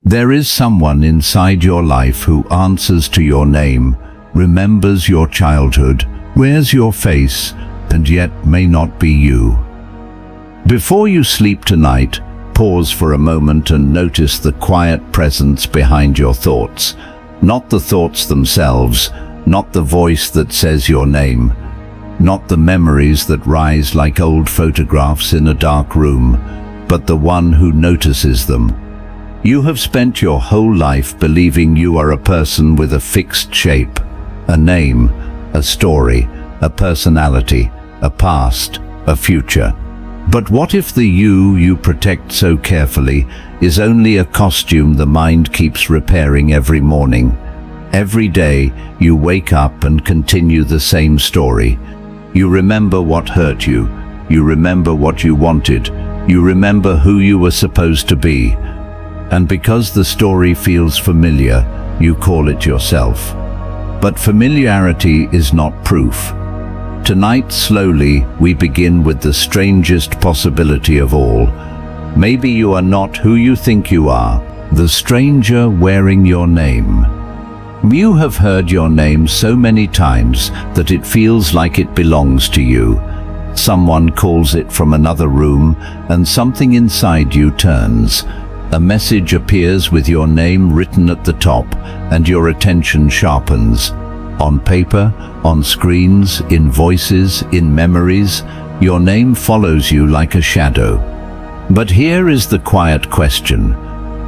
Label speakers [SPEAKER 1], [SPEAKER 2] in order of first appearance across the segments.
[SPEAKER 1] There is someone inside your life who answers to your name, remembers your childhood, wears your face, and yet may not be you. Before you sleep tonight, pause for a moment and notice the quiet presence behind your thoughts. Not the thoughts themselves, not the voice that says your name, not the memories that rise like old photographs in a dark room, but the one who notices them. You have spent your whole life believing you are a person with a fixed shape, a name, a story, a personality, a past, a future. But what if the you protect so carefully is only a costume the mind keeps repairing every morning? Every day you wake up and continue the same story. You remember what hurt you. You remember what you wanted. You remember who you were supposed to be. And because the story feels familiar, you call it yourself. But familiarity is not proof. Tonight, slowly, we begin with the strangest possibility of all. Maybe you are not who you think you are, the stranger wearing your name. You have heard your name so many times that it feels like it belongs to you. Someone calls it from another room, and something inside you turns. A message appears with your name written at the top, and your attention sharpens. On paper, on screens, in voices, in memories, your name follows you like a shadow. But here is the quiet question.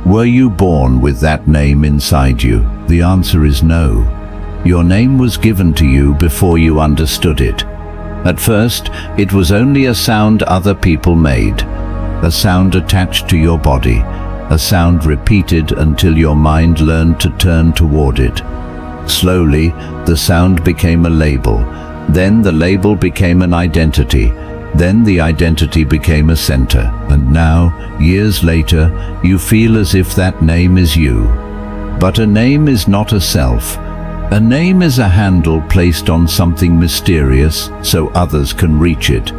[SPEAKER 1] Were you born with that name inside you? The answer is no. Your name was given to you before you understood it. At first, it was only a sound other people made, a sound attached to your body, a sound repeated until your mind learned to turn toward it. Slowly, the sound became a label. Then the label became an identity. Then the identity became a center. And now, years later, you feel as if that name is you. But a name is not a self. A name is a handle placed on something mysterious so others can reach it.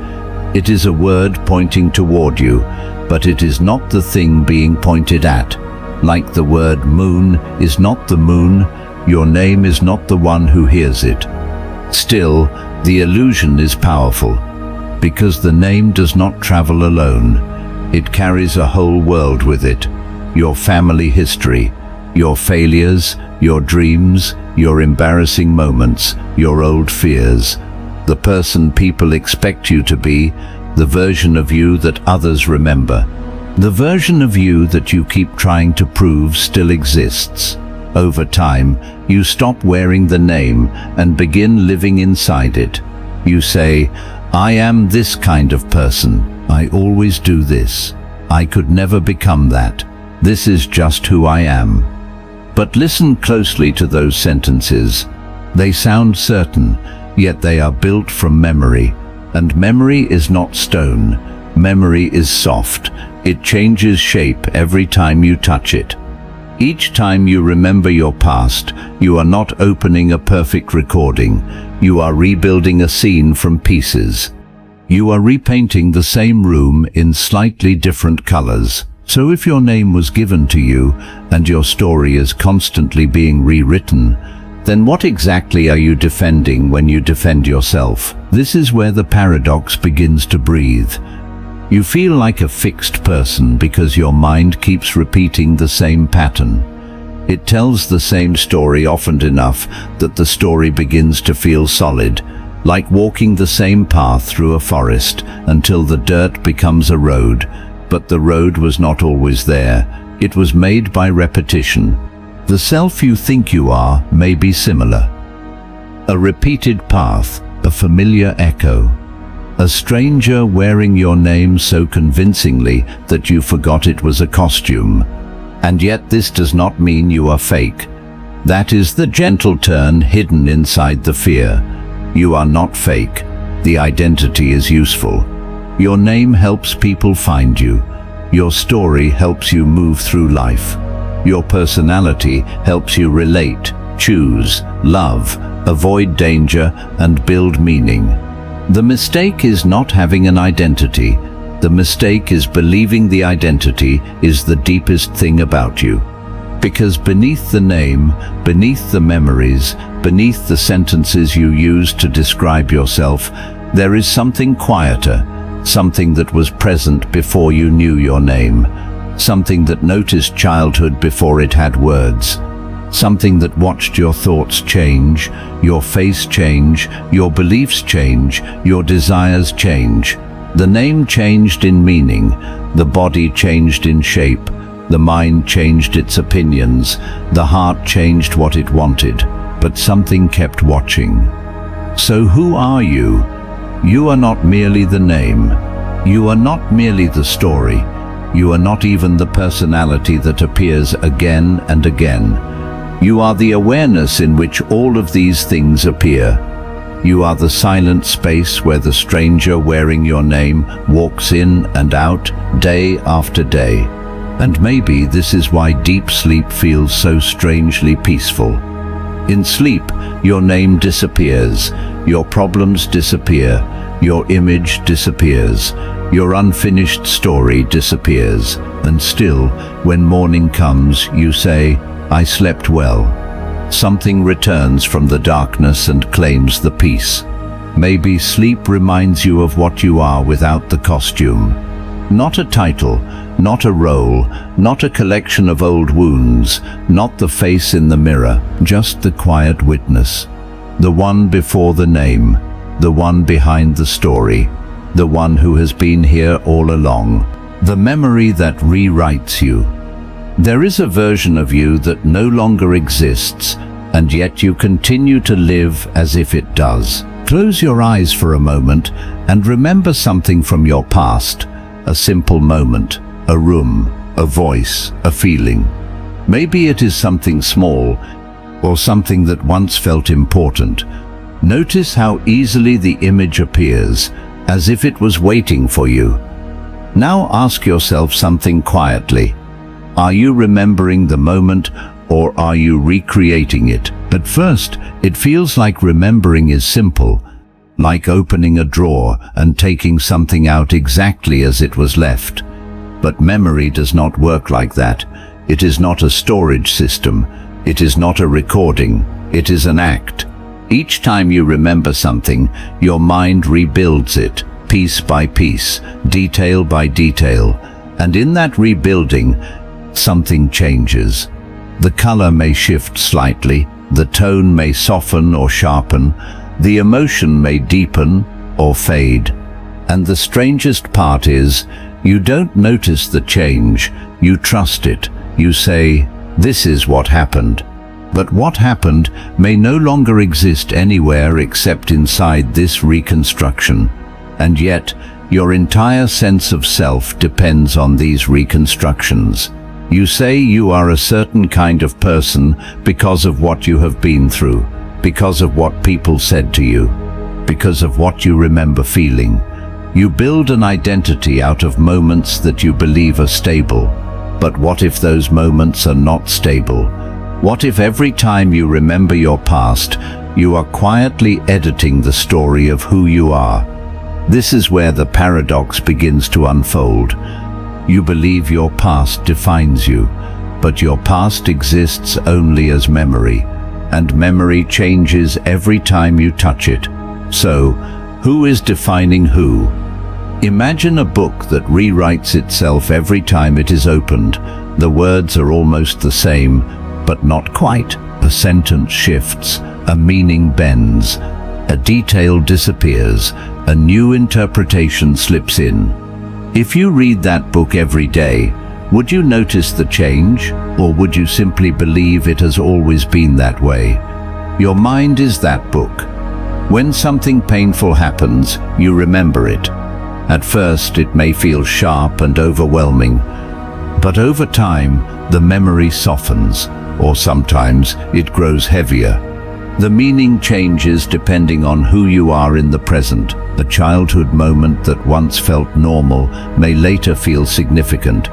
[SPEAKER 1] It is a word pointing toward you, but it is not the thing being pointed at. Like the word moon is not the moon, your name is not the one who hears it. Still, the illusion is powerful, because the name does not travel alone. It carries a whole world with it. Your family history, your failures, your dreams, your embarrassing moments, your old fears, the person people expect you to be, the version of you that others remember, the version of you that you keep trying to prove still exists. Over time, you stop wearing the name and begin living inside it. You say, I am this kind of person. I always do this. I could never become that. This is just who I am. But listen closely to those sentences. They sound certain, yet they are built from memory. And memory is not stone. Memory is soft. It changes shape every time you touch it. Each time you remember your past, you are not opening a perfect recording. You are rebuilding a scene from pieces. You are repainting the same room in slightly different colors. So if your name was given to you and your story is constantly being rewritten, then what exactly are you defending when you defend yourself? This is where the paradox begins to breathe. You feel like a fixed person because your mind keeps repeating the same pattern. It tells the same story often enough that the story begins to feel solid, like walking the same path through a forest until the dirt becomes a road. But the road was not always there. It was made by repetition. The self you think you are may be similar. A repeated path, a familiar echo. A stranger wearing your name so convincingly that you forgot it was a costume. And yet this does not mean you are fake. That is the gentle turn hidden inside the fear. You are not fake. The identity is useful. Your name helps people find you. Your story helps you move through life. Your personality helps you relate, choose, love, avoid danger, and build meaning. The mistake is not having an identity. The mistake is believing the identity is the deepest thing about you. Because beneath the name, beneath the memories, beneath the sentences you use to describe yourself, there is something quieter, something that was present before you knew your name, something that noticed childhood before it had words, something that watched your thoughts change, your face change, your beliefs change, your desires change. The name changed in meaning, the body changed in shape, the mind changed its opinions, the heart changed what it wanted, but something kept watching. So who are you? You are not merely the name. You are not merely the story. You are not even the personality that appears again and again. You are the awareness in which all of these things appear. You are the silent space where the stranger wearing your name walks in and out day after day. And maybe this is why deep sleep feels so strangely peaceful. In sleep, your name disappears, your problems disappear, your image disappears, your unfinished story disappears, and still, when morning comes, you say, "I slept well." Something returns from the darkness and claims the peace. Maybe sleep reminds you of what you are without the costume. Not a title, not a role, not a collection of old wounds, not the face in the mirror, just the quiet witness. The one before the name, the one behind the story, the one who has been here all along, the memory that rewrites you. There is a version of you that no longer exists, and yet you continue to live as if it does. Close your eyes for a moment and remember something from your past. A simple moment, a room, a voice, a feeling. Maybe it is something small, or something that once felt important. Notice how easily the image appears, as if it was waiting for you. Now ask yourself something quietly. Are you remembering the moment, or are you recreating it? At first, it feels like remembering is simple, like opening a drawer and taking something out exactly as it was left. But memory does not work like that. It is not a storage system. It is not a recording. It is an act. Each time you remember something, your mind rebuilds it, piece by piece, detail by detail. And in that rebuilding, something changes. The color may shift slightly, the tone may soften or sharpen, the emotion may deepen or fade. And the strangest part is, you don't notice the change, you trust it. You say, "This is what happened." But what happened may no longer exist anywhere except inside this reconstruction. And yet, your entire sense of self depends on these reconstructions. You say you are a certain kind of person because of what you have been through, because of what people said to you, because of what you remember feeling. You build an identity out of moments that you believe are stable. But what if those moments are not stable? What if every time you remember your past, you are quietly editing the story of who you are? This is where the paradox begins to unfold. You believe your past defines you, but your past exists only as memory, and memory changes every time you touch it. So, who is defining who? Imagine a book that rewrites itself every time it is opened. The words are almost the same, but not quite. A sentence shifts, a meaning bends, a detail disappears, a new interpretation slips in. If you read that book every day, would you notice the change, or would you simply believe it has always been that way? Your mind is that book. When something painful happens, you remember it. At first, it may feel sharp and overwhelming, but over time, the memory softens, or sometimes it grows heavier. The meaning changes depending on who you are in the present. A childhood moment that once felt normal may later feel significant.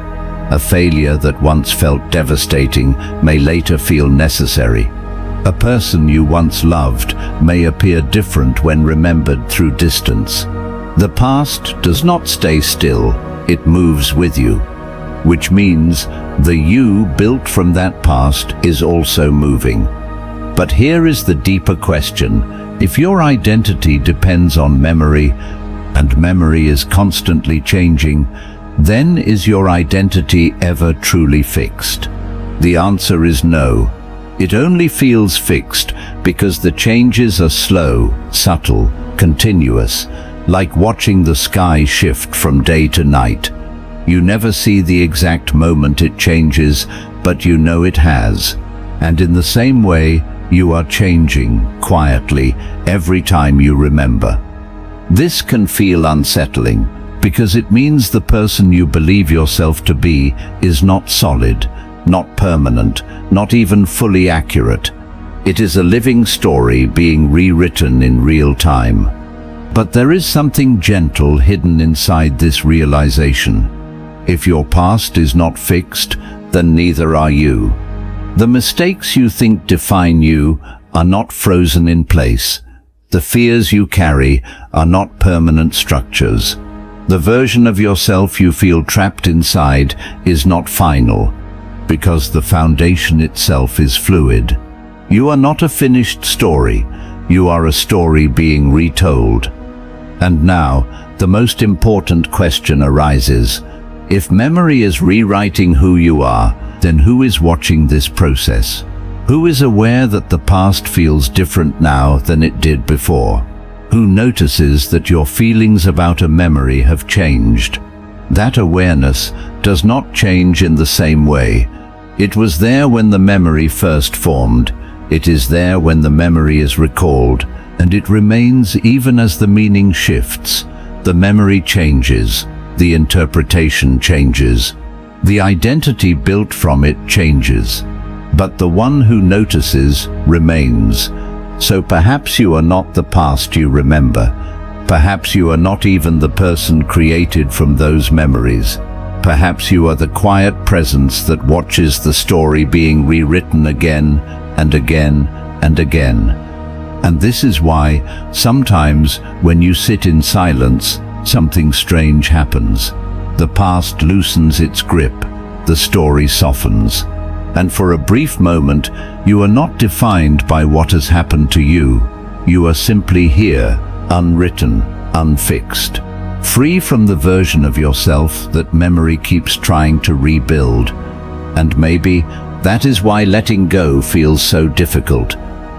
[SPEAKER 1] A failure that once felt devastating may later feel necessary. A person you once loved may appear different when remembered through distance. The past does not stay still, it moves with you. which means the you built from that past is also moving. But here is the deeper question. If your identity depends on memory, and memory is constantly changing, then is your identity ever truly fixed? The answer is no. It only feels fixed because the changes are slow, subtle, continuous, like watching the sky shift from day to night. You never see the exact moment it changes, but you know it has. And in the same way, you are changing, quietly, every time you remember. This can feel unsettling, because it means the person you believe yourself to be is not solid, not permanent, not even fully accurate. It is a living story being rewritten in real time. But there is something gentle hidden inside this realization. If your past is not fixed, then neither are you. The mistakes you think define you are not frozen in place. The fears you carry are not permanent structures. The version of yourself you feel trapped inside is not final, because the foundation itself is fluid. You are not a finished story. You are a story being retold. And now, the most important question arises. If memory is rewriting who you are, then who is watching this process? Who is aware that the past feels different now than it did before? Who notices that your feelings about a memory have changed? That awareness does not change in the same way. It was there when the memory first formed. It is there when the memory is recalled, and it remains even as the meaning shifts. The memory changes, the interpretation changes, the identity built from it changes, but the one who notices remains. So perhaps you are not the past you remember. Perhaps you are not even the person created from those memories. Perhaps you are the quiet presence that watches the story being rewritten again and again and again. And this is why, sometimes, when you sit in silence, something strange happens. The past loosens its grip, the story softens. And for a brief moment, you are not defined by what has happened to you. You are simply here, unwritten, unfixed, free from the version of yourself that memory keeps trying to rebuild. And maybe that is why letting go feels so difficult,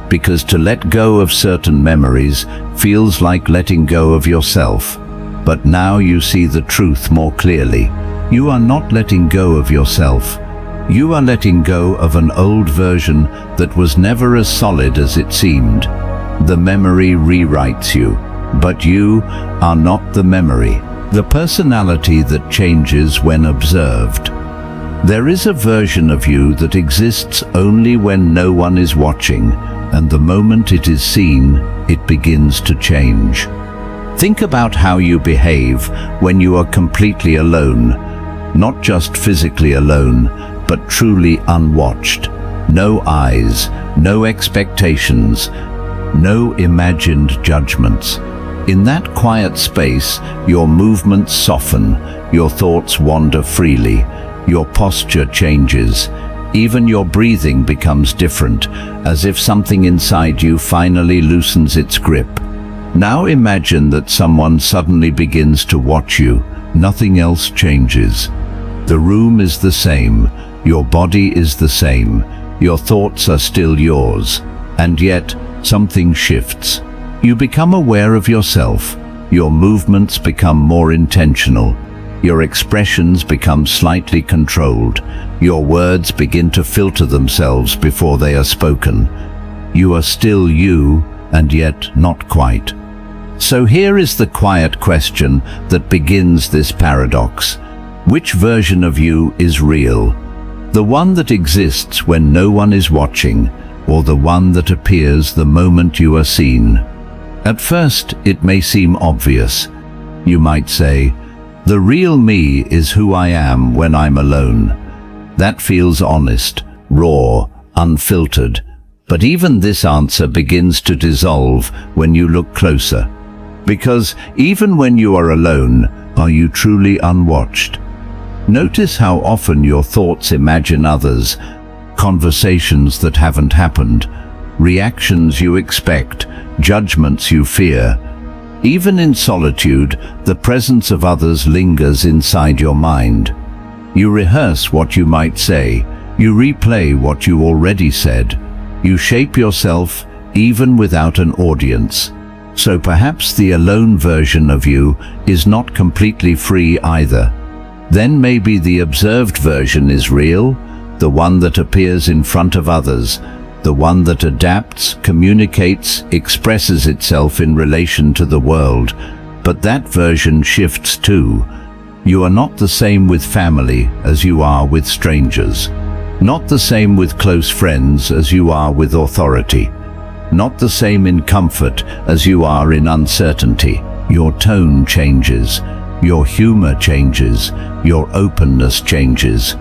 [SPEAKER 1] because to let go of certain memories feels like letting go of yourself. But now you see the truth more clearly. You are not letting go of yourself. You are letting go of an old version that was never as solid as it seemed. The memory rewrites you, but you are not the memory, the personality that changes when observed. There is a version of you that exists only when no one is watching, and the moment it is seen, it begins to change. Think about how you behave when you are completely alone, not just physically alone, but truly unwatched. No eyes, no expectations, no imagined judgments. In that quiet space, your movements soften, your thoughts wander freely, your posture changes, even your breathing becomes different, as if something inside you finally loosens its grip. Now imagine that someone suddenly begins to watch you. Nothing else changes. The room is the same, your body is the same, your thoughts are still yours, and yet something shifts. You become aware of yourself, your movements become more intentional, your expressions become slightly controlled, your words begin to filter themselves before they are spoken. You are still you, and yet not quite. So here is the quiet question that begins this paradox. Which version of you is real? The one that exists when no one is watching, or the one that appears the moment you are seen? At first, it may seem obvious. You might say, the real me is who I am when I'm alone. That feels honest, raw, unfiltered. But even this answer begins to dissolve when you look closer. Because even when you are alone, are you truly unwatched? Notice how often your thoughts imagine others, conversations that haven't happened, reactions you expect, judgments you fear. Even in solitude, the presence of others lingers inside your mind. You rehearse what you might say, you replay what you already said, you shape yourself even without an audience. So perhaps the alone version of you is not completely free either. Then maybe the observed version is real, the one that appears in front of others, the one that adapts, communicates, expresses itself in relation to the world. But that version shifts too. You are not the same with family as you are with strangers. Not the same with close friends as you are with authority. Not the same in comfort as you are in uncertainty. Your tone changes. Your humor changes. Your openness changes.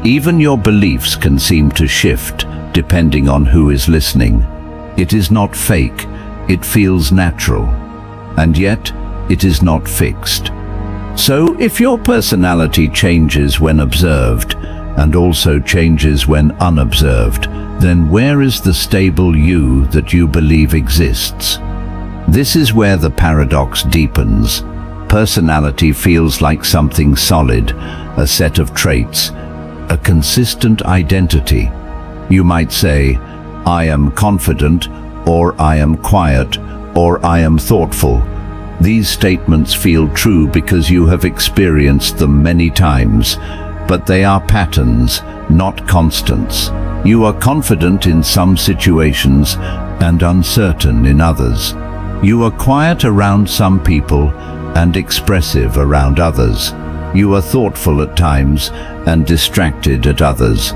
[SPEAKER 1] Even your beliefs can seem to shift depending on who is listening. It is not fake. It feels natural. And yet, it is not fixed. So, if your personality changes when observed, and also changes when unobserved, then where is the stable you that you believe exists? This is where the paradox deepens. Personality feels like something solid, a set of traits, a consistent identity. You might say, I am confident, or I am quiet, or I am thoughtful. These statements feel true because you have experienced them many times, but they are patterns, not constants. You are confident in some situations and uncertain in others. You are quiet around some people and expressive around others. You are thoughtful at times and distracted at others.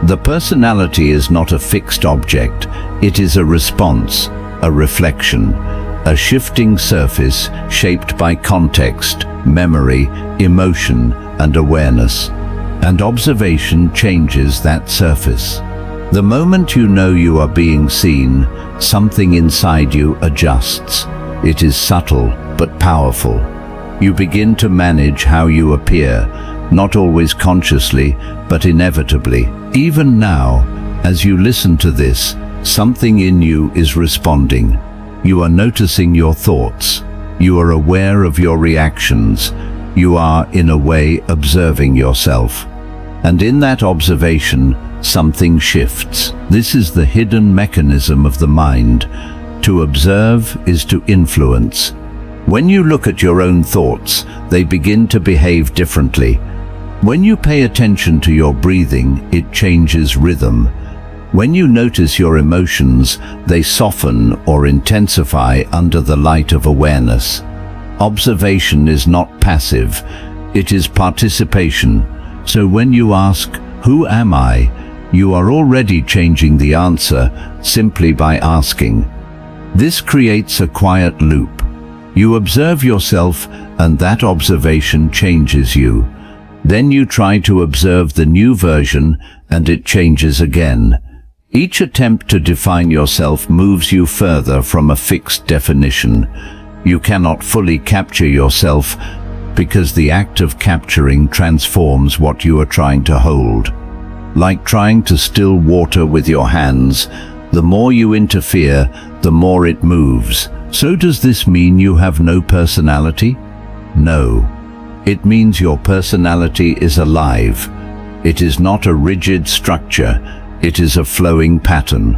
[SPEAKER 1] The personality is not a fixed object. It is a response, a reflection, a shifting surface shaped by context, memory, emotion, and awareness. And observation changes that surface. The moment you know you are being seen, something inside you adjusts. It is subtle but powerful. You begin to manage how you appear, not always consciously, but inevitably. Even now, as you listen to this, something in you is responding. You are noticing your thoughts. You are aware of your reactions. You are, in a way, observing yourself. And in that observation, something shifts. This is the hidden mechanism of the mind. To observe is to influence. When you look at your own thoughts, they begin to behave differently. When you pay attention to your breathing, it changes rhythm. When you notice your emotions, they soften or intensify under the light of awareness. Observation is not passive, it is participation. So when you ask, "Who am I?" you are already changing the answer simply by asking. This creates a quiet loop. You observe yourself, and that observation changes you. Then you try to observe the new version, and it changes again. Each attempt to define yourself moves you further from a fixed definition. You cannot fully capture yourself because the act of capturing transforms what you are trying to hold. Like trying to still water with your hands, the more you interfere, the more it moves. So does this mean you have no personality? No. It means your personality is alive. It is not a rigid structure. It is a flowing pattern.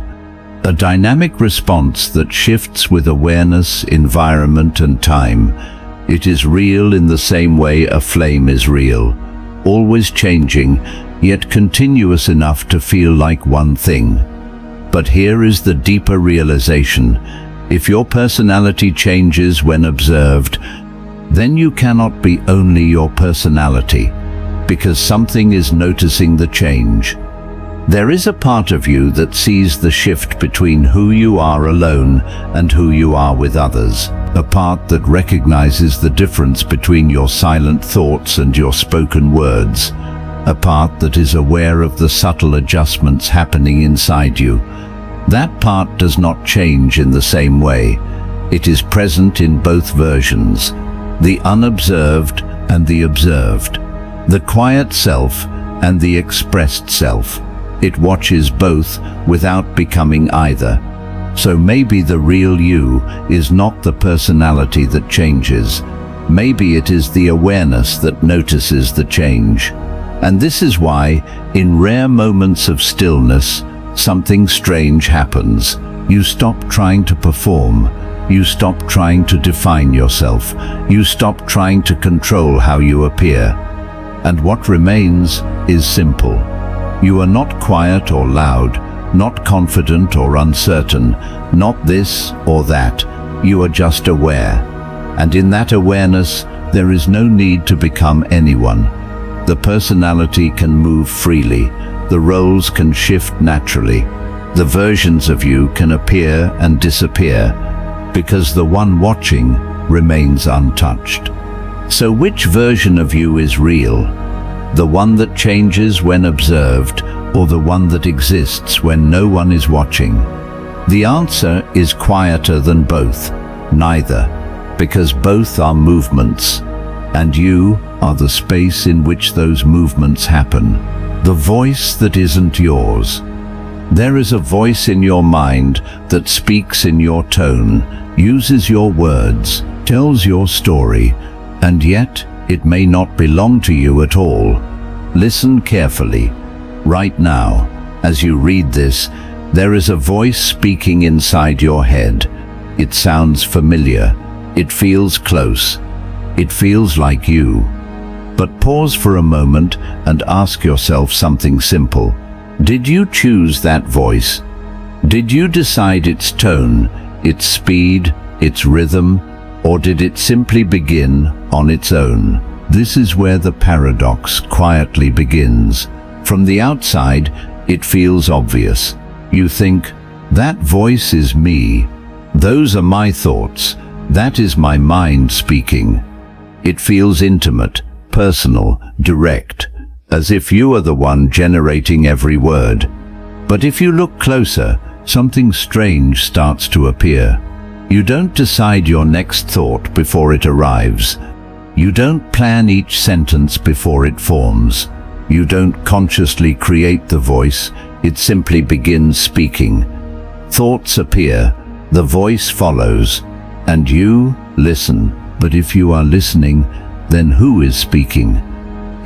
[SPEAKER 1] A dynamic response that shifts with awareness, environment, and time. It is real in the same way a flame is real, always changing, yet continuous enough to feel like one thing. But here is the deeper realization. If your personality changes when observed, then you cannot be only your personality, because something is noticing the change. There is a part of you that sees the shift between who you are alone and who you are with others. A part that recognizes the difference between your silent thoughts and your spoken words. A part that is aware of the subtle adjustments happening inside you. That part does not change in the same way. It is present in both versions, the unobserved and the observed. the quiet self and the expressed self. It watches both without becoming either. So maybe the real you is not the personality that changes. Maybe it is the awareness that notices the change. And this is why, in rare moments of stillness, something strange happens. You stop trying to perform. You stop trying to define yourself. You stop trying to control how you appear. And what remains is simple. You are not quiet or loud, not confident or uncertain, not this or that. You are just aware. And in that awareness, there is no need to become anyone. The personality can move freely. The roles can shift naturally. The versions of you can appear and disappear, because the one watching remains untouched. So which version of you is real? The one that changes when observed, or the one that exists when no one is watching? The answer is quieter than both, neither, because both are movements, and you are the space in which those movements happen. The voice that isn't yours. There is a voice in your mind that speaks in your tone, uses your words, tells your story, and yet it may not belong to you at all. Listen carefully. Right now, as you read this, there is a voice speaking inside your head. It sounds familiar. It feels close. It feels like you. But pause for a moment and ask yourself something simple. Did you choose that voice? Did you decide its tone, its speed, its rhythm, or did it simply begin on its own? This is where the paradox quietly begins. From the outside, it feels obvious. You think, that voice is me. Those are my thoughts. That is my mind speaking. It feels intimate, personal, direct, as if you are the one generating every word. But if you look closer, something strange starts to appear. You don't decide your next thought before it arrives. You don't plan each sentence before it forms. You don't consciously create the voice, it simply begins speaking. Thoughts appear, the voice follows, and you listen. But if you are listening, then who is speaking?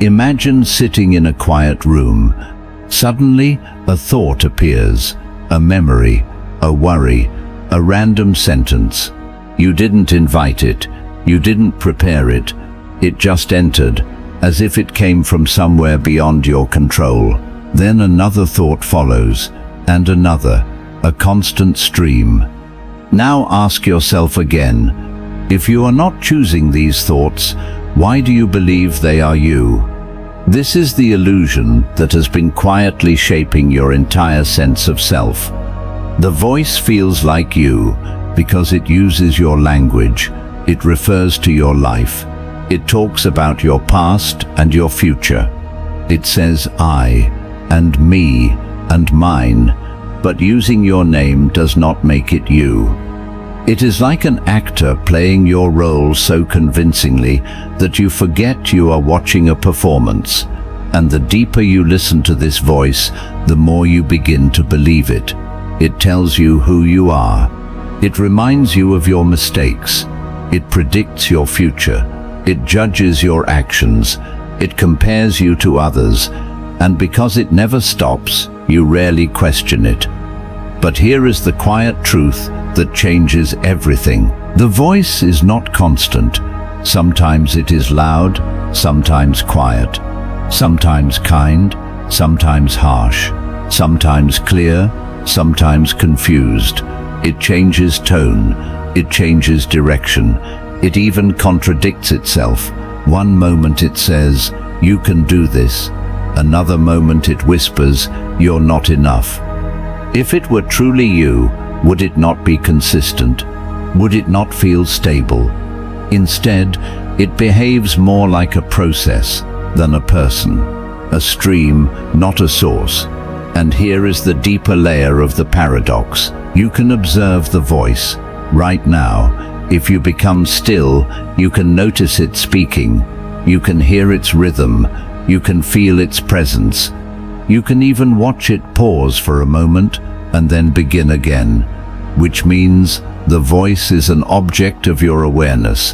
[SPEAKER 1] Imagine sitting in a quiet room. Suddenly, a thought appears, a memory, a worry, a random sentence. You didn't invite it, you didn't prepare it, it just entered, as if it came from somewhere beyond your control. Then another thought follows, and another, a constant stream. Now ask yourself again, if you are not choosing these thoughts, why do you believe they are you? This is the illusion that has been quietly shaping your entire sense of self. The voice feels like you because it uses your language. It refers to your life. It talks about your past and your future. It says I and me and mine, but using your name does not make it you. It is like an actor playing your role so convincingly that you forget you are watching a performance. And the deeper you listen to this voice, the more you begin to believe it. It tells you who you are. It reminds you of your mistakes. It predicts your future. It judges your actions. It compares you to others. And because it never stops, you rarely question it. But here is the quiet truth that changes everything. The voice is not constant. Sometimes it is loud, sometimes quiet, sometimes kind, sometimes harsh, sometimes clear, sometimes confused. It changes tone, it changes direction, it even contradicts itself. One moment it says, "You can do this." Another moment it whispers, "You're not enough." If it were truly you, would it not be consistent? Would it not feel stable? Instead, it behaves more like a process than a person, a stream, not a source. And here is the deeper layer of the paradox. You can observe the voice. Right now, if you become still, you can notice it speaking. You can hear its rhythm. You can feel its presence. You can even watch it pause for a moment and then begin again, which means the voice is an object of your awareness,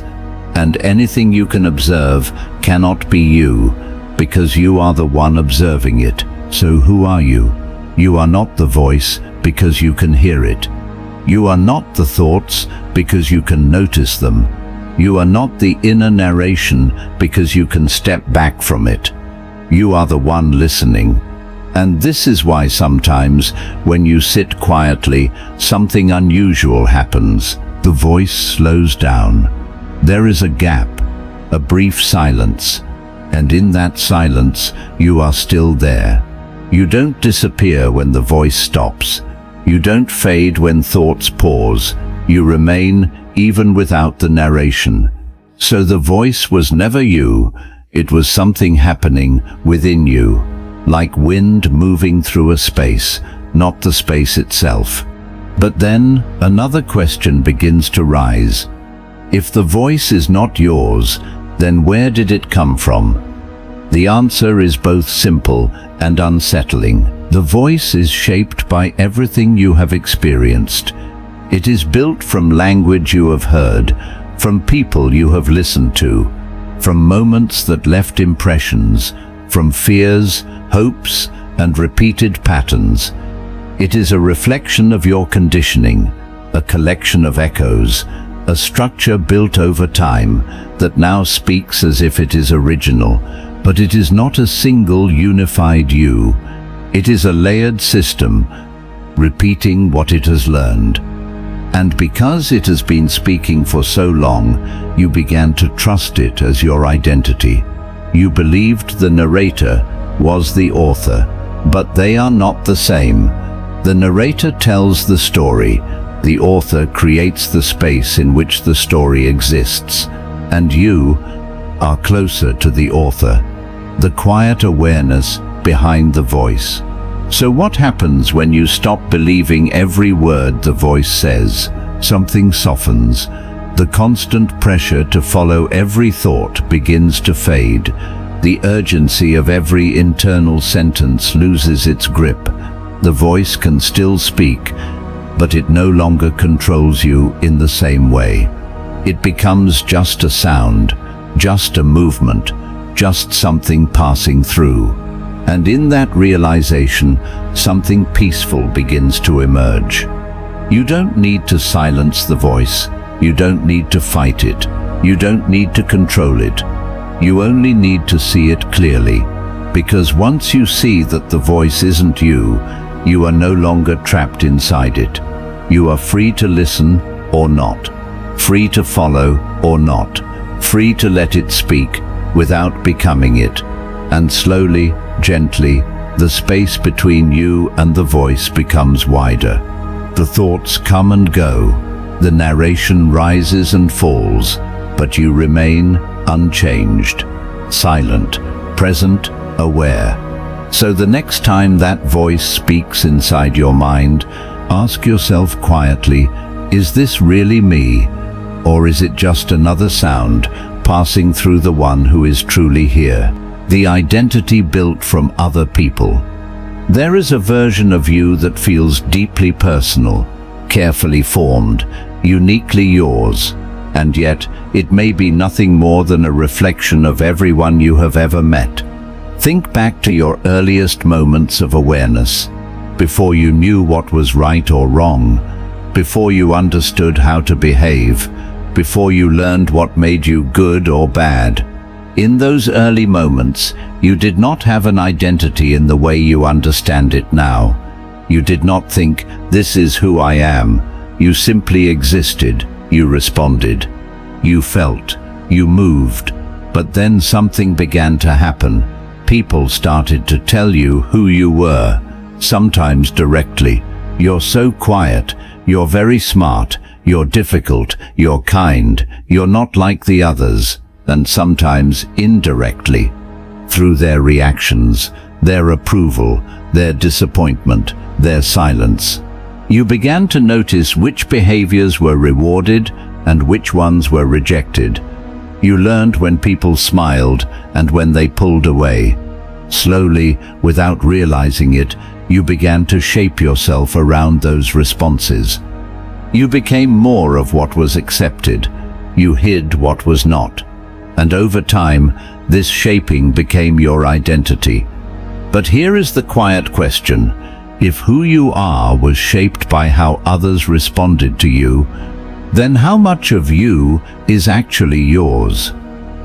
[SPEAKER 1] and anything you can observe cannot be you, because you are the one observing it. So who are you? You are not the voice because you can hear it. You are not the thoughts because you can notice them. You are not the inner narration because you can step back from it. You are the one listening. And this is why sometimes, when you sit quietly, something unusual happens. The voice slows down. There is a gap, a brief silence, and in that silence, you are still there. You don't disappear when the voice stops. You don't fade when thoughts pause. You remain even without the narration. So the voice was never you. It was something happening within you, like wind moving through a space, not the space itself. But then another question begins to rise. If the voice is not yours, then where did it come from? The answer is both simple and unsettling. The voice is shaped by everything you have experienced. It is built from language you have heard, from people you have listened to, from moments that left impressions, from fears, hopes, and repeated patterns. It is a reflection of your conditioning, a collection of echoes, a structure built over time that now speaks as if it is original, but it is not a single unified you. It is a layered system, repeating what it has learned. And because it has been speaking for so long, you began to trust it as your identity. You believed the narrator was the author, but they are not the same. The narrator tells the story. The author creates the space in which the story exists, and you are closer to the author, the quiet awareness behind the voice. So what happens when you stop believing every word the voice says? Something softens. The constant pressure to follow every thought begins to fade. The urgency of every internal sentence loses its grip. The voice can still speak, but it no longer controls you in the same way. It becomes just a sound, just a movement, just something passing through. And in that realization, something peaceful begins to emerge. You don't need to silence the voice. You don't need to fight it. You don't need to control it. You only need to see it clearly. Because once you see that the voice isn't you, you are no longer trapped inside it. You are free to listen or not, free to follow or not, free to let it speak without becoming it. And slowly, gently, the space between you and the voice becomes wider. The thoughts come and go, the narration rises and falls, but you remain unchanged, silent, present, aware. So the next time that voice speaks inside your mind, ask yourself quietly, is this really me? Or is it just another sound passing through the one who is truly here? The identity built from other people. There is a version of you that feels deeply personal, carefully formed, uniquely yours, and yet it may be nothing more than a reflection of everyone you have ever met. Think back to your earliest moments of awareness, before you knew what was right or wrong, before you understood how to behave, before you learned what made you good or bad. In those early moments, you did not have an identity in the way you understand it now. You did not think, this is who I am. You simply existed. You responded. You felt. You moved. But then something began to happen. People started to tell you who you were, sometimes directly. You're so quiet. You're very smart. You're difficult. You're kind. You're not like the others. And sometimes indirectly, through their reactions, their approval, their disappointment, their silence. You began to notice which behaviors were rewarded and which ones were rejected. You learned when people smiled and when they pulled away. Slowly, without realizing it, you began to shape yourself around those responses. You became more of what was accepted. You hid what was not. And over time, this shaping became your identity. But here is the quiet question. If who you are was shaped by how others responded to you, then how much of you is actually yours?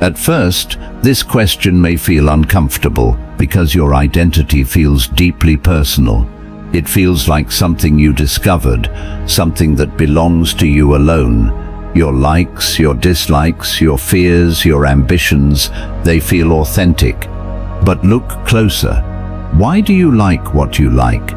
[SPEAKER 1] At first, this question may feel uncomfortable because your identity feels deeply personal. It feels like something you discovered, something that belongs to you alone. Your likes, your dislikes, your fears, your ambitions, they feel authentic. But look closer. Why do you like what you like?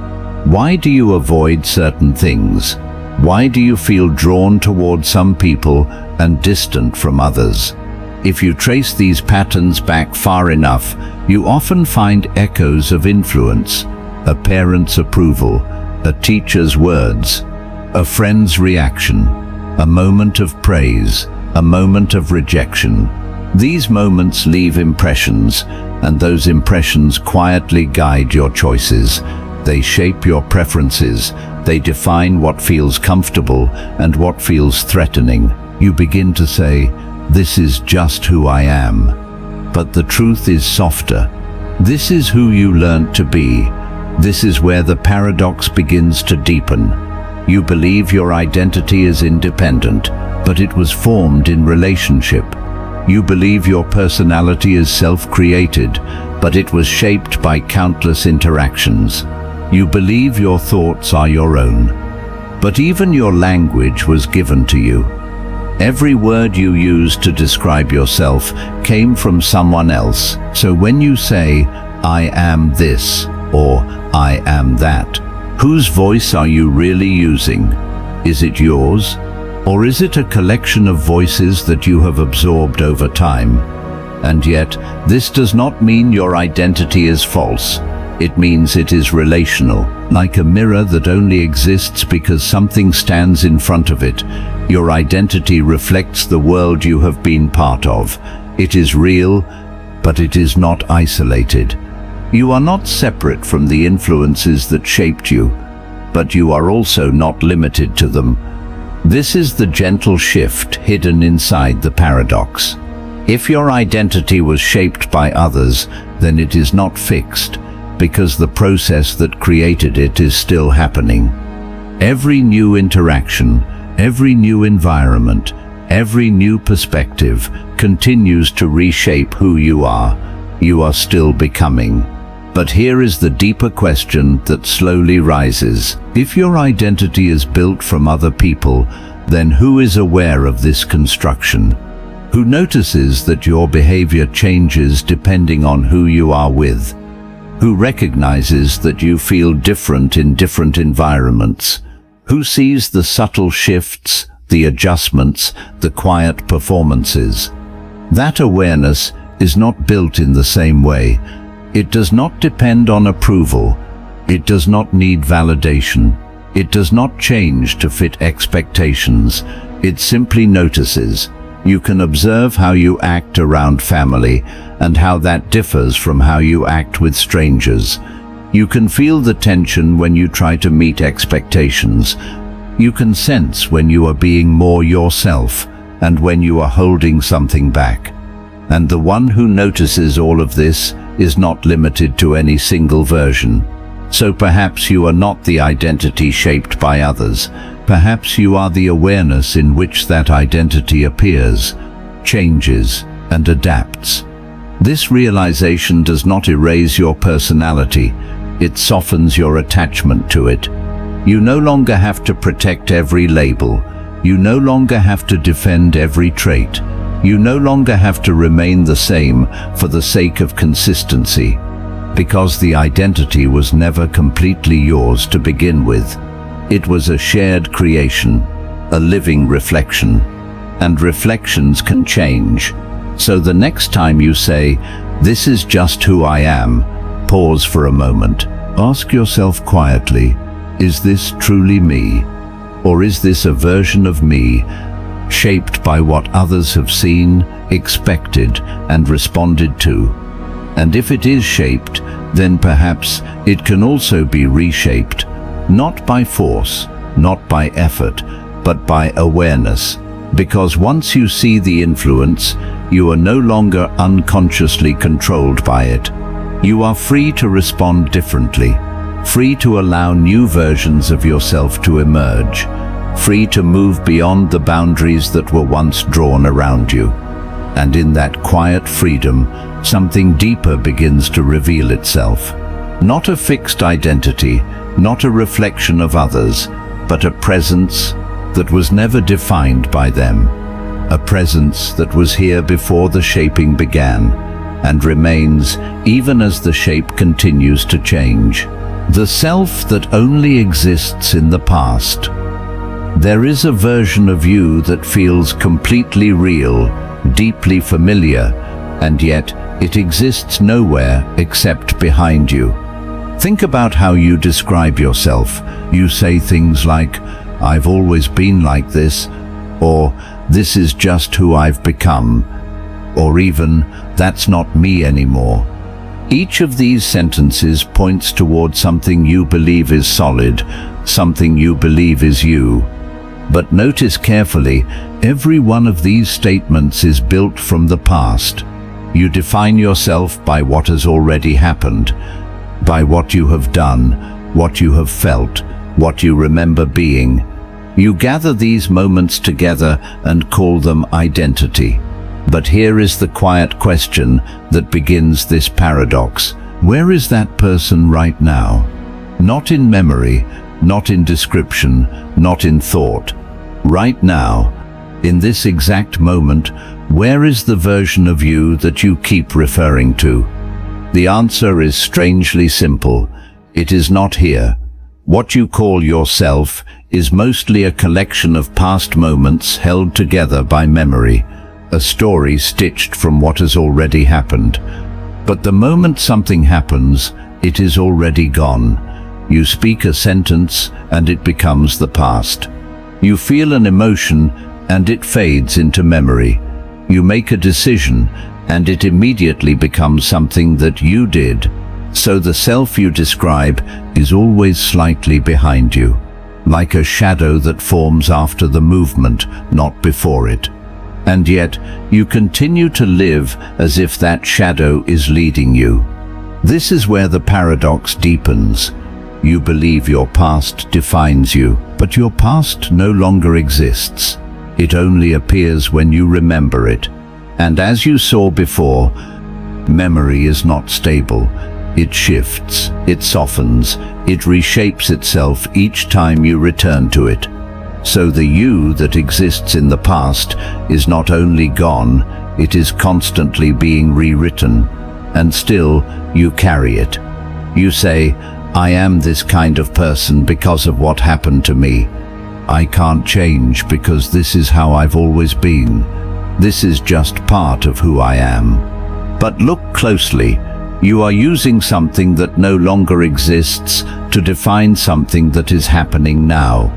[SPEAKER 1] Why do you avoid certain things? Why do you feel drawn toward some people and distant from others? If you trace these patterns back far enough, you often find echoes of influence, a parent's approval, a teacher's words, a friend's reaction, a moment of praise, a moment of rejection. These moments leave impressions, and those impressions quietly guide your choices. They shape your preferences. They define what feels comfortable and what feels threatening. You begin to say, "This is just who I am." But the truth is softer. This is who you learned to be. This is where the paradox begins to deepen. You believe your identity is independent, but it was formed in relationship. You believe your personality is self-created, but it was shaped by countless interactions. You believe your thoughts are your own, but even your language was given to you. Every word you use to describe yourself came from someone else. So when you say, "I am this," or "I am that," whose voice are you really using? Is it yours? Or is it a collection of voices that you have absorbed over time? And yet, this does not mean your identity is false. It means it is relational, like a mirror that only exists because something stands in front of it. Your identity reflects the world you have been part of. It is real, but it is not isolated. You are not separate from the influences that shaped you, but you are also not limited to them. This is the gentle shift hidden inside the paradox. If your identity was shaped by others, then it is not fixed, because the process that created it is still happening. Every new interaction, every new environment, every new perspective continues to reshape who you are. You are still becoming. But here is the deeper question that slowly rises. If your identity is built from other people, then who is aware of this construction? Who notices that your behavior changes depending on who you are with? Who recognizes that you feel different in different environments? Who sees the subtle shifts, the adjustments, the quiet performances? That awareness is not built in the same way. It does not depend on approval. It does not need validation. It does not change to fit expectations. It simply notices. You can observe how you act around family and how that differs from how you act with strangers. You can feel the tension when you try to meet expectations. You can sense when you are being more yourself and when you are holding something back. And the one who notices all of this is not limited to any single version. So perhaps you are not the identity shaped by others. Perhaps you are the awareness in which that identity appears, changes, and adapts. This realization does not erase your personality. It softens your attachment to it. You no longer have to protect every label. You no longer have to defend every trait. You no longer have to remain the same for the sake of consistency, because the identity was never completely yours to begin with. It was a shared creation, a living reflection, and reflections can change. So the next time you say, "This is just who I am," pause for a moment. Ask yourself quietly, is this truly me? Or is this a version of me shaped by what others have seen, expected, and responded to. And if it is shaped, then perhaps it can also be reshaped, not by force, not by effort, but by awareness. Because once you see the influence, you are no longer unconsciously controlled by it. You are free to respond differently, free to allow new versions of yourself to emerge, free to move beyond the boundaries that were once drawn around you. And in that quiet freedom, something deeper begins to reveal itself. Not a fixed identity, not a reflection of others, but a presence that was never defined by them. A presence that was here before the shaping began, and remains even as the shape continues to change. The self that only exists in the past. There is a version of you that feels completely real, deeply familiar, and yet it exists nowhere except behind you. Think about how you describe yourself. You say things like, "I've always been like this," or "This is just who I've become," or even, "That's not me anymore." Each of these sentences points toward something you believe is solid, something you believe is you. But notice carefully, every one of these statements is built from the past. You define yourself by what has already happened, by what you have done, what you have felt, what you remember being. You gather these moments together and call them identity. But here is the quiet question that begins this paradox. Where is that person right now? Not in memory, not in description, not in thought. Right now, in this exact moment, where is the version of you that you keep referring to? The answer is strangely simple. It is not here. What you call yourself is mostly a collection of past moments held together by memory, a story stitched from what has already happened. But the moment something happens, it is already gone. You speak a sentence and it becomes the past. You feel an emotion and it fades into memory. You make a decision and it immediately becomes something that you did. So the self you describe is always slightly behind you, like a shadow that forms after the movement, not before it. And yet, you continue to live as if that shadow is leading you. This is where the paradox deepens. You believe your past defines you, but your past no longer exists. It only appears when you remember it. And as you saw before, memory is not stable. It shifts, it softens, it reshapes itself each time you return to it. So the you that exists in the past is not only gone, it is constantly being rewritten. And still, you carry it. You say, "I am this kind of person because of what happened to me. I can't change because this is how I've always been. This is just part of who I am." But look closely. You are using something that no longer exists to define something that is happening now.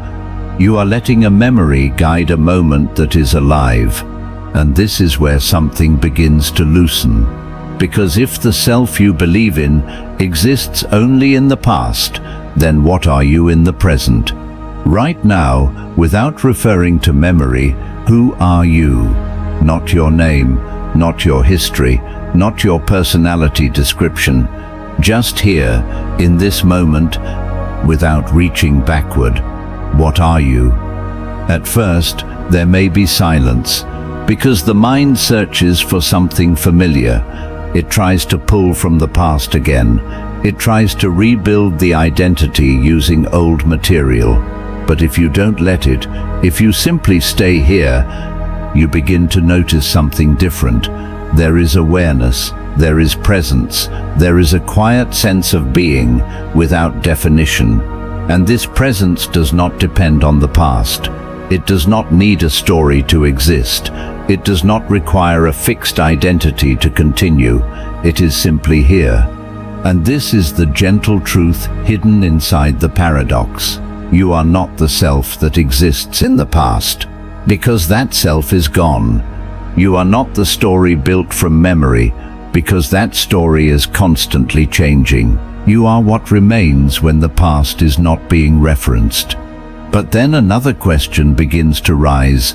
[SPEAKER 1] You are letting a memory guide a moment that is alive. And this is where something begins to loosen. Because if the self you believe in exists only in the past, then what are you in the present? Right now, without referring to memory, who are you? Not your name, not your history, not your personality description. Just here, in this moment, without reaching backward. What are you? At first, there may be silence, because the mind searches for something familiar. It tries to pull from the past again. It tries to rebuild the identity using old material. But if you don't let it, if you simply stay here, you begin to notice something different. There is awareness, there is presence, there is a quiet sense of being without definition. And this presence does not depend on the past. It does not need a story to exist. It does not require a fixed identity to continue. It is simply here. And this is the gentle truth hidden inside the paradox. You are not the self that exists in the past. because that self is gone. You are not the story built from memory, because that story is constantly changing. You are what remains when the past is not being referenced. But then another question begins to rise.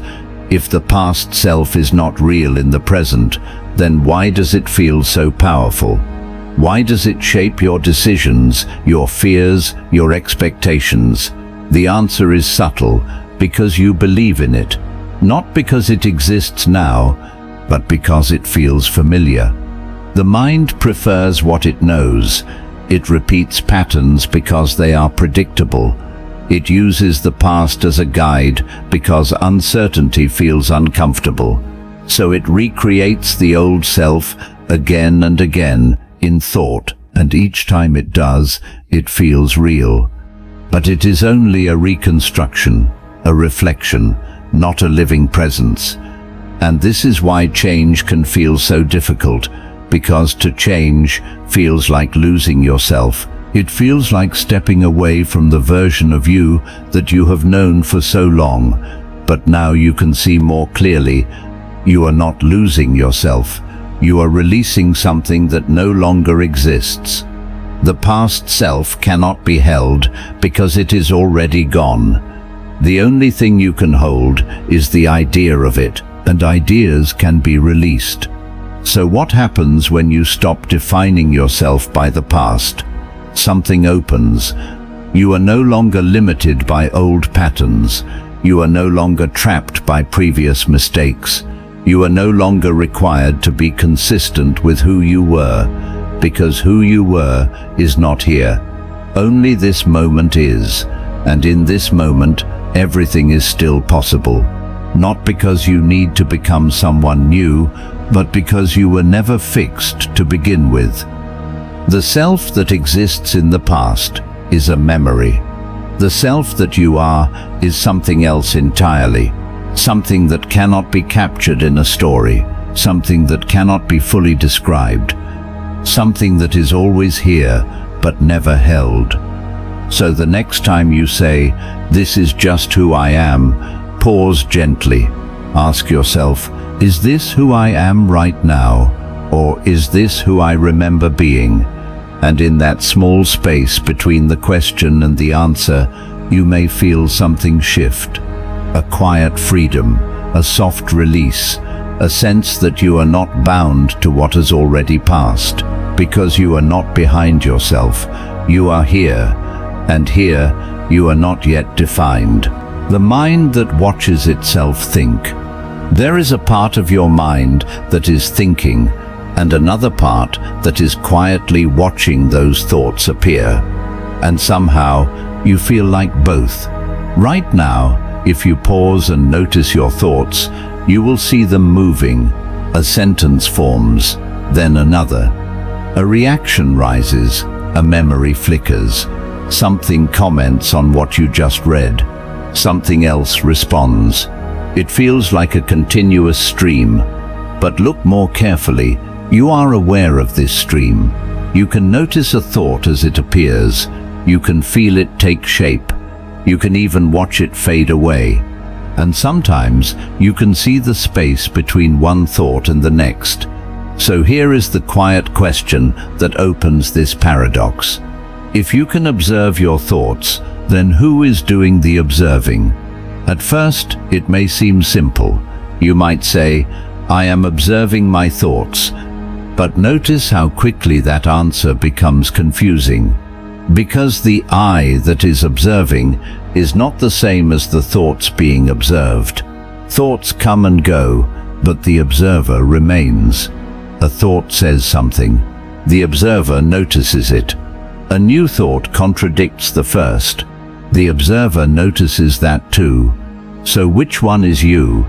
[SPEAKER 1] If the past self is not real in the present, then why does it feel so powerful? Why does it shape your decisions, your fears, your expectations? The answer is subtle, because you believe in it. Not because it exists now, but because it feels familiar. The mind prefers what it knows. It repeats patterns because they are predictable. It uses the past as a guide because uncertainty feels uncomfortable. So it recreates the old self again and again in thought, and each time it does, it feels real. But it is only a reconstruction, a reflection, not a living presence. And this is why change can feel so difficult, because to change feels like losing yourself. It feels like stepping away from the version of you that you have known for so long. But now you can see more clearly. You are not losing yourself. You are releasing something that no longer exists. The past self cannot be held because it is already gone. The only thing you can hold is the idea of it, and ideas can be released. So what happens when you stop defining yourself by the past? Something opens. You are no longer limited by old patterns. You are no longer trapped by previous mistakes. You are no longer required to be consistent with who you were, because who you were is not here. Only this moment is, and in this moment, everything is still possible. Not because you need to become someone new, but because you were never fixed to begin with. The self that exists in the past is a memory. The self that you are is something else entirely, something that cannot be captured in a story, something that cannot be fully described, something that is always here but never held. So the next time you say, "This is just who I am," pause gently. Ask yourself, is this who I am right now? Or is this who I remember being? And in that small space between the question and the answer, you may feel something shift. A quiet freedom, a soft release, a sense that you are not bound to what has already passed. Because you are not behind yourself, you are here, and here you are not yet defined. The mind that watches itself think. There is a part of your mind that is thinking, and another part that is quietly watching those thoughts appear. And somehow you feel like both. Right now, if you pause and notice your thoughts, you will see them moving. A sentence forms, then another. A reaction rises, a memory flickers. Something comments on what you just read. Something else responds. It feels like a continuous stream. But look more carefully. You are aware of this stream. You can notice a thought as it appears. You can feel it take shape. You can even watch it fade away. And sometimes you can see the space between one thought and the next. So here is the quiet question that opens this paradox. If you can observe your thoughts, then who is doing the observing? At first, it may seem simple. You might say, "I am observing my thoughts." But notice how quickly that answer becomes confusing. Because the I that is observing is not the same as the thoughts being observed. Thoughts come and go, but the observer remains. A thought says something. The observer notices it. A new thought contradicts the first. The observer notices that too. So which one is you?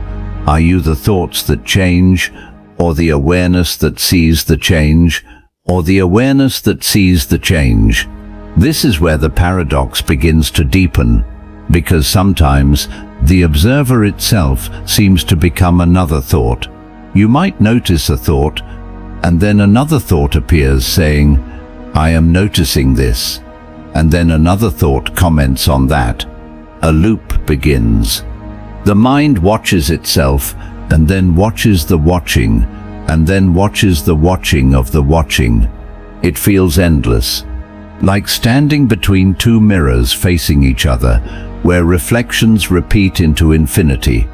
[SPEAKER 1] Are you the thoughts that change, or the awareness that sees the change, or the awareness that sees the change? This is where the paradox begins to deepen, because sometimes the observer itself seems to become another thought. You might notice a thought, and then another thought appears saying, "I am noticing this," and then another thought comments on that. A loop begins. The mind watches itself, and then watches the watching, and then watches the watching of the watching. It feels endless, like standing between two mirrors facing each other, where reflections repeat into infinity.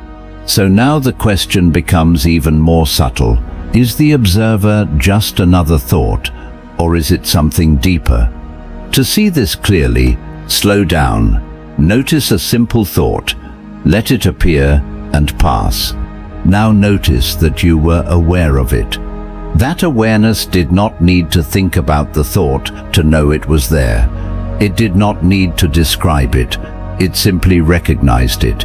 [SPEAKER 1] So now the question becomes even more subtle. Is the observer just another thought, or is it something deeper? To see this clearly, slow down. Notice a simple thought. Let it appear and pass. Now notice that you were aware of it. That awareness did not need to think about the thought to know it was there. It did not need to describe it. It simply recognized it.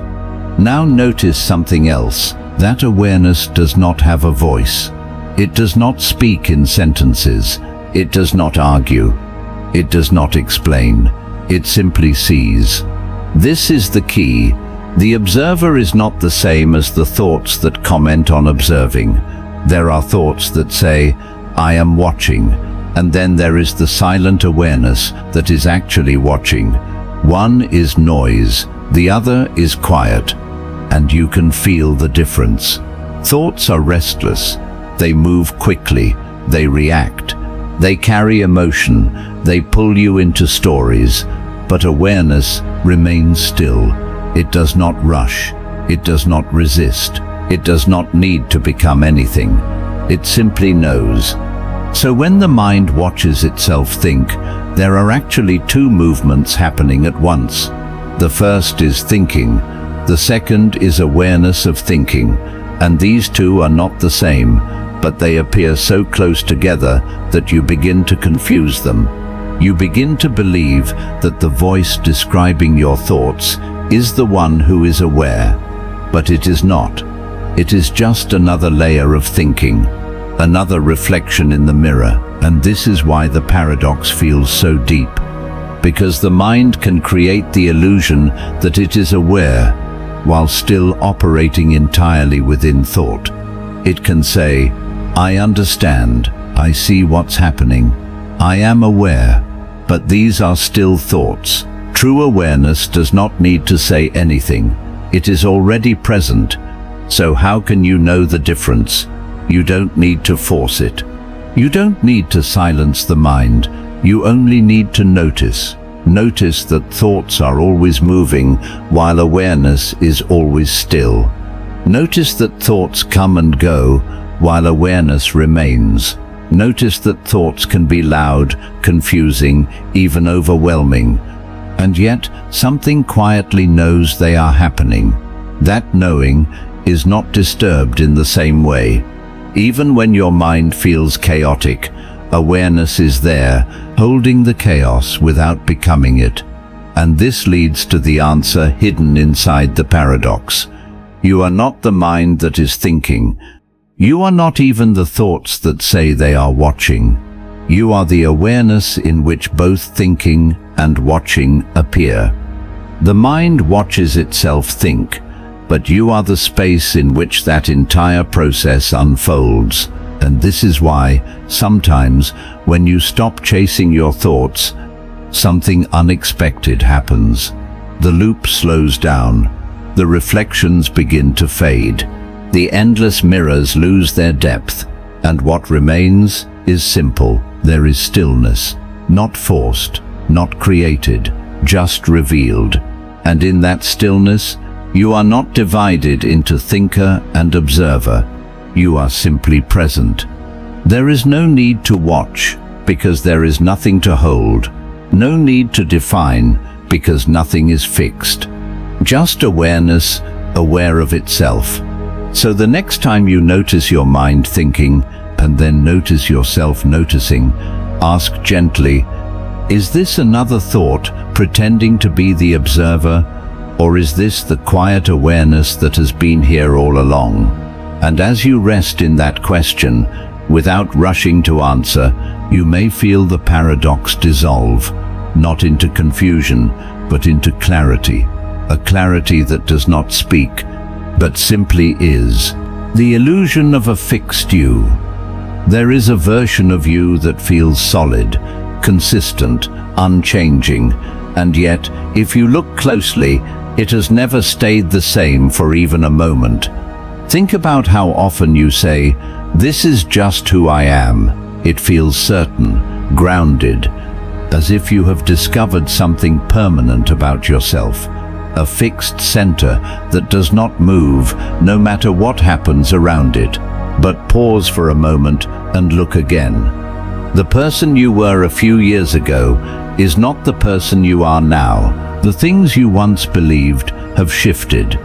[SPEAKER 1] Now notice something else. That awareness does not have a voice. It does not speak in sentences. It does not argue. It does not explain. It simply sees. This is the key. The observer is not the same as the thoughts that comment on observing. There are thoughts that say, "I am watching," and then there is the silent awareness that is actually watching. One is noise, the other is quiet, and you can feel the difference. Thoughts are restless. They move quickly. They react. They carry emotion. They pull you into stories. But awareness remains still. It does not rush. It does not resist. It does not need to become anything. It simply knows. So when the mind watches itself think, there are actually two movements happening at once. The first is thinking. The second is awareness of thinking. And these two are not the same, but they appear so close together that you begin to confuse them. You begin to believe that the voice describing your thoughts is the one who is aware, but it is not. It is just another layer of thinking, another reflection in the mirror, and this is why the paradox feels so deep. Because the mind can create the illusion that it is aware, while still operating entirely within thought. It can say, "I understand, I see what's happening, I am aware," but these are still thoughts. True awareness does not need to say anything. It is already present. So how can you know the difference? You don't need to force it. You don't need to silence the mind. You only need to notice. Notice that thoughts are always moving while awareness is always still. Notice that thoughts come and go while awareness remains. Notice that thoughts can be loud, confusing, even overwhelming. And yet, something quietly knows they are happening. That knowing is not disturbed in the same way. Even when your mind feels chaotic, awareness is there, holding the chaos without becoming it. And this leads to the answer hidden inside the paradox. You are not the mind that is thinking. You are not even the thoughts that say they are watching. You are the awareness in which both thinking and watching appear. The mind watches itself think, but you are the space in which that entire process unfolds. And this is why, sometimes, when you stop chasing your thoughts, something unexpected happens. The loop slows down. The reflections begin to fade. The endless mirrors lose their depth. And what remains is simple. There is stillness, not forced, not created, just revealed. And in that stillness, you are not divided into thinker and observer. You are simply present. There is no need to watch, because there is nothing to hold. No need to define, because nothing is fixed. Just awareness, aware of itself. So the next time you notice your mind thinking, and then notice yourself noticing, ask gently, is this another thought pretending to be the observer, or is this the quiet awareness that has been here all along? And as you rest in that question, without rushing to answer, you may feel the paradox dissolve, not into confusion, but into clarity, a clarity that does not speak, but simply is. The illusion of a fixed you. There is a version of you that feels solid, consistent, unchanging, and yet, if you look closely, It has never stayed the same for even a moment. Think about how often you say, "This is just who I am." It feels certain, grounded, as if you have discovered something permanent about yourself, a fixed center that does not move no matter what happens around it. But pause for a moment and look again. The person you were a few years ago is not the person you are now. The things you once believed have shifted.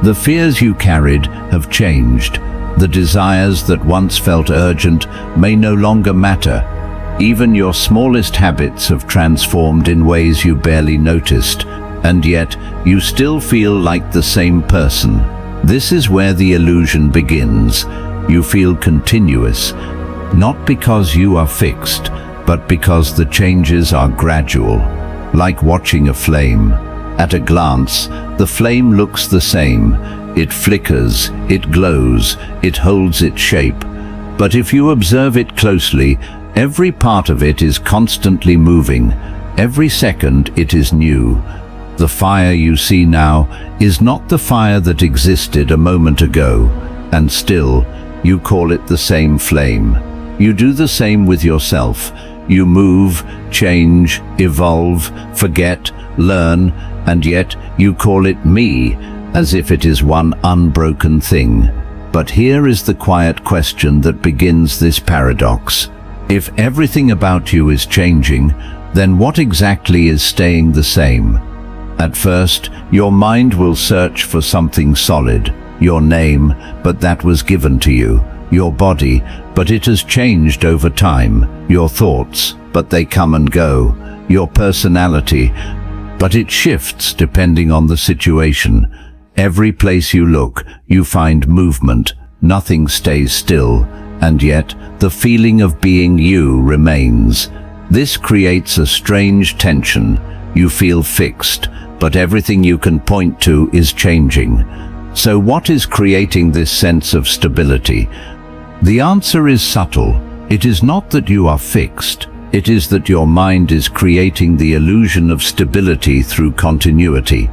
[SPEAKER 1] The fears you carried have changed. The desires that once felt urgent may no longer matter. Even your smallest habits have transformed in ways you barely noticed, and yet you still feel like the same person. This is where the illusion begins. You feel continuous, not because you are fixed, but because the changes are gradual, like watching a flame. At a glance, the flame looks the same. It flickers, it glows, it holds its shape. But if you observe it closely, every part of it is constantly moving. Every second it is new. The fire you see now is not the fire that existed a moment ago, and still, you call it the same flame. You do the same with yourself. You move, change, evolve, forget, learn, and yet you call it me, as if it is one unbroken thing. But here is the quiet question that begins this paradox. If everything about you is changing, then what exactly is staying the same? At first, your mind will search for something solid, your name, but that was given to you, your body, but it has changed over time, your thoughts, but they come and go, your personality, but it shifts depending on the situation. Every place you look, you find movement, nothing stays still, and yet the feeling of being you remains. This creates a strange tension. You feel fixed, but everything you can point to is changing. So what is creating this sense of stability? The answer is subtle. It is not that you are fixed. It is that your mind is creating the illusion of stability through continuity.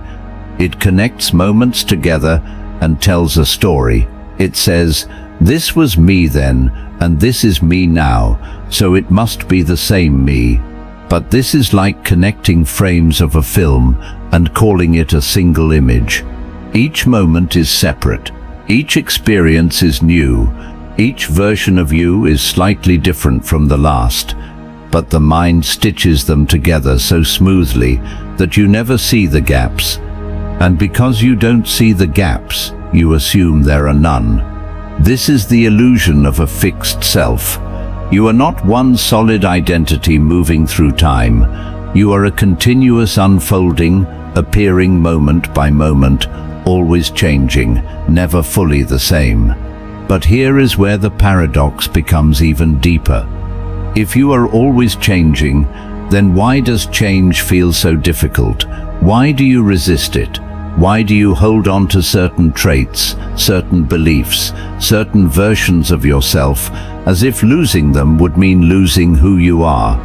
[SPEAKER 1] It connects moments together and tells a story. It says, "This was me then, and this is me now, so it must be the same me." But this is like connecting frames of a film and calling it a single image. Each moment is separate. Each experience is new. Each version of you is slightly different from the last. But the mind stitches them together so smoothly that you never see the gaps. And because you don't see the gaps, you assume there are none. This is the illusion of a fixed self. You are not one solid identity moving through time. You are a continuous unfolding, appearing moment by moment, always changing, never fully the same. But here is where the paradox becomes even deeper. If you are always changing, then why does change feel so difficult? Why do you resist it? Why do you hold on to certain traits, certain beliefs, certain versions of yourself, as if losing them would mean losing who you are?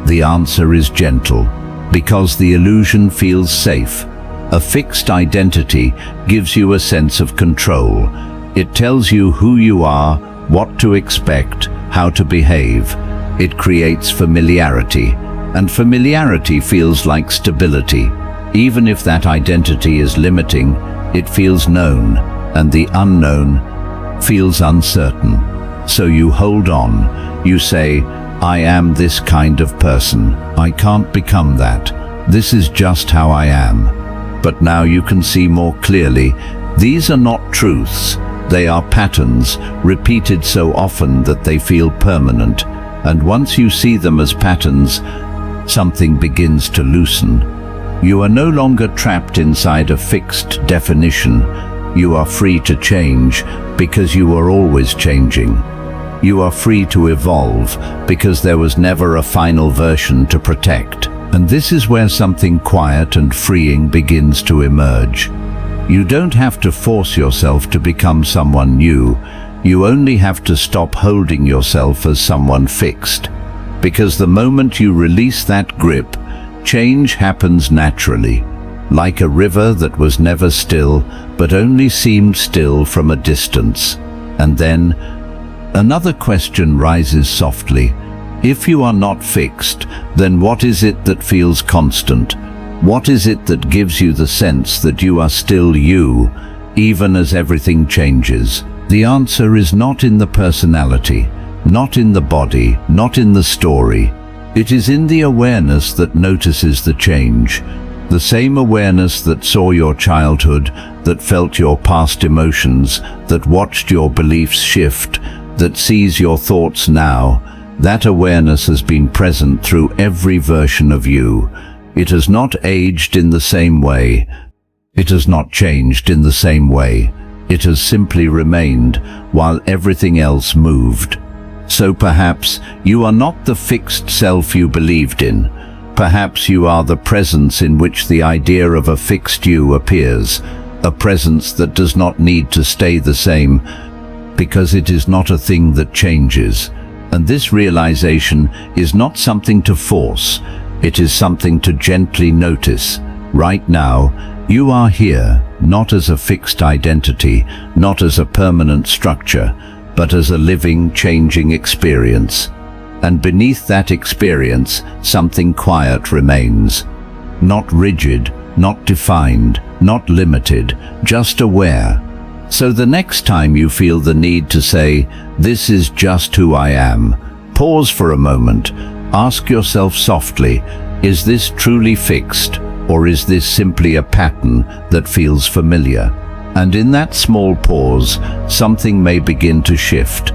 [SPEAKER 1] The answer is gentle, because the illusion feels safe. A fixed identity gives you a sense of control. It tells you who you are, what to expect, how to behave. It creates familiarity, and familiarity feels like stability. Even if that identity is limiting, it feels known, and the unknown feels uncertain. So you hold on. You say, "I am this kind of person. I can't become that. This is just how I am." But now you can see more clearly, these are not truths. They are patterns, repeated so often that they feel permanent. And once you see them as patterns, something begins to loosen. You are no longer trapped inside a fixed definition. You are free to change because you are always changing. You are free to evolve because there was never a final version to protect. And this is where something quiet and freeing begins to emerge. You don't have to force yourself to become someone new. You only have to stop holding yourself as someone fixed. Because the moment you release that grip, change happens naturally. like a river that was never still, but only seemed still from a distance. And then another question rises softly. If you are not fixed, then what is it that feels constant? What is it that gives you the sense that you are still you, even as everything changes? The answer is not in the personality, not in the body, not in the story. It is in the awareness that notices the change. The same awareness that saw your childhood, that felt your past emotions, that watched your beliefs shift, that sees your thoughts now. That awareness has been present through every version of you. It has not aged in the same way. It has not changed in the same way. It has simply remained while everything else moved. So perhaps you are not the fixed self you believed in. Perhaps you are the presence in which the idea of a fixed you appears, a presence that does not need to stay the same, because it is not a thing that changes. And this realization is not something to force. It is something to gently notice. Right now, you are here, not as a fixed identity, not as a permanent structure, but as a living, changing experience. And beneath that experience, something quiet remains. Not rigid, not defined, not limited, just aware. So the next time you feel the need to say, "This is just who I am," pause for a moment. Ask yourself softly, is this truly fixed, or is this simply a pattern that feels familiar? And in that small pause, something may begin to shift.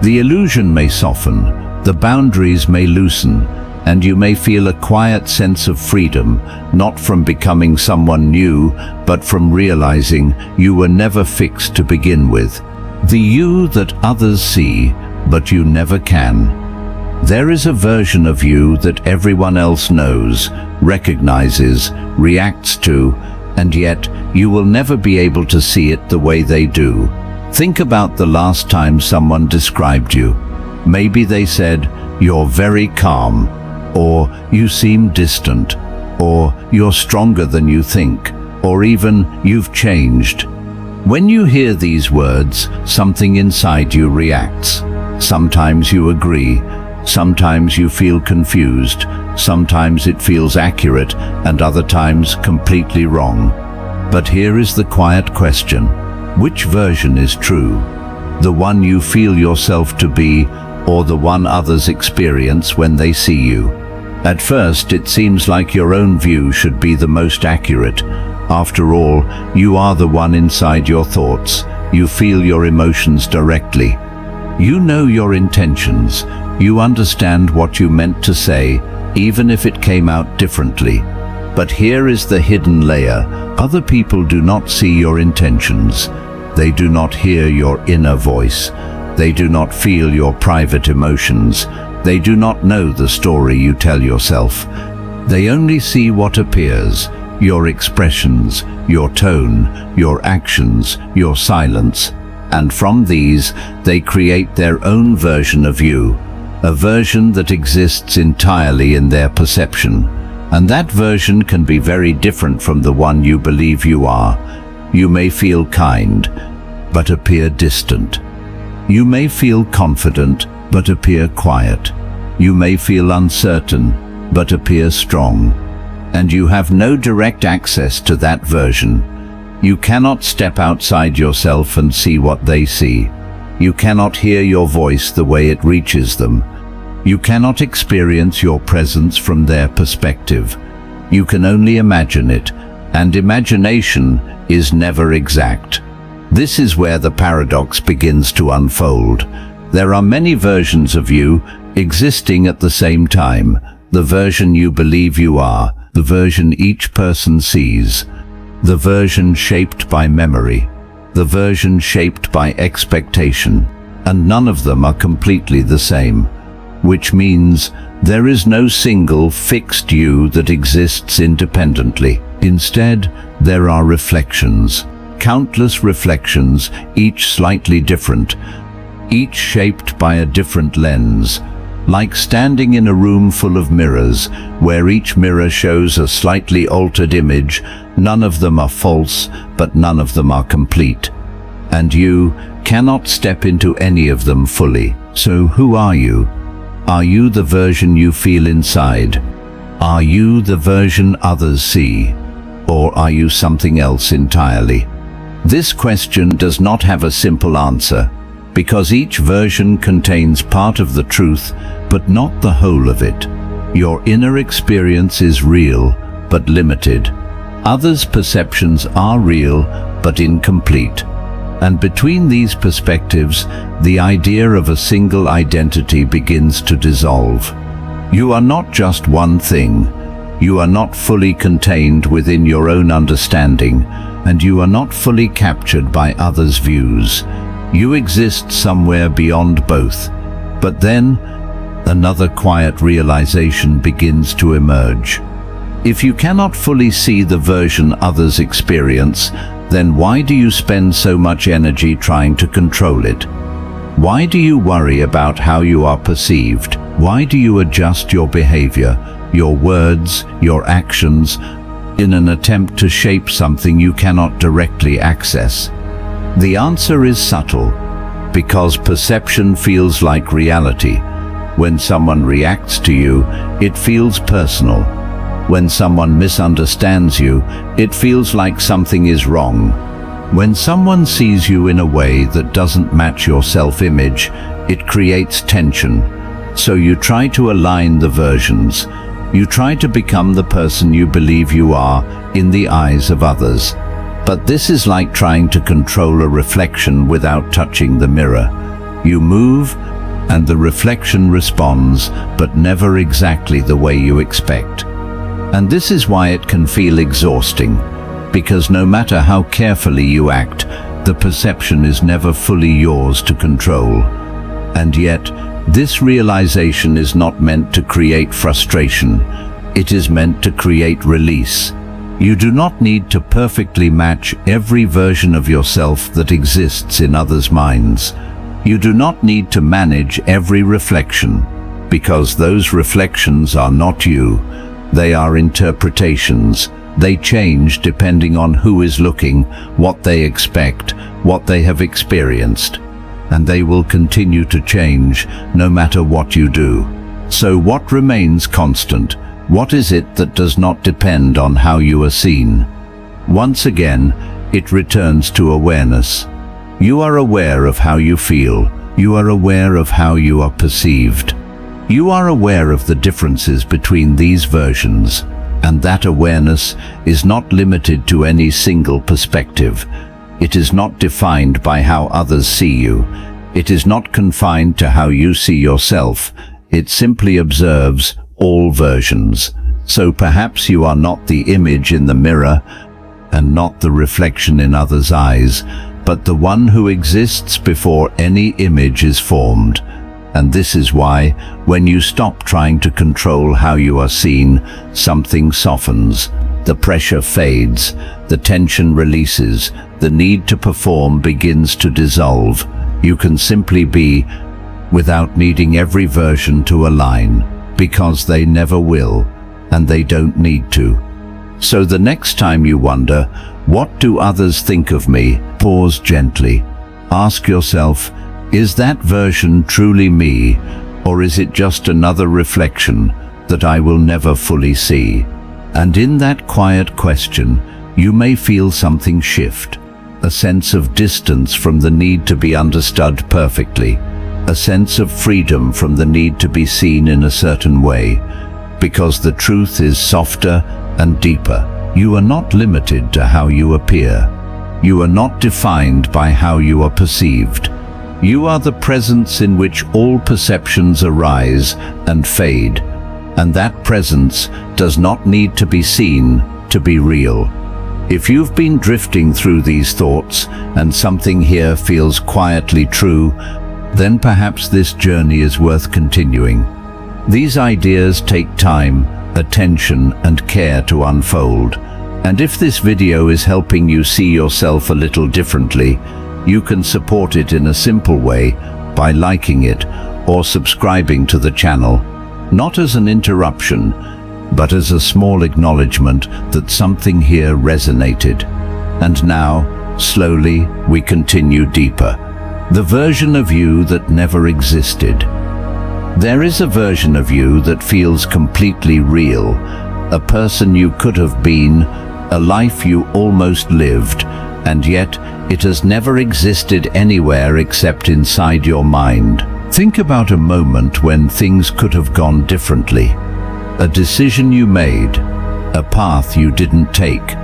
[SPEAKER 1] The illusion may soften, the boundaries may loosen, and you may feel a quiet sense of freedom, not from becoming someone new, but from realizing you were never fixed to begin with. The you that others see, but you never can. There is a version of you that everyone else knows, recognizes, reacts to, and yet you will never be able to see it the way they do. Think about the last time someone described you. Maybe they said, "You're very calm," or "You seem distant," or "You're stronger than you think," or even "You've changed." When you hear these words, something inside you reacts. Sometimes you agree, sometimes you feel confused, sometimes it feels accurate, and other times completely wrong. But here is the quiet question: which version is true? The one you feel yourself to be, or the one others experience when they see you? At first, it seems like your own view should be the most accurate. After all, you are the one inside your thoughts. You feel your emotions directly. You know your intentions. You understand what you meant to say, even if it came out differently. But here is the hidden layer. Other people do not see your intentions. They do not hear your inner voice. They do not feel your private emotions. They do not know the story you tell yourself. They only see what appears, your expressions, your tone, your actions, your silence. And from these, they create their own version of you, a version that exists entirely in their perception. And that version can be very different from the one you believe you are. You may feel kind, but appear distant. You may feel confident, but appear quiet. You may feel uncertain, but appear strong. And you have no direct access to that version. You cannot step outside yourself and see what they see. You cannot hear your voice the way it reaches them. You cannot experience your presence from their perspective. You can only imagine it, and imagination is never exact. This is where the paradox begins to unfold. There are many versions of you existing at the same time. The version you believe you are, the version each person sees, the version shaped by memory, the version shaped by expectation, and none of them are completely the same, which means there is no single fixed you that exists independently. Instead, there are reflections, countless reflections, each slightly different, each shaped by a different lens. like standing in a room full of mirrors, where each mirror shows a slightly altered image. None of them are false, but none of them are complete. And you cannot step into any of them fully. So who are you? Are you the version you feel inside? Are you the version others see? Or are you something else entirely? This question does not have a simple answer, because each version contains part of the truth, but not the whole of it. Your inner experience is real, but limited. Others' perceptions are real, but incomplete. And between these perspectives, the idea of a single identity begins to dissolve. You are not just one thing. You are not fully contained within your own understanding, and you are not fully captured by others' views. You exist somewhere beyond both. But then, another quiet realization begins to emerge. If you cannot fully see the version others experience, then why do you spend so much energy trying to control it? Why do you worry about how you are perceived? Why do you adjust your behavior, your words, your actions, in an attempt to shape something you cannot directly access? The answer is subtle, because perception feels like reality. When someone reacts to you, it feels personal. When someone misunderstands you, it feels like something is wrong. When someone sees you in a way that doesn't match your self-image, it creates tension. So you try to align the versions. You try to become the person you believe you are in the eyes of others. But this is like trying to control a reflection without touching the mirror. You move, and the reflection responds, but never exactly the way you expect. And this is why it can feel exhausting, because no matter how carefully you act, the perception is never fully yours to control. And yet, this realization is not meant to create frustration. It is meant to create release. You do not need to perfectly match every version of yourself that exists in others' minds. You do not need to manage every reflection, because those reflections are not you. They are interpretations. They change depending on who is looking, what they expect, what they have experienced. And they will continue to change no matter what you do. So what remains constant? What is it that does not depend on how you are seen? Once again, it returns to awareness. You are aware of how you feel. You are aware of how you are perceived. You are aware of the differences between these versions, and that awareness is not limited to any single perspective. It is not defined by how others see you. It is not confined to how you see yourself. It simply observes all versions. So perhaps you are not the image in the mirror and not the reflection in others' eyes, but the one who exists before any image is formed. And this is why, when you stop trying to control how you are seen, something softens. The pressure fades, the tension releases, the need to perform begins to dissolve. You can simply be, without needing every version to align, because they never will, and they don't need to. So the next time you wonder, what do others think of me? Pause gently. Ask yourself, is that version truly me, or is it just another reflection that I will never fully see? And in that quiet question, you may feel something shift, a sense of distance from the need to be understood perfectly, a sense of freedom from the need to be seen in a certain way, because the truth is softer and deeper. You are not limited to how you appear. You are not defined by how you are perceived. You are the presence in which all perceptions arise and fade, and that presence does not need to be seen to be real. If you've been drifting through these thoughts and something here feels quietly true, then perhaps this journey is worth continuing. These ideas take time, attention, and care to unfold. And if this video is helping you see yourself a little differently, you can support it in a simple way by liking it or subscribing to the channel, not as an interruption, but as a small acknowledgement that something here resonated. And now, slowly, we continue deeper. The version of you that never existed. There is a version of you that feels completely real, a person you could have been, a life you almost lived, and yet it has never existed anywhere except inside your mind. Think about a moment when things could have gone differently. A decision you made, a path you didn't take,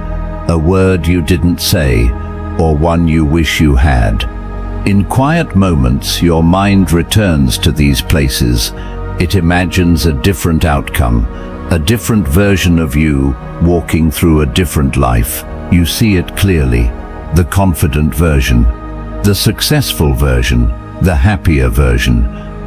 [SPEAKER 1] a word you didn't say, or one you wish you had. In quiet moments, your mind returns to these places. It imagines a different outcome, a different version of you walking through a different life. You see it clearly. The confident version, the successful version, the happier version,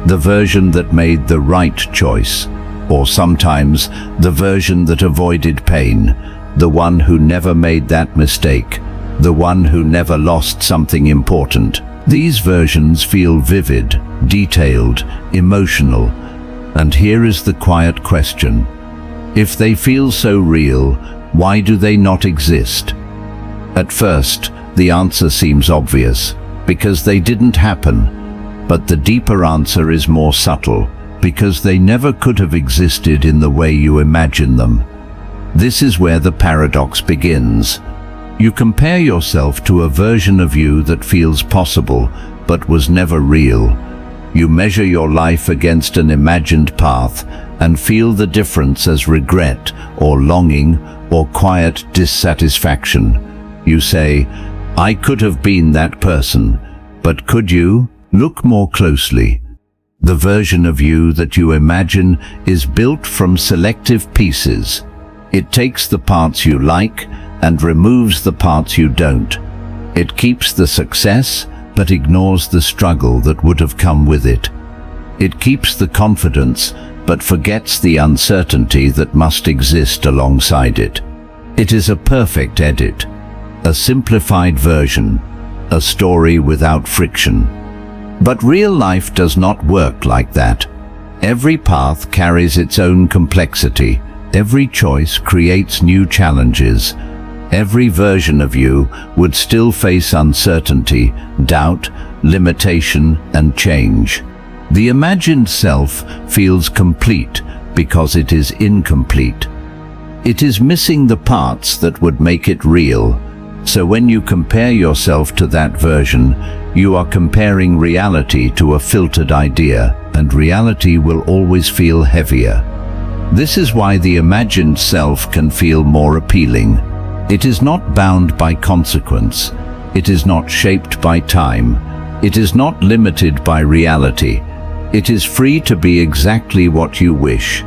[SPEAKER 1] the version that made the right choice, or sometimes the version that avoided pain, the one who never made that mistake, the one who never lost something important. These versions feel vivid, detailed, emotional. And here is the quiet question. If they feel so real, why do they not exist? At first, the answer seems obvious, because they didn't happen. But the deeper answer is more subtle, because they never could have existed in the way you imagine them. This is where the paradox begins. You compare yourself to a version of you that feels possible, but was never real. You measure your life against an imagined path and feel the difference as regret or longing or quiet dissatisfaction. You say, I could have been that person, but could you? Look more closely. The version of you that you imagine is built from selective pieces. It takes the parts you like and removes the parts you don't. It keeps the success, but ignores the struggle that would have come with it. It keeps the confidence, but forgets the uncertainty that must exist alongside it. It is a perfect edit, a simplified version, a story without friction. But real life does not work like that. Every path carries its own complexity. Every choice creates new challenges. Every version of you would still face uncertainty, doubt, limitation, and change. The imagined self feels complete because it is incomplete. It is missing the parts that would make it real. So when you compare yourself to that version, you are comparing reality to a filtered idea, and reality will always feel heavier. This is why the imagined self can feel more appealing. It is not bound by consequence. It is not shaped by time. It is not limited by reality. It is free to be exactly what you wish.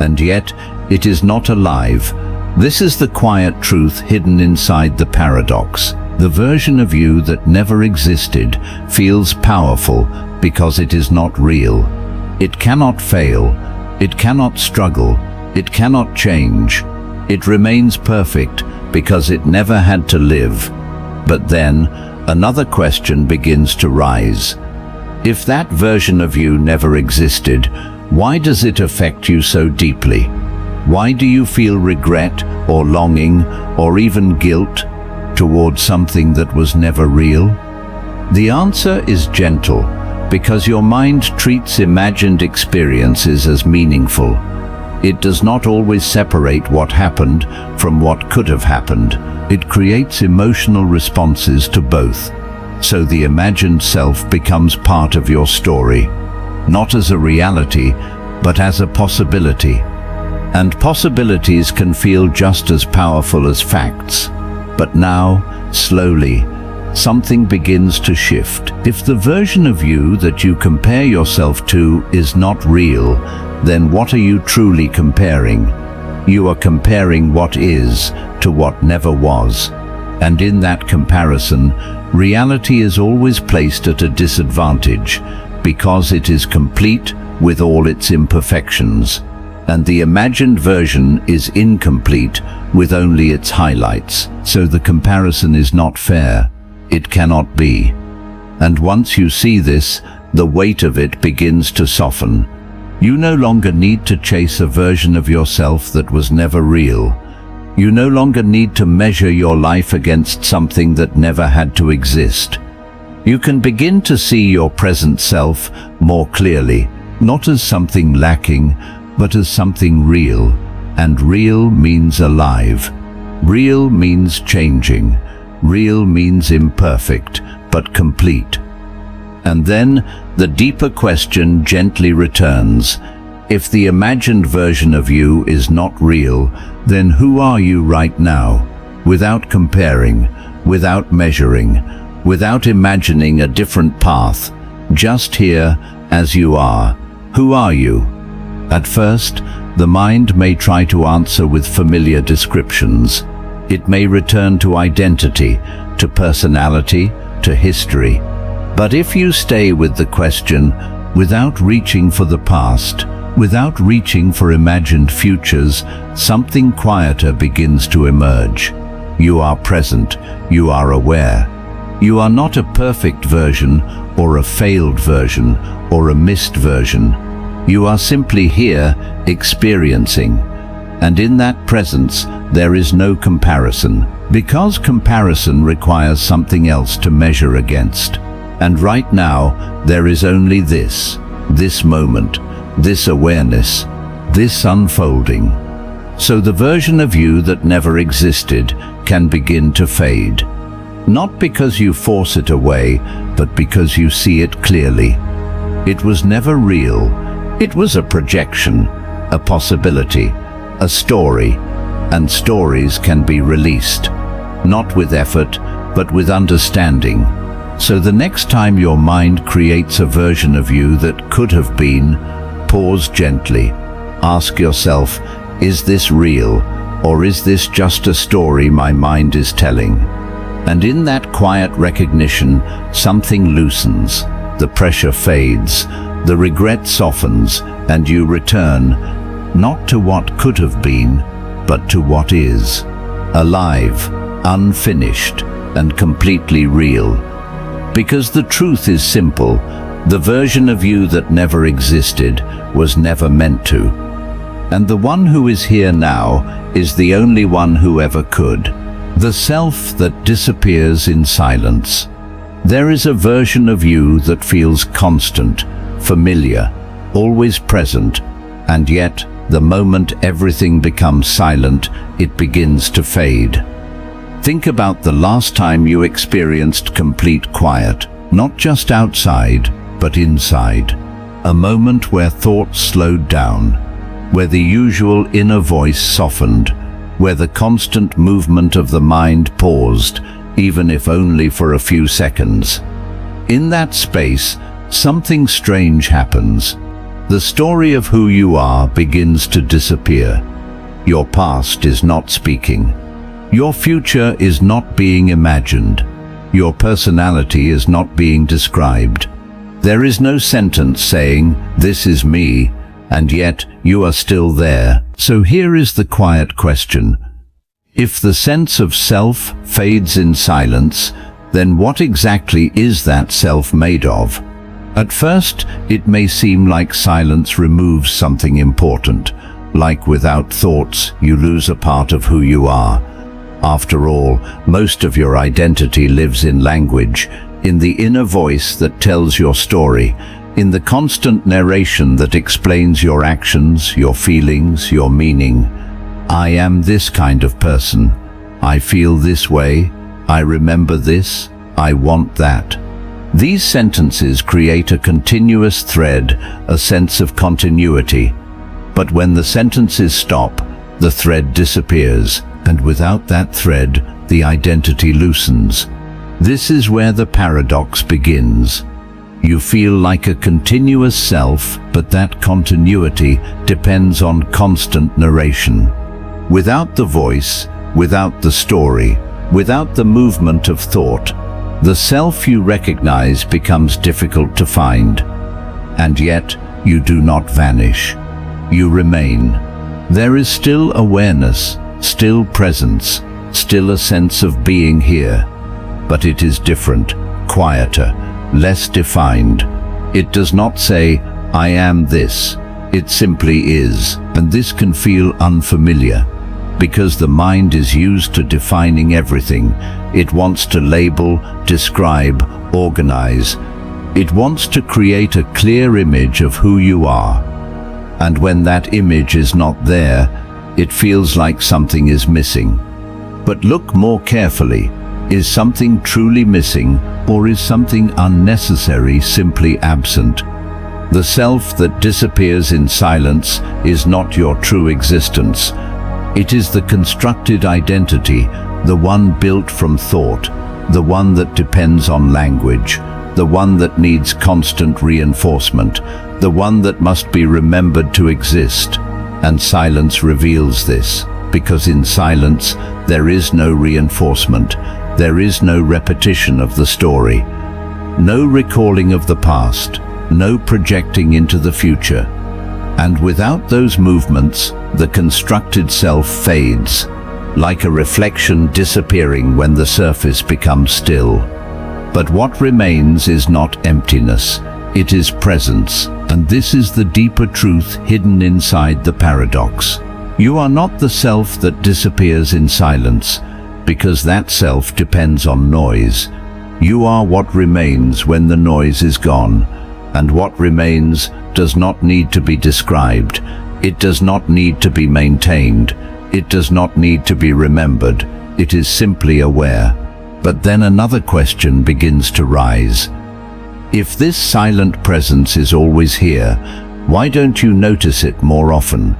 [SPEAKER 1] And yet, it is not alive. This is the quiet truth hidden inside the paradox. The version of you that never existed feels powerful because it is not real. It cannot fail. It cannot struggle. It cannot change. It remains perfect because it never had to live. But then, another question begins to rise. If that version of you never existed, why does it affect you so deeply? Why do you feel regret or longing or even guilt towards something that was never real? The answer is gentle, because your mind treats imagined experiences as meaningful. It does not always separate what happened from what could have happened. It creates emotional responses to both. So the imagined self becomes part of your story, not as a reality, but as a possibility. And possibilities can feel just as powerful as facts. But now, slowly, something begins to shift. If the version of you that you compare yourself to is not real, then what are you truly comparing? You are comparing what is to what never was. And in that comparison, reality is always placed at a disadvantage because it is complete with all its imperfections. And the imagined version is incomplete with only its highlights. So the comparison is not fair. It cannot be. And once you see this, the weight of it begins to soften. You no longer need to chase a version of yourself that was never real. You no longer need to measure your life against something that never had to exist. You can begin to see your present self more clearly, not as something lacking, but as something real. And real means alive. Real means changing. Real means imperfect, but complete. And then the deeper question gently returns. If the imagined version of you is not real, then who are you right now? Without comparing, without measuring, without imagining a different path, just here as you are. Who are you? At first, the mind may try to answer with familiar descriptions. It may return to identity, to personality, to history. But if you stay with the question, without reaching for the past, without reaching for imagined futures, something quieter begins to emerge. You are present, you are aware. You are not a perfect version, or a failed version, or a missed version. You are simply here, experiencing. And in that presence, there is no comparison, because comparison requires something else to measure against. And right now, there is only this moment, this awareness, this unfolding. So the version of you that never existed can begin to fade. Not because you force it away, but because you see it clearly. It was never real. It was a projection, a possibility, a story. And stories can be released, not with effort, but with understanding. So the next time your mind creates a version of you that could have been, pause gently. Ask yourself, is this real, or is this just a story my mind is telling? And in that quiet recognition, something loosens, the pressure fades, the regret softens, and you return, not to what could have been, but to what is, alive, unfinished, and completely real. Because the truth is simple, the version of you that never existed was never meant to. And the one who is here now is the only one who ever could. The self that disappears in silence. There is a version of you that feels constant, familiar, always present, and yet, the moment everything becomes silent, it begins to fade. Think about the last time you experienced complete quiet, not just outside, but inside. A moment where thoughts slowed down, where the usual inner voice softened, where the constant movement of the mind paused, even if only for a few seconds. In that space, something strange happens. The story of who you are begins to disappear. Your past is not speaking. Your future is not being imagined. Your personality is not being described. There is no sentence saying, "This is me," and yet you are still there. So here is the quiet question. If the sense of self fades in silence, then what exactly is that self made of? At first, it may seem like silence removes something important, like without thoughts, you lose a part of who you are. After all, most of your identity lives in language, in the inner voice that tells your story, in the constant narration that explains your actions, your feelings, your meaning. I am this kind of person. I feel this way. I remember this. I want that. These sentences create a continuous thread, a sense of continuity. But when the sentences stop, the thread disappears, and without that thread, the identity loosens. This is where the paradox begins. You feel like a continuous self, but that continuity depends on constant narration. Without the voice, without the story, without the movement of thought, the self you recognize becomes difficult to find. And yet, you do not vanish. You remain. There is still awareness, still presence, still a sense of being here. But it is different, quieter, less defined. It does not say, "I am this." It simply is, and this can feel unfamiliar, because the mind is used to defining everything. It wants to label, describe, organize. It wants to create a clear image of who you are. And when that image is not there, it feels like something is missing. But look more carefully. Is something truly missing, or is something unnecessary simply absent? The self that disappears in silence is not your true existence. It is the constructed identity, the one built from thought, the one that depends on language, the one that needs constant reinforcement, the one that must be remembered to exist. And silence reveals this, because in silence there is no reinforcement, there is no repetition of the story, no recalling of the past, no projecting into the future. And without those movements, the constructed self fades, like a reflection disappearing when the surface becomes still. But what remains is not emptiness, it is presence, and this is the deeper truth hidden inside the paradox. You are not the self that disappears in silence, because that self depends on noise. You are what remains when the noise is gone, and what remains does not need to be described. It does not need to be maintained. It does not need to be remembered. It is simply aware. But then another question begins to rise. If this silent presence is always here, why don't you notice it more often?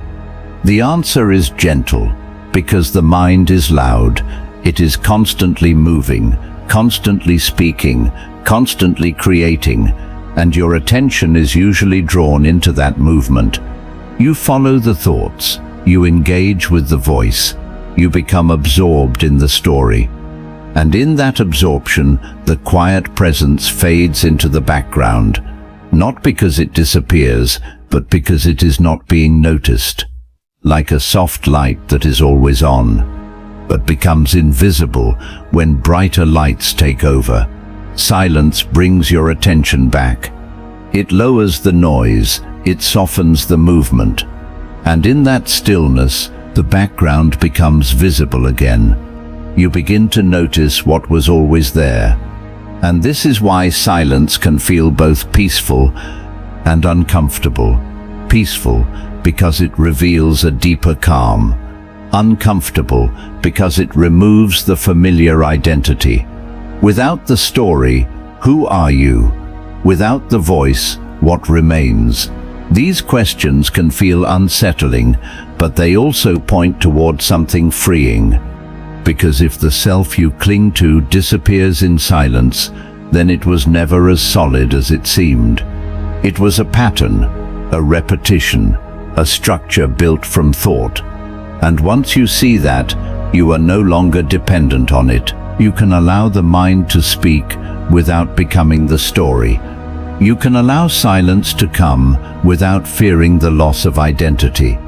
[SPEAKER 1] The answer is gentle, because the mind is loud. It is constantly moving, constantly speaking, constantly creating, and your attention is usually drawn into that movement. You follow the thoughts, you engage with the voice, you become absorbed in the story. And in that absorption, the quiet presence fades into the background, not because it disappears, but because it is not being noticed, like a soft light that is always on, but becomes invisible when brighter lights take over. Silence brings your attention back. It lowers the noise, it softens the movement, and in that stillness, the background becomes visible again. You begin to notice what was always there. And this is why silence can feel both peaceful and uncomfortable. Peaceful because it reveals a deeper calm. Uncomfortable because it removes the familiar identity. Without the story, who are you? Without the voice, what remains? These questions can feel unsettling, but they also point toward something freeing. Because if the self you cling to disappears in silence, then it was never as solid as it seemed. It was a pattern, a repetition, a structure built from thought. And once you see that, you are no longer dependent on it. You can allow the mind to speak without becoming the story. You can allow silence to come without fearing the loss of identity.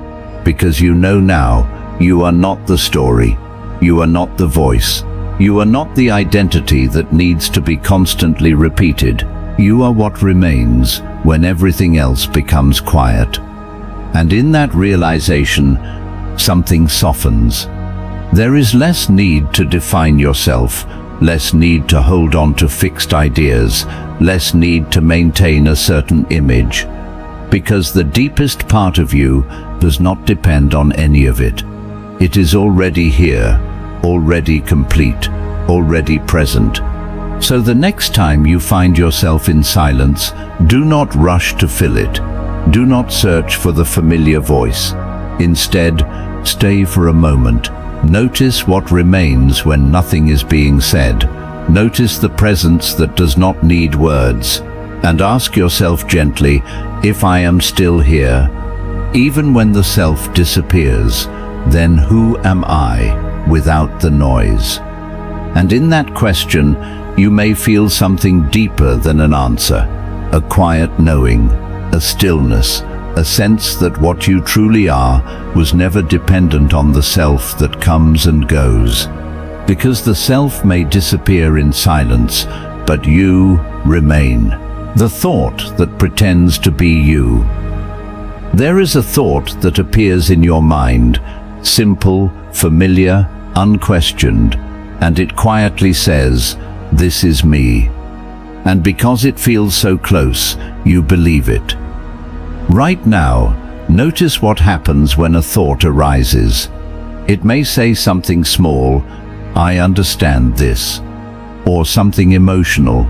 [SPEAKER 1] Because you know now, you are not the story. You are not the voice. You are not the identity that needs to be constantly repeated. You are what remains when everything else becomes quiet. And in that realization, something softens. There is less need to define yourself, less need to hold on to fixed ideas, less need to maintain a certain image. Because the deepest part of you does not depend on any of it. It is already here, already complete, already present. So the next time you find yourself in silence, do not rush to fill it. Do not search for the familiar voice. Instead, stay for a moment. Notice what remains when nothing is being said. Notice the presence that does not need words. And ask yourself gently, if I am still here, even when the self disappears, then who am I without the noise? And in that question, you may feel something deeper than an answer, a quiet knowing, a stillness, a sense that what you truly are was never dependent on the self that comes and goes. Because the self may disappear in silence, but you remain. The thought that pretends to be you. There is a thought that appears in your mind, simple, familiar, unquestioned, and it quietly says, "This is me." And because it feels so close, you believe it. Right now, notice what happens when a thought arises. It may say something small, "I understand this," or something emotional,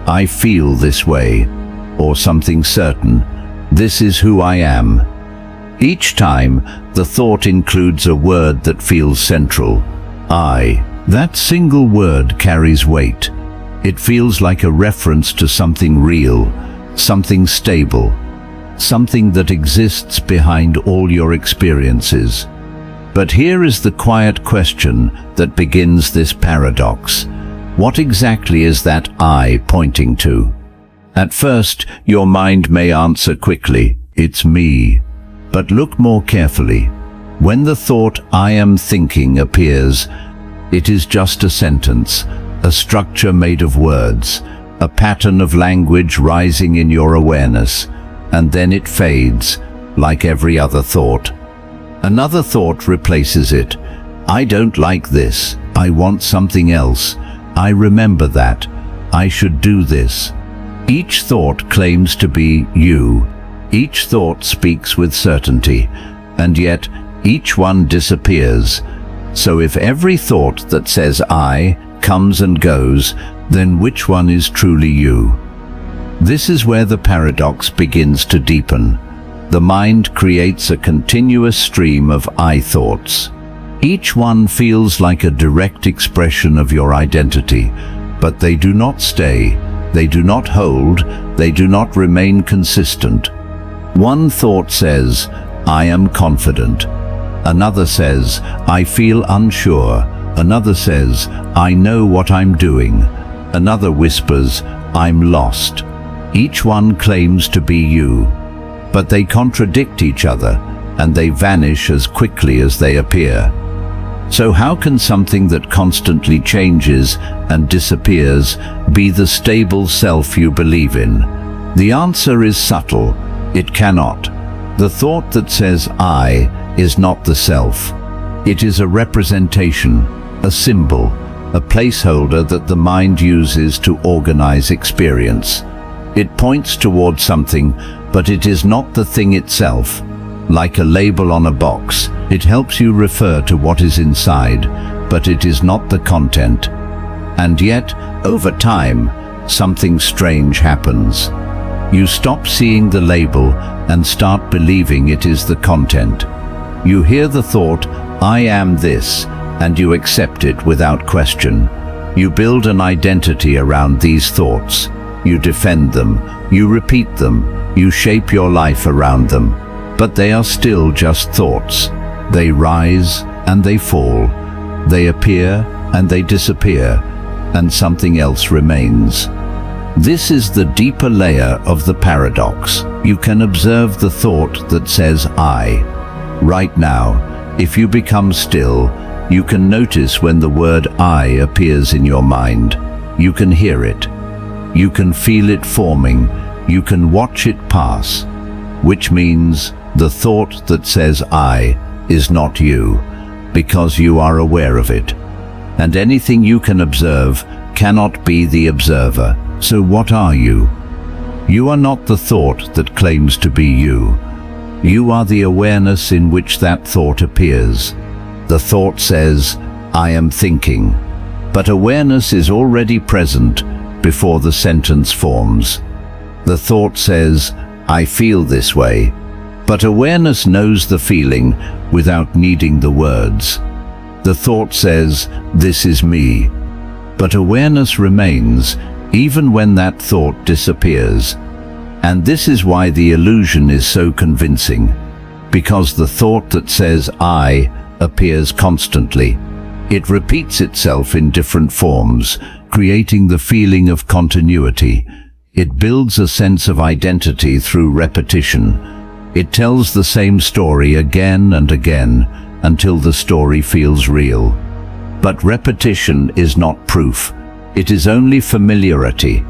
[SPEAKER 1] "I feel this way," or something certain, "This is who I am." Each time, the thought includes a word that feels central, I. That single word carries weight. It feels like a reference to something real, something stable, something that exists behind all your experiences. But here is the quiet question that begins this paradox. What exactly is that I pointing to? At first, your mind may answer quickly, "It's me." But look more carefully. When the thought "I am thinking" appears, it is just a sentence, a structure made of words, a pattern of language rising in your awareness, and then it fades, like every other thought. Another thought replaces it. "I don't like this. I want something else. I remember that. I should do this." Each thought claims to be you. Each thought speaks with certainty, and yet each one disappears. So if every thought that says "I" comes and goes, then which one is truly you? This is where the paradox begins to deepen. The mind creates a continuous stream of I thoughts. Each one feels like a direct expression of your identity, but they do not stay, they do not hold, they do not remain consistent. One thought says, "I am confident." Another says, "I feel unsure." Another says, "I know what I'm doing." Another whispers, "I'm lost." Each one claims to be you, but they contradict each other, and they vanish as quickly as they appear. So how can something that constantly changes and disappears be the stable self you believe in? The answer is subtle. It cannot. The thought that says "I" is not the self. It is a representation, a symbol, a placeholder that the mind uses to organize experience. It points toward something, but it is not the thing itself. Like a label on a box, it helps you refer to what is inside, but it is not the content. And yet, over time, something strange happens. You stop seeing the label and start believing it is the content. You hear the thought, "I am this," and you accept it without question. You build an identity around these thoughts. You defend them, you repeat them, you shape your life around them. But they are still just thoughts. They rise and they fall. They appear and they disappear, and something else remains. This is the deeper layer of the paradox. You can observe the thought that says "I." Right now, if you become still, you can notice when the word "I" appears in your mind. You can hear it. You can feel it forming. You can watch it pass. Which means the thought that says "I" is not you, because you are aware of it. And anything you can observe cannot be the observer. So what are you? You are not the thought that claims to be you. You are the awareness in which that thought appears. The thought says, "I am thinking," but awareness is already present before the sentence forms. The thought says, "I feel this way," but awareness knows the feeling without needing the words. The thought says, "This is me," but awareness remains even when that thought disappears. And this is why the illusion is so convincing, because the thought that says "I" appears constantly. It repeats itself in different forms, creating the feeling of continuity. It builds a sense of identity through repetition. It tells the same story again and again until the story feels real. But repetition is not proof. It is only familiarity.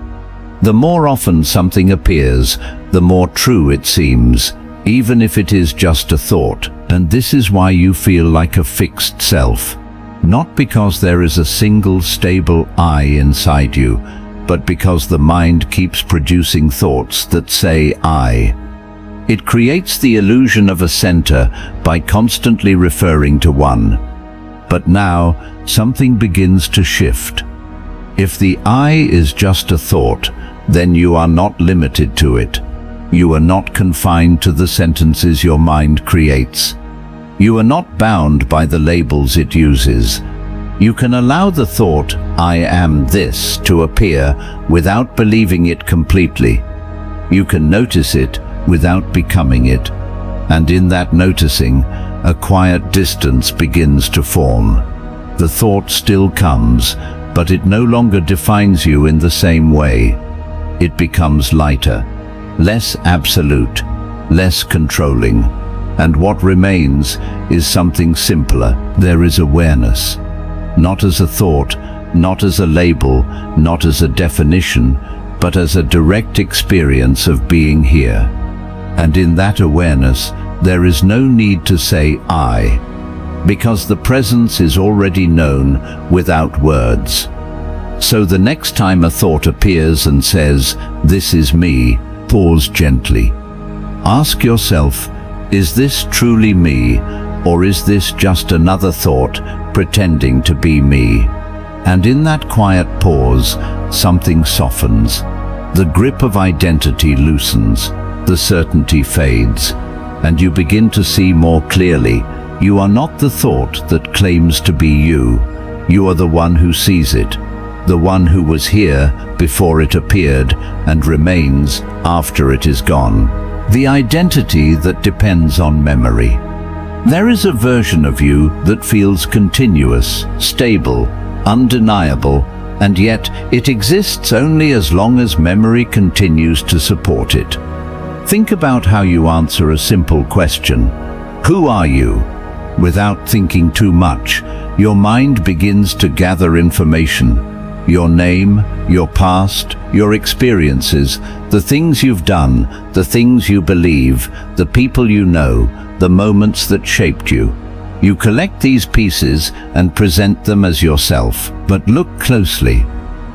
[SPEAKER 1] The more often something appears, the more true it seems, even if it is just a thought. And this is why you feel like a fixed self. Not because there is a single stable I inside you, but because the mind keeps producing thoughts that say I. It creates the illusion of a center by constantly referring to one. But now, something begins to shift. If the I is just a thought, then you are not limited to it. You are not confined to the sentences your mind creates. You are not bound by the labels it uses. You can allow the thought, I am this, to appear without believing it completely. You can notice it without becoming it. And in that noticing, a quiet distance begins to form. The thought still comes, but it no longer defines you in the same way. It becomes lighter, less absolute, less controlling. And what remains is something simpler. There is awareness. Not as a thought, not as a label, not as a definition, but as a direct experience of being here. And in that awareness, there is no need to say I, because the presence is already known without words. So the next time a thought appears and says, this is me, pause gently. Ask yourself, is this truly me, or is this just another thought pretending to be me? And in that quiet pause, something softens. The grip of identity loosens, the certainty fades, and you begin to see more clearly. You are not the thought that claims to be you. You are the one who sees it, the one who was here before it appeared and remains after it is gone. The identity that depends on memory. There is a version of you that feels continuous, stable, undeniable, and yet it exists only as long as memory continues to support it. Think about how you answer a simple question. Who are you? Without thinking too much, your mind begins to gather information. Your name, your past, your experiences, the things you've done, the things you believe, the people you know, the moments that shaped you. You collect these pieces and present them as yourself. But look closely.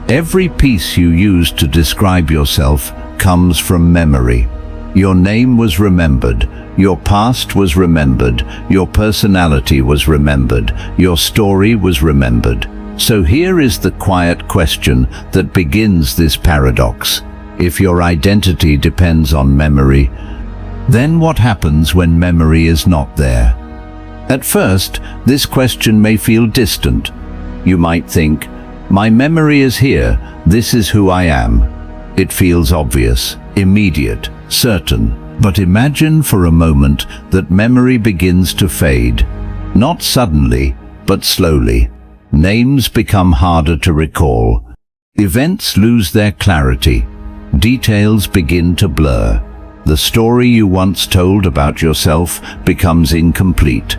[SPEAKER 1] Every piece you use to describe yourself comes from memory. Your name was remembered, your past was remembered, your personality was remembered, your story was remembered. So here is the quiet question that begins this paradox. If your identity depends on memory, then what happens when memory is not there? At first, this question may feel distant. You might think, my memory is here, this is who I am. It feels obvious, immediate, certain. But imagine for a moment that memory begins to fade. Not suddenly, but slowly. Names become harder to recall. Events lose their clarity. Details begin to blur. The story you once told about yourself becomes incomplete.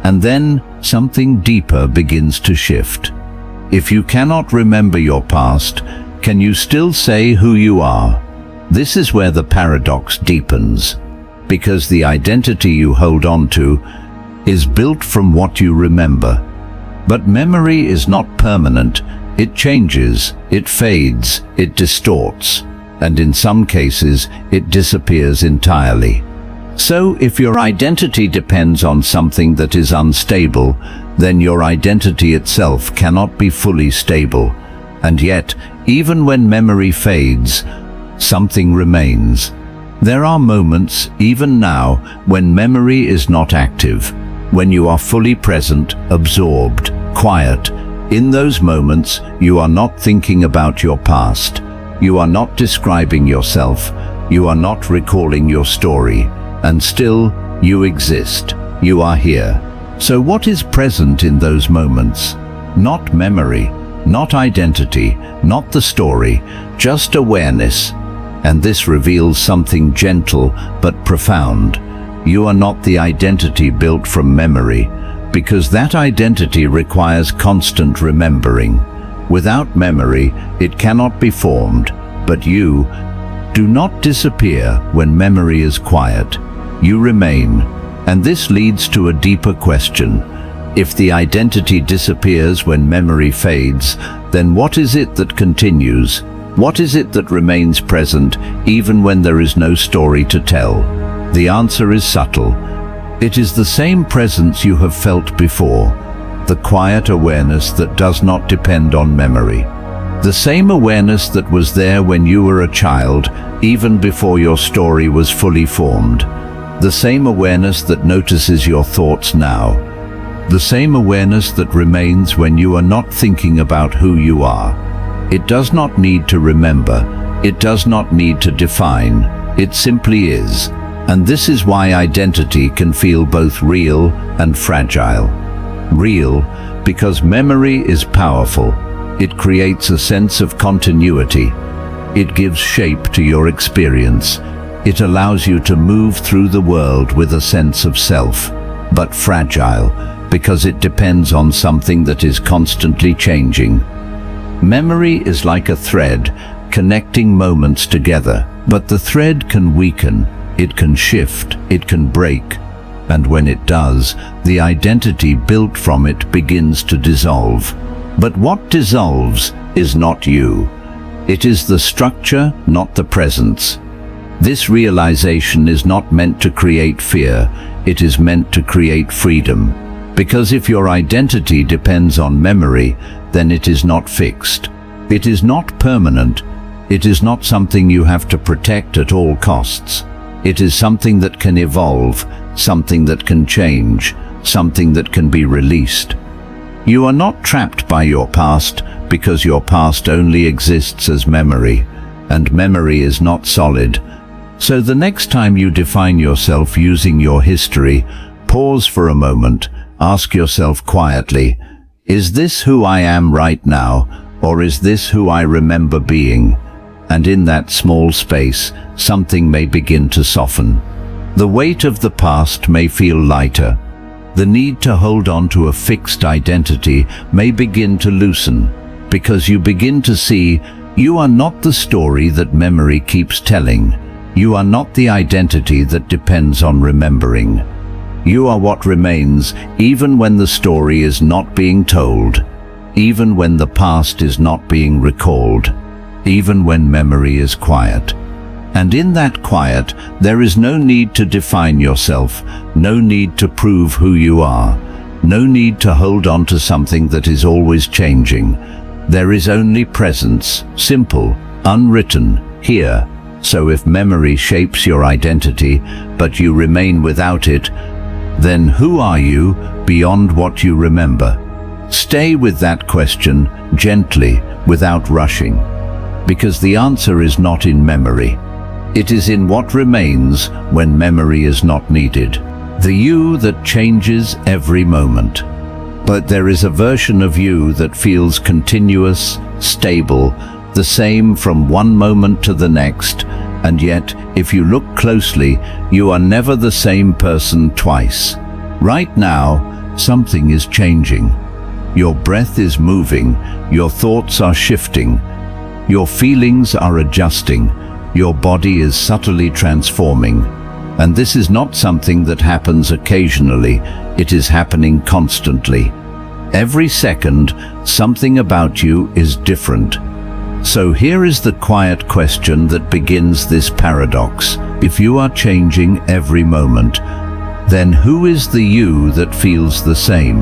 [SPEAKER 1] And then something deeper begins to shift. If you cannot remember your past, can you still say who you are? This is where the paradox deepens, because the identity you hold on to is built from what you remember. But memory is not permanent. It changes, it fades, it distorts, and in some cases, it disappears entirely. So if your identity depends on something that is unstable, then your identity itself cannot be fully stable. And yet, even when memory fades, something remains. There are moments, even now, when memory is not active, when you are fully present, absorbed, quiet. In those moments, you are not thinking about your past. You are not describing yourself. You are not recalling your story. And still, you exist. You are here. So what is present in those moments? Not memory, not identity, not the story, just awareness. And this reveals something gentle but profound. You are not the identity built from memory, because that identity requires constant remembering. Without memory, it cannot be formed. But you do not disappear when memory is quiet. You remain. And this leads to a deeper question. If the identity disappears when memory fades, then what is it that continues? What is it that remains present even when there is no story to tell? The answer is subtle. It is the same presence you have felt before, the quiet awareness that does not depend on memory. The same awareness that was there when you were a child, even before your story was fully formed. The same awareness that notices your thoughts now. The same awareness that remains when you are not thinking about who you are. It does not need to remember. It does not need to define. It simply is. And this is why identity can feel both real and fragile. Real, because memory is powerful. It creates a sense of continuity. It gives shape to your experience. It allows you to move through the world with a sense of self. But fragile, because it depends on something that is constantly changing. Memory is like a thread, connecting moments together. But the thread can weaken, it can shift, it can break. And when it does, the identity built from it begins to dissolve. But what dissolves is not you. It is the structure, not the presence. This realization is not meant to create fear, it is meant to create freedom. Because if your identity depends on memory, then it is not fixed. It is not permanent. It is not something you have to protect at all costs. It is something that can evolve, something that can change, something that can be released. You are not trapped by your past because your past only exists as memory, and memory is not solid. So the next time you define yourself using your history, pause for a moment, ask yourself quietly, is this who I am right now, or is this who I remember being? And in that small space, something may begin to soften. The weight of the past may feel lighter. The need to hold on to a fixed identity may begin to loosen, because you begin to see you are not the story that memory keeps telling. You are not the identity that depends on remembering. You are what remains even when the story is not being told, even when the past is not being recalled, even when memory is quiet. And in that quiet, there is no need to define yourself, no need to prove who you are, no need to hold on to something that is always changing. There is only presence, simple, unwritten, here. So if memory shapes your identity, but you remain without it, then who are you beyond what you remember? Stay with that question gently, without rushing, because the answer is not in memory. It is in what remains when memory is not needed. The you that changes every moment. But there is a version of you that feels continuous, stable, the same from one moment to the next, and yet, if you look closely, you are never the same person twice. Right now, something is changing. Your breath is moving, your thoughts are shifting, your feelings are adjusting, your body is subtly transforming. And this is not something that happens occasionally, it is happening constantly. Every second, something about you is different. So here is the quiet question that begins this paradox. If you are changing every moment, then who is the you that feels the same?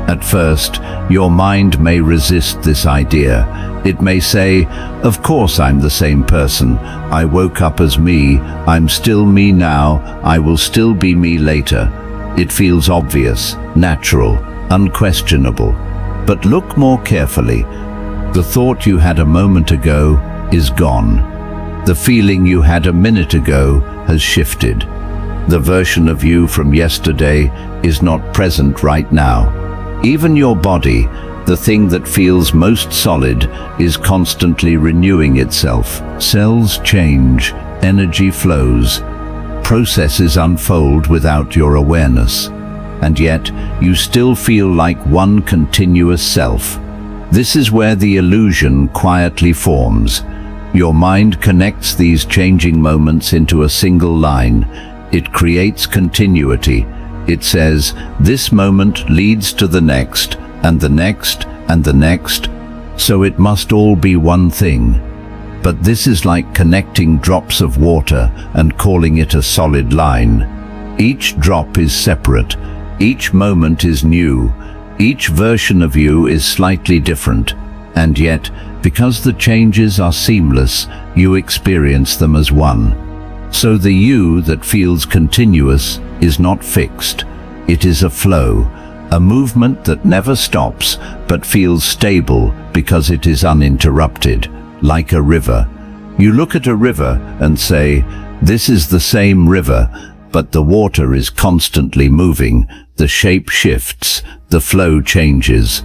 [SPEAKER 1] At first, your mind may resist this idea. It may say, of course I'm the same person. I woke up as me. I'm still me now. I will still be me later. It feels obvious, natural, unquestionable. But look more carefully. The thought you had a moment ago is gone. The feeling you had a minute ago has shifted. The version of you from yesterday is not present right now. Even your body, the thing that feels most solid, is constantly renewing itself. Cells change, energy flows, processes unfold without your awareness. And yet, you still feel like one continuous self. This is where the illusion quietly forms. Your mind connects these changing moments into a single line. It creates continuity. It says, this moment leads to the next, and the next, and the next, so it must all be one thing. But this is like connecting drops of water and calling it a solid line. Each drop is separate. Each moment is new. Each version of you is slightly different. And yet, because the changes are seamless, you experience them as one. So the you that feels continuous is not fixed. It is a flow, a movement that never stops but feels stable because it is uninterrupted, like a river. You look at a river and say, this is the same river, but the water is constantly moving, the shape shifts, the flow changes.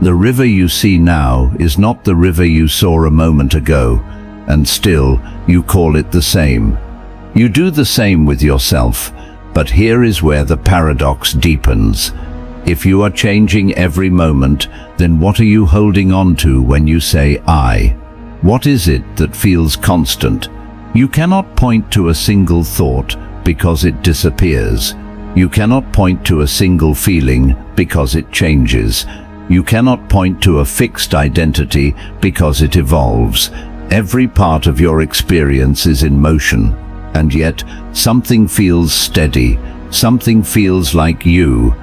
[SPEAKER 1] The river you see now is not the river you saw a moment ago, and still you call it the same. You do the same with yourself, but here is where the paradox deepens. If you are changing every moment, then what are you holding on to when you say I? What is it that feels constant? You cannot point to a single thought because it disappears. You cannot point to a single feeling because it changes. You cannot point to a fixed identity because it evolves. Every part of your experience is in motion, and yet something feels steady, something feels like you.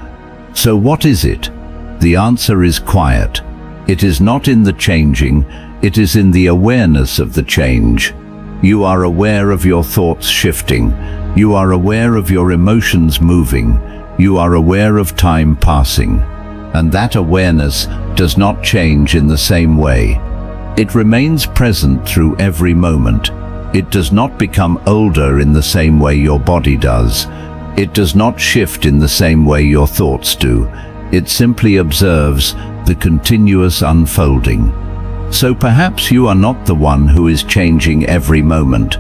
[SPEAKER 1] So what is it? The answer is quiet. It is not in the changing, it is in the awareness of the change. You are aware of your thoughts shifting. You are aware of your emotions moving. You are aware of time passing. And that awareness does not change in the same way. It remains present through every moment. It does not become older in the same way your body does. It does not shift in the same way your thoughts do. It simply observes the continuous unfolding. So perhaps you are not the one who is changing every moment.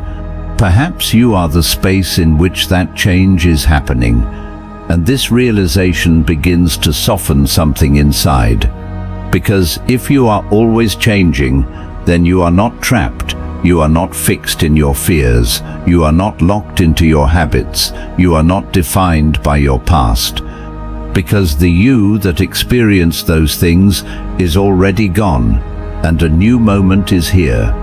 [SPEAKER 1] Perhaps you are the space in which that change is happening. And this realization begins to soften something inside. Because if you are always changing, then you are not trapped. You are not fixed in your fears. You are not locked into your habits. You are not defined by your past. Because the you that experienced those things is already gone, and a new moment is here.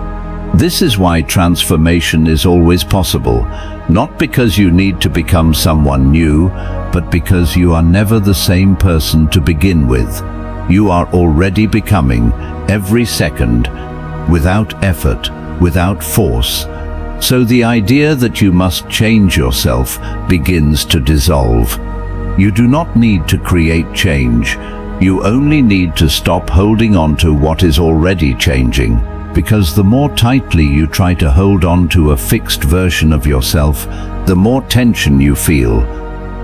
[SPEAKER 1] This is why transformation is always possible, not because you need to become someone new, but because you are never the same person to begin with. You are already becoming, every second, without effort, without force. So the idea that you must change yourself begins to dissolve. You do not need to create change. You only need to stop holding on to what is already changing. Because the more tightly you try to hold on to a fixed version of yourself, the more tension you feel.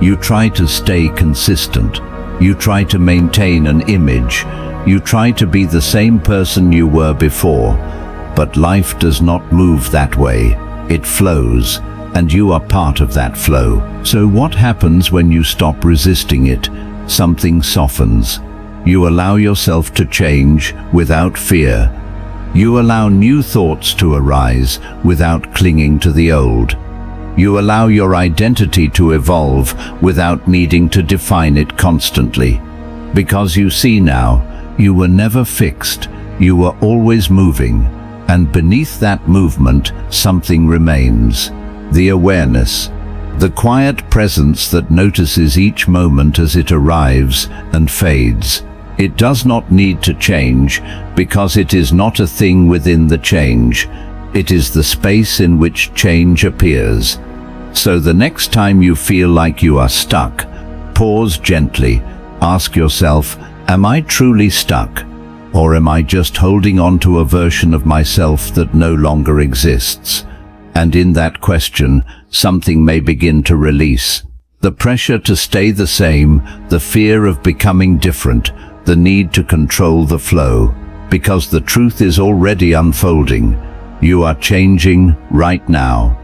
[SPEAKER 1] You try to stay consistent. You try to maintain an image. You try to be the same person you were before. But life does not move that way. It flows, and you are part of that flow. So what happens when you stop resisting it? Something softens. You allow yourself to change without fear. You allow new thoughts to arise without clinging to the old. You allow your identity to evolve without needing to define it constantly. Because you see now, you were never fixed. You were always moving. And beneath that movement, something remains. The awareness. The quiet presence that notices each moment as it arrives and fades. It does not need to change because it is not a thing within the change. It is the space in which change appears. So the next time you feel like you are stuck, pause gently. Ask yourself, am I truly stuck? Or am I just holding on to a version of myself that no longer exists? And in that question, something may begin to release. The pressure to stay the same, the fear of becoming different, the need to control the flow. Because the truth is already unfolding. You are changing right now.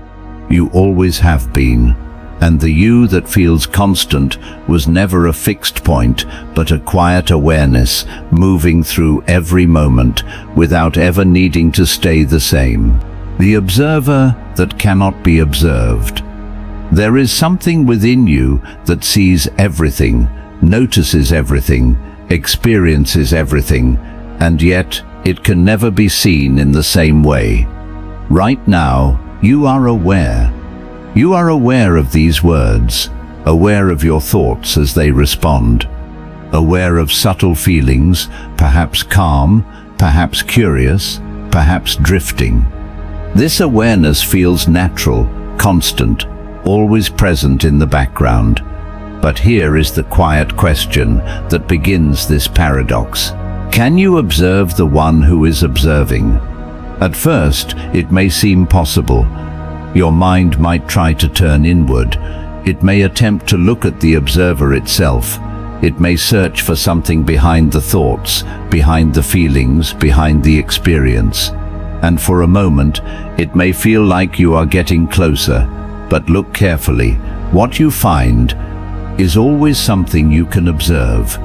[SPEAKER 1] You always have been. And the you that feels constant was never a fixed point, but a quiet awareness moving through every moment without ever needing to stay the same. The observer that cannot be observed. There is something within you that sees everything, notices everything, experiences everything, and yet it can never be seen in the same way. Right now, you are aware. You are aware of these words, aware of your thoughts as they respond, aware of subtle feelings, perhaps calm, perhaps curious, perhaps drifting. This awareness feels natural, constant, always present in the background. But here is the quiet question that begins this paradox. Can you observe the one who is observing? At first, it may seem possible. Your mind might try to turn inward. It may attempt to look at the observer itself. It may search for something behind the thoughts, behind the feelings, behind the experience. And for a moment, it may feel like you are getting closer. But look carefully. What you find is always something you can observe.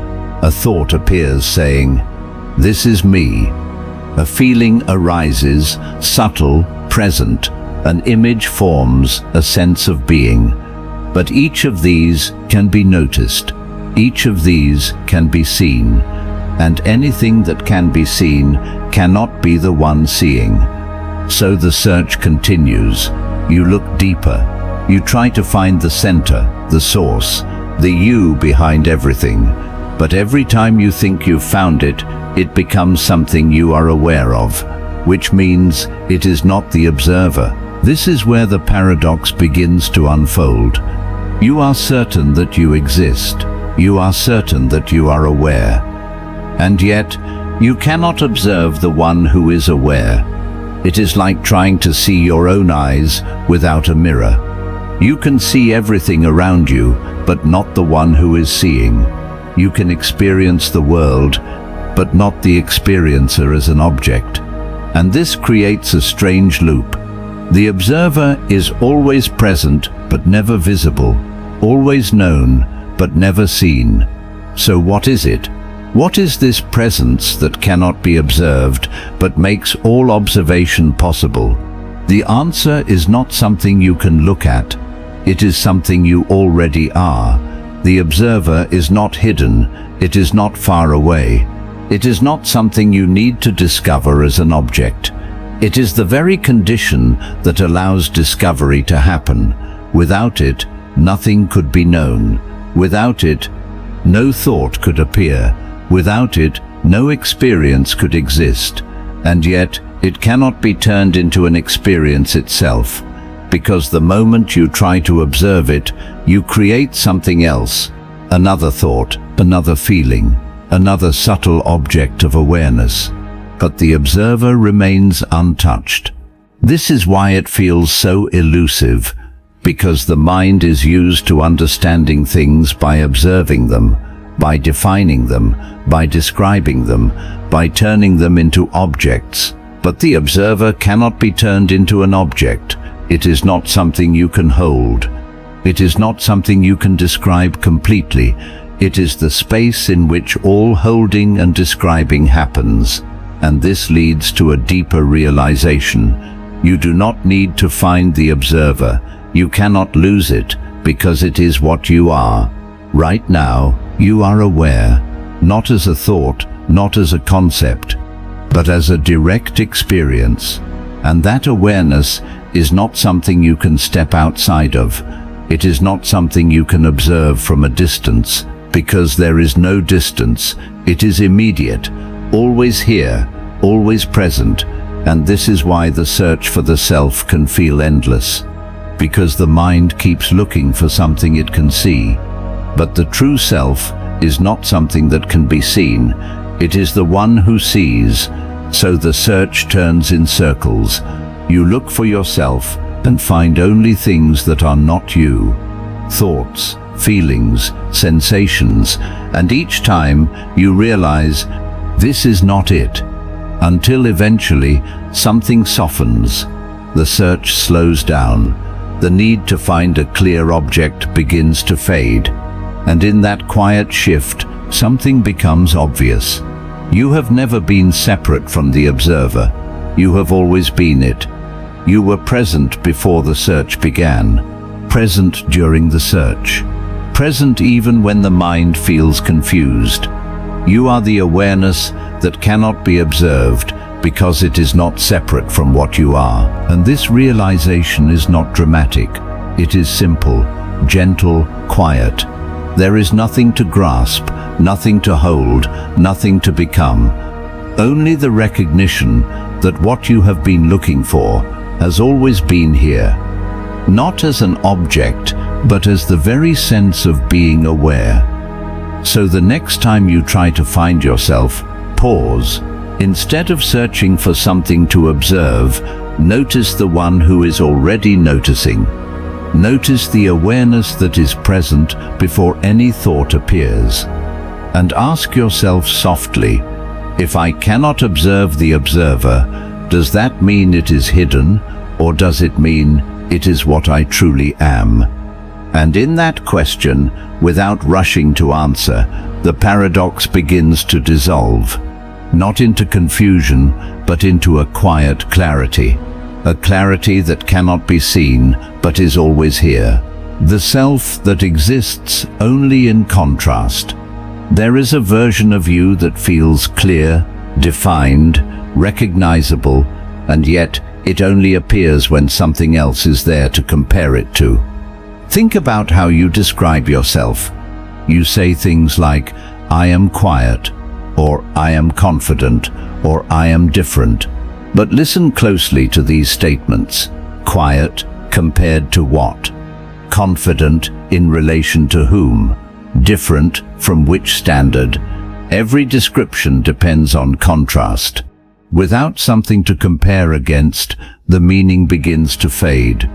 [SPEAKER 1] A thought appears saying, "This is me." A feeling arises, subtle, present. An image forms, a sense of being. But each of these can be noticed. Each of these can be seen. And anything that can be seen cannot be the one seeing. So the search continues. You look deeper. You try to find the center, the source, the you behind everything. But every time you think you've found it, it becomes something you are aware of, which means it is not the observer. This is where the paradox begins to unfold. You are certain that you exist. You are certain that you are aware. And yet, you cannot observe the one who is aware. It is like trying to see your own eyes without a mirror. You can see everything around you, but not the one who is seeing. You can experience the world, but not the experiencer as an object. And this creates a strange loop. The observer is always present but never visible, always known but never seen. So what is it? What is this presence that cannot be observed but makes all observation possible? The answer is not something you can look at. It is something you already are. The observer is not hidden. It is not far away. It is not something you need to discover as an object. It is the very condition that allows discovery to happen. Without it, nothing could be known. Without it, no thought could appear. Without it, no experience could exist. And yet, it cannot be turned into an experience itself. Because the moment you try to observe it, you create something else. Another thought, another feeling, another subtle object of awareness. But the observer remains untouched. This is why it feels so elusive, because the mind is used to understanding things by observing them, by defining them, by describing them, by turning them into objects. But the observer cannot be turned into an object. It is not something you can hold. It is not something you can describe completely. It is the space in which all holding and describing happens. And this leads to a deeper realization. You do not need to find the observer. You cannot lose it, because it is what you are. Right now, you are aware, not as a thought, not as a concept, but as a direct experience. And that awareness is not something you can step outside of. It is not something you can observe from a distance, because there is no distance. It is immediate, always here, always present, and this is why the search for the self can feel endless, because the mind keeps looking for something it can see. But the true self is not something that can be seen. It is the one who sees. So the search turns in circles. You look for yourself and find only things that are not you. Thoughts, feelings, sensations, and each time you realize this is not it. Until eventually something softens. The search slows down. The need to find a clear object begins to fade, and in that quiet shift, something becomes obvious. You have never been separate from the observer. You have always been it. You were present before the search began, present during the search, present even when the mind feels confused. You are the awareness that cannot be observed because it is not separate from what you are. And this realization is not dramatic. It is simple, gentle, quiet. There is nothing to grasp, nothing to hold, nothing to become. Only the recognition that what you have been looking for has always been here. Not as an object, but as the very sense of being aware. So the next time you try to find yourself, pause. Instead of searching for something to observe, notice the one who is already noticing. Notice the awareness that is present before any thought appears. And ask yourself softly, if I cannot observe the observer, does that mean it is hidden, or does it mean it is what I truly am? And in that question, without rushing to answer, the paradox begins to dissolve, not into confusion, but into a quiet clarity. A clarity that cannot be seen, but is always here. The self that exists only in contrast. There is a version of you that feels clear, defined, recognizable, and yet it only appears when something else is there to compare it to. Think about how you describe yourself. You say things like, I am quiet, or I am confident, or I am different. But listen closely to these statements. Quiet compared to what? Confident in relation to whom? Different from which standard? Every description depends on contrast. Without something to compare against, the meaning begins to fade.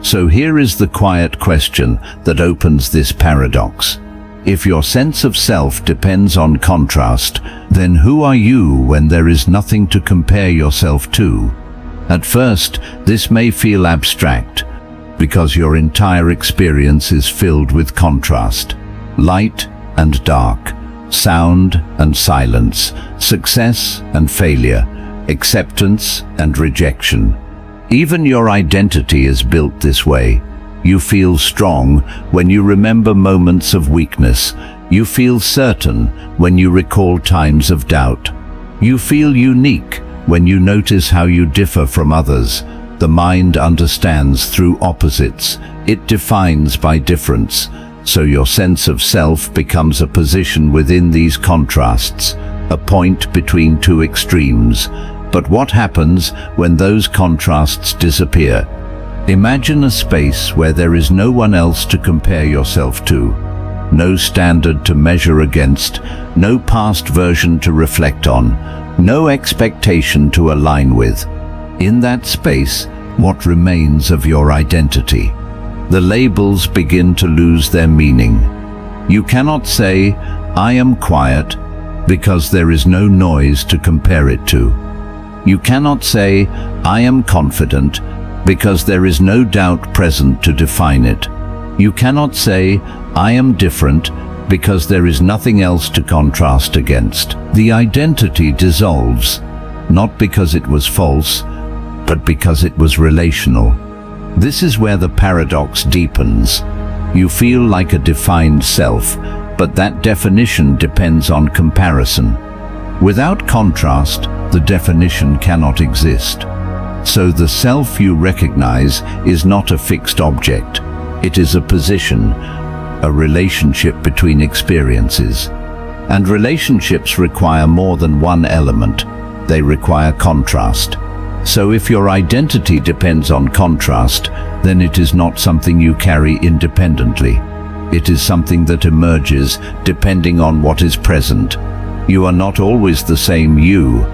[SPEAKER 1] So here is the quiet question that opens this paradox. If your sense of self depends on contrast, then who are you when there is nothing to compare yourself to? At first, this may feel abstract, because your entire experience is filled with contrast. Light and dark, sound and silence, success and failure, acceptance and rejection. Even your identity is built this way. You feel strong when you remember moments of weakness. You feel certain when you recall times of doubt. You feel unique when you notice how you differ from others. The mind understands through opposites. It defines by difference. So your sense of self becomes a position within these contrasts, a point between two extremes. But what happens when those contrasts disappear? Imagine a space where there is no one else to compare yourself to, no standard to measure against, no past version to reflect on, no expectation to align with. In that space, what remains of your identity? The labels begin to lose their meaning. You cannot say, I am quiet, because there is no noise to compare it to. You cannot say, I am confident, because there is no doubt present to define it. You cannot say, I am different, because there is nothing else to contrast against. The identity dissolves, not because it was false, but because it was relational. This is where the paradox deepens. You feel like a defined self, but that definition depends on comparison. Without contrast, the definition cannot exist. So the self you recognize is not a fixed object. It is a position, a relationship between experiences. And relationships require more than one element. They require contrast. So if your identity depends on contrast, then it is not something you carry independently. It is something that emerges depending on what is present. You are not always the same you.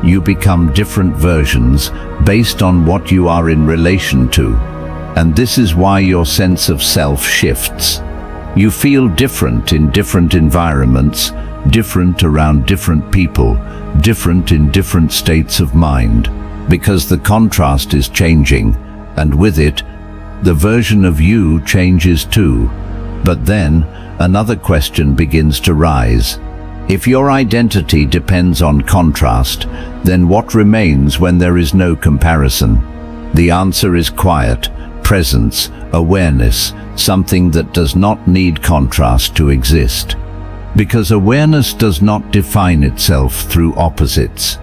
[SPEAKER 1] You become different versions based on what you are in relation to. And this is why your sense of self shifts. You feel different in different environments, different around different people, different in different states of mind, because the contrast is changing, and with it, The version of you changes too. But then, another question begins to rise. If your identity depends on contrast, then what remains when there is no comparison? The answer is quiet, presence, awareness, something that does not need contrast to exist. Because awareness does not define itself through opposites.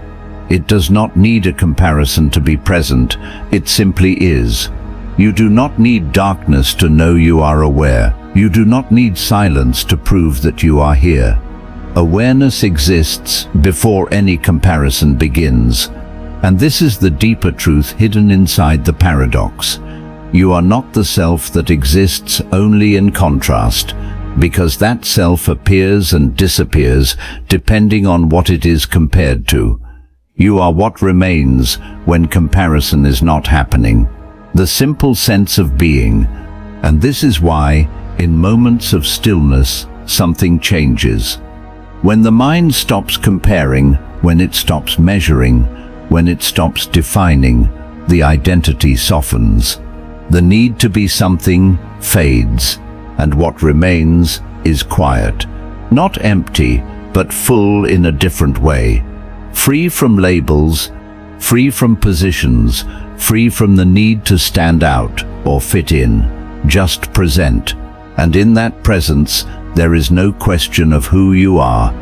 [SPEAKER 1] It does not need a comparison to be present, it simply is. You do not need darkness to know you are aware. You do not need silence to prove that you are here. Awareness exists before any comparison begins. And this is the deeper truth hidden inside the paradox. You are not the self that exists only in contrast, because that self appears and disappears depending on what it is compared to. You are what remains when comparison is not happening. The simple sense of being. And this is why, in moments of stillness, something changes. When the mind stops comparing, when it stops measuring, when it stops defining, the identity softens. The need to be something fades, and what remains is quiet. Not empty, but full in a different way. Free from labels, free from positions, free from the need to stand out or fit in. Just present. And in that presence, there is no question of who you are,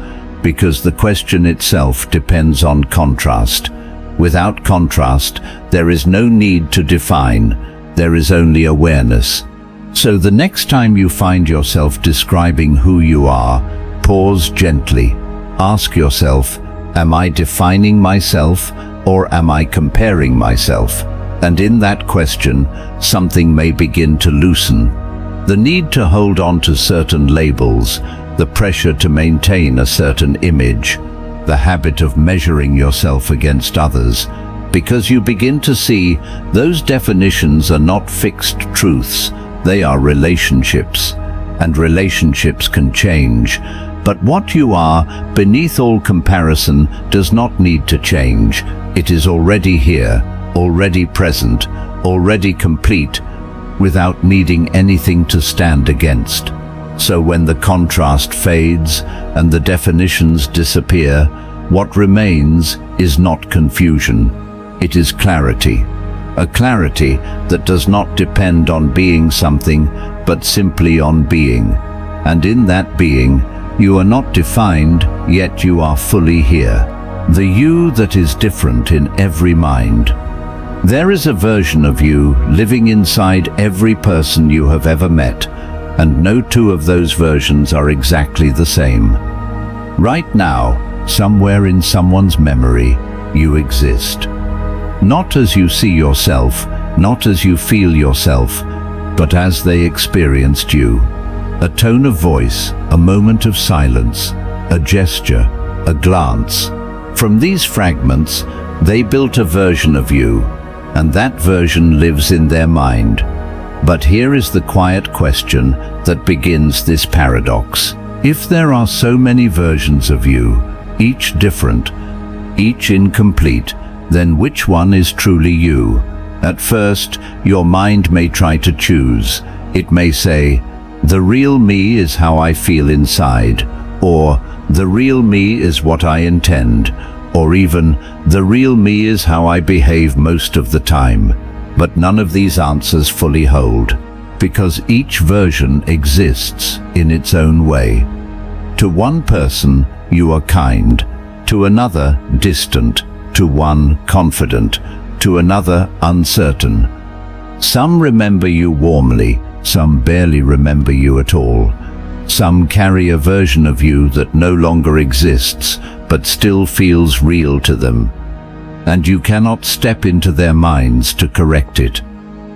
[SPEAKER 1] because the question itself depends on contrast. Without contrast, there is no need to define, there is only awareness. So the next time you find yourself describing who you are, pause gently. Ask yourself, am I defining myself or am I comparing myself? And in that question, something may begin to loosen. The need to hold on to certain labels, the pressure to maintain a certain image, the habit of measuring yourself against others, because you begin to see those definitions are not fixed truths, they are relationships, and relationships can change. But what you are, beneath all comparison, does not need to change. It is already here, already present, already complete, without needing anything to stand against. So when the contrast fades and the definitions disappear, what remains is not confusion. It is clarity. A clarity that does not depend on being something, but simply on being. And in that being, you are not defined, yet you are fully here. The you that is different in every mind. There is a version of you living inside every person you have ever met, and no two of those versions are exactly the same. Right now, somewhere in someone's memory, you exist. Not as you see yourself, not as you feel yourself, but as they experienced you. A tone of voice, a moment of silence, a gesture, a glance. From these fragments, they built a version of you, and that version lives in their mind. But here is the quiet question that begins this paradox. If there are so many versions of you, each different, each incomplete, then which one is truly you? At first, your mind may try to choose. It may say, the real me is how I feel inside, or the real me is what I intend, or even, the real me is how I behave most of the time. But none of these answers fully hold, because each version exists in its own way. To one person, you are kind, to another, distant, to one, confident, to another, uncertain. Some remember you warmly, some barely remember you at all. Some carry a version of you that no longer exists, but still feels real to them. And you cannot step into their minds to correct it.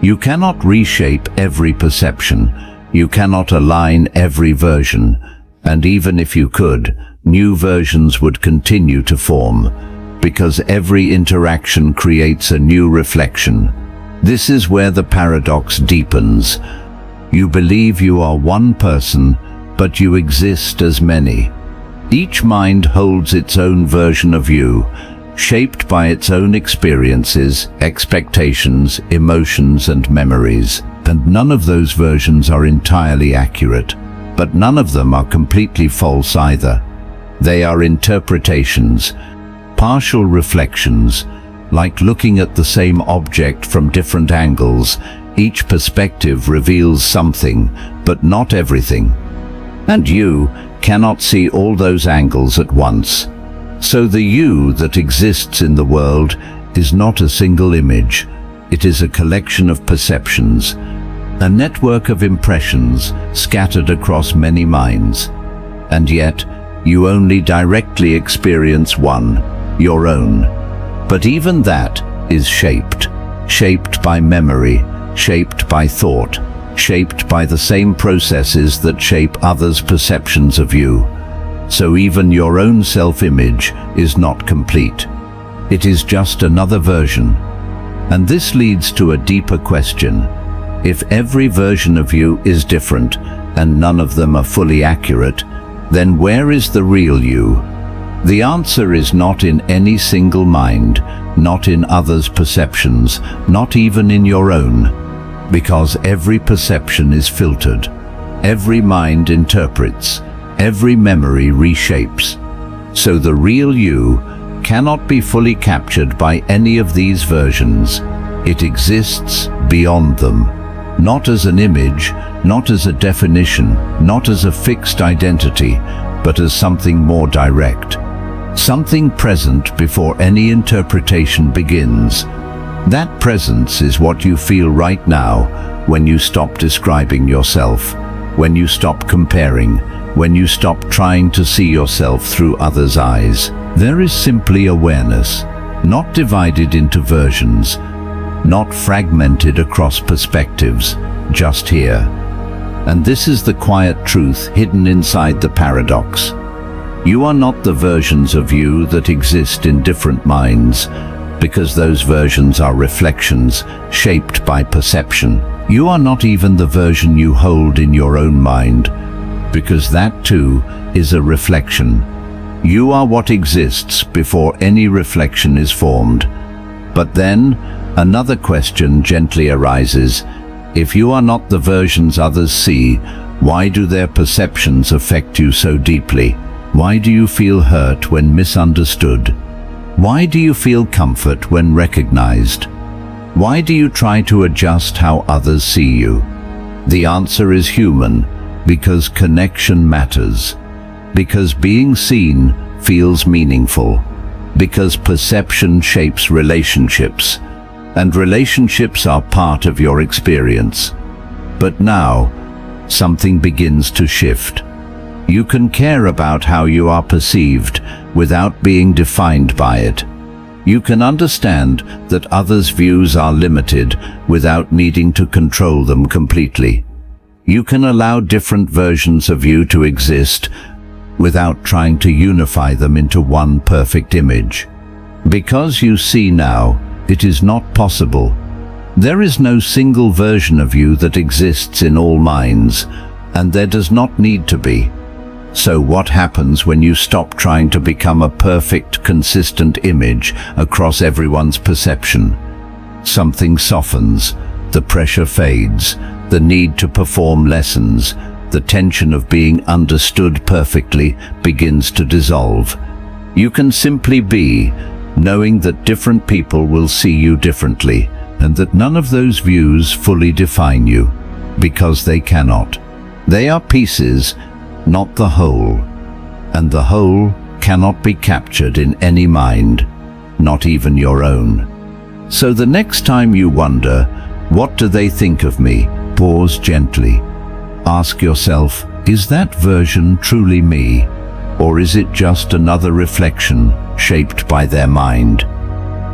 [SPEAKER 1] You cannot reshape every perception. You cannot align every version. And even if you could, new versions would continue to form, because every interaction creates a new reflection. This is where the paradox deepens. You believe you are one person, but you exist as many. Each mind holds its own version of you, shaped by its own experiences, expectations, emotions, and memories. and none of those versions are entirely accurate, but none of them are completely false either. They are interpretations, partial reflections, like looking at the same object from different angles. Each perspective reveals something, but not everything. And you cannot see all those angles at once. So the you that exists in the world is not a single image. It is a collection of perceptions, a network of impressions scattered across many minds. And yet, you only directly experience one, your own. But even that is shaped by memory, shaped by thought, shaped by the same processes that shape others' perceptions of you. So even your own self-image is not complete. It is just another version. And this leads to a deeper question. If every version of you is different, and none of them are fully accurate, then where is the real you? The answer is not in any single mind, not in others' perceptions, not even in your own. Because every perception is filtered, every mind interprets, every memory reshapes. So the real you cannot be fully captured by any of these versions. It exists beyond them, not as an image, not as a definition, not as a fixed identity, but as something more direct. Something present before any interpretation begins. That presence is what you feel right now when you stop describing yourself, when you stop comparing, when you stop trying to see yourself through others' eyes. There is simply awareness, not divided into versions, not fragmented across perspectives, just here. And this is the quiet truth hidden inside the paradox. You are not the versions of you that exist in different minds, because those versions are reflections shaped by perception. You are not even the version you hold in your own mind, because that too is a reflection. You are what exists before any reflection is formed. But then, another question gently arises. If you are not the versions others see, why do their perceptions affect you so deeply? Why do you feel hurt when misunderstood? Why do you feel comfort when recognized? Why do you try to adjust how others see you? The answer is human, because connection matters, because being seen feels meaningful, because perception shapes relationships, and relationships are part of your experience. But now, something begins to shift. You can care about how you are perceived without being defined by it. You can understand that others' views are limited without needing to control them completely. You can allow different versions of you to exist without trying to unify them into one perfect image. Because you see now, it is not possible. There is no single version of you that exists in all minds, and there does not need to be. So what happens when you stop trying to become a perfect, consistent image across everyone's perception? Something softens, the pressure fades, the need to perform lessens, the tension of being understood perfectly begins to dissolve. You can simply be, knowing that different people will see you differently, and that none of those views fully define you, because they cannot. They are pieces, not the whole, and the whole cannot be captured in any mind, not even your own. So the next time you wonder, what do they think of me? Pause gently. Ask yourself, is that version truly me, or is it just another reflection shaped by their mind?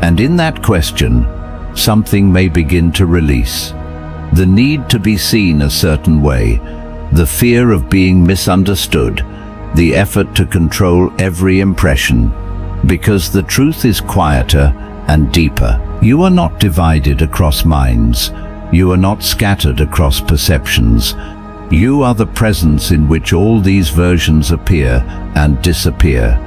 [SPEAKER 1] And in that question, something may begin to release. The need to be seen a certain way, the fear of being misunderstood, the effort to control every impression, because the truth is quieter and deeper. You are not divided across minds. You are not scattered across perceptions. You are the presence in which all these versions appear and disappear.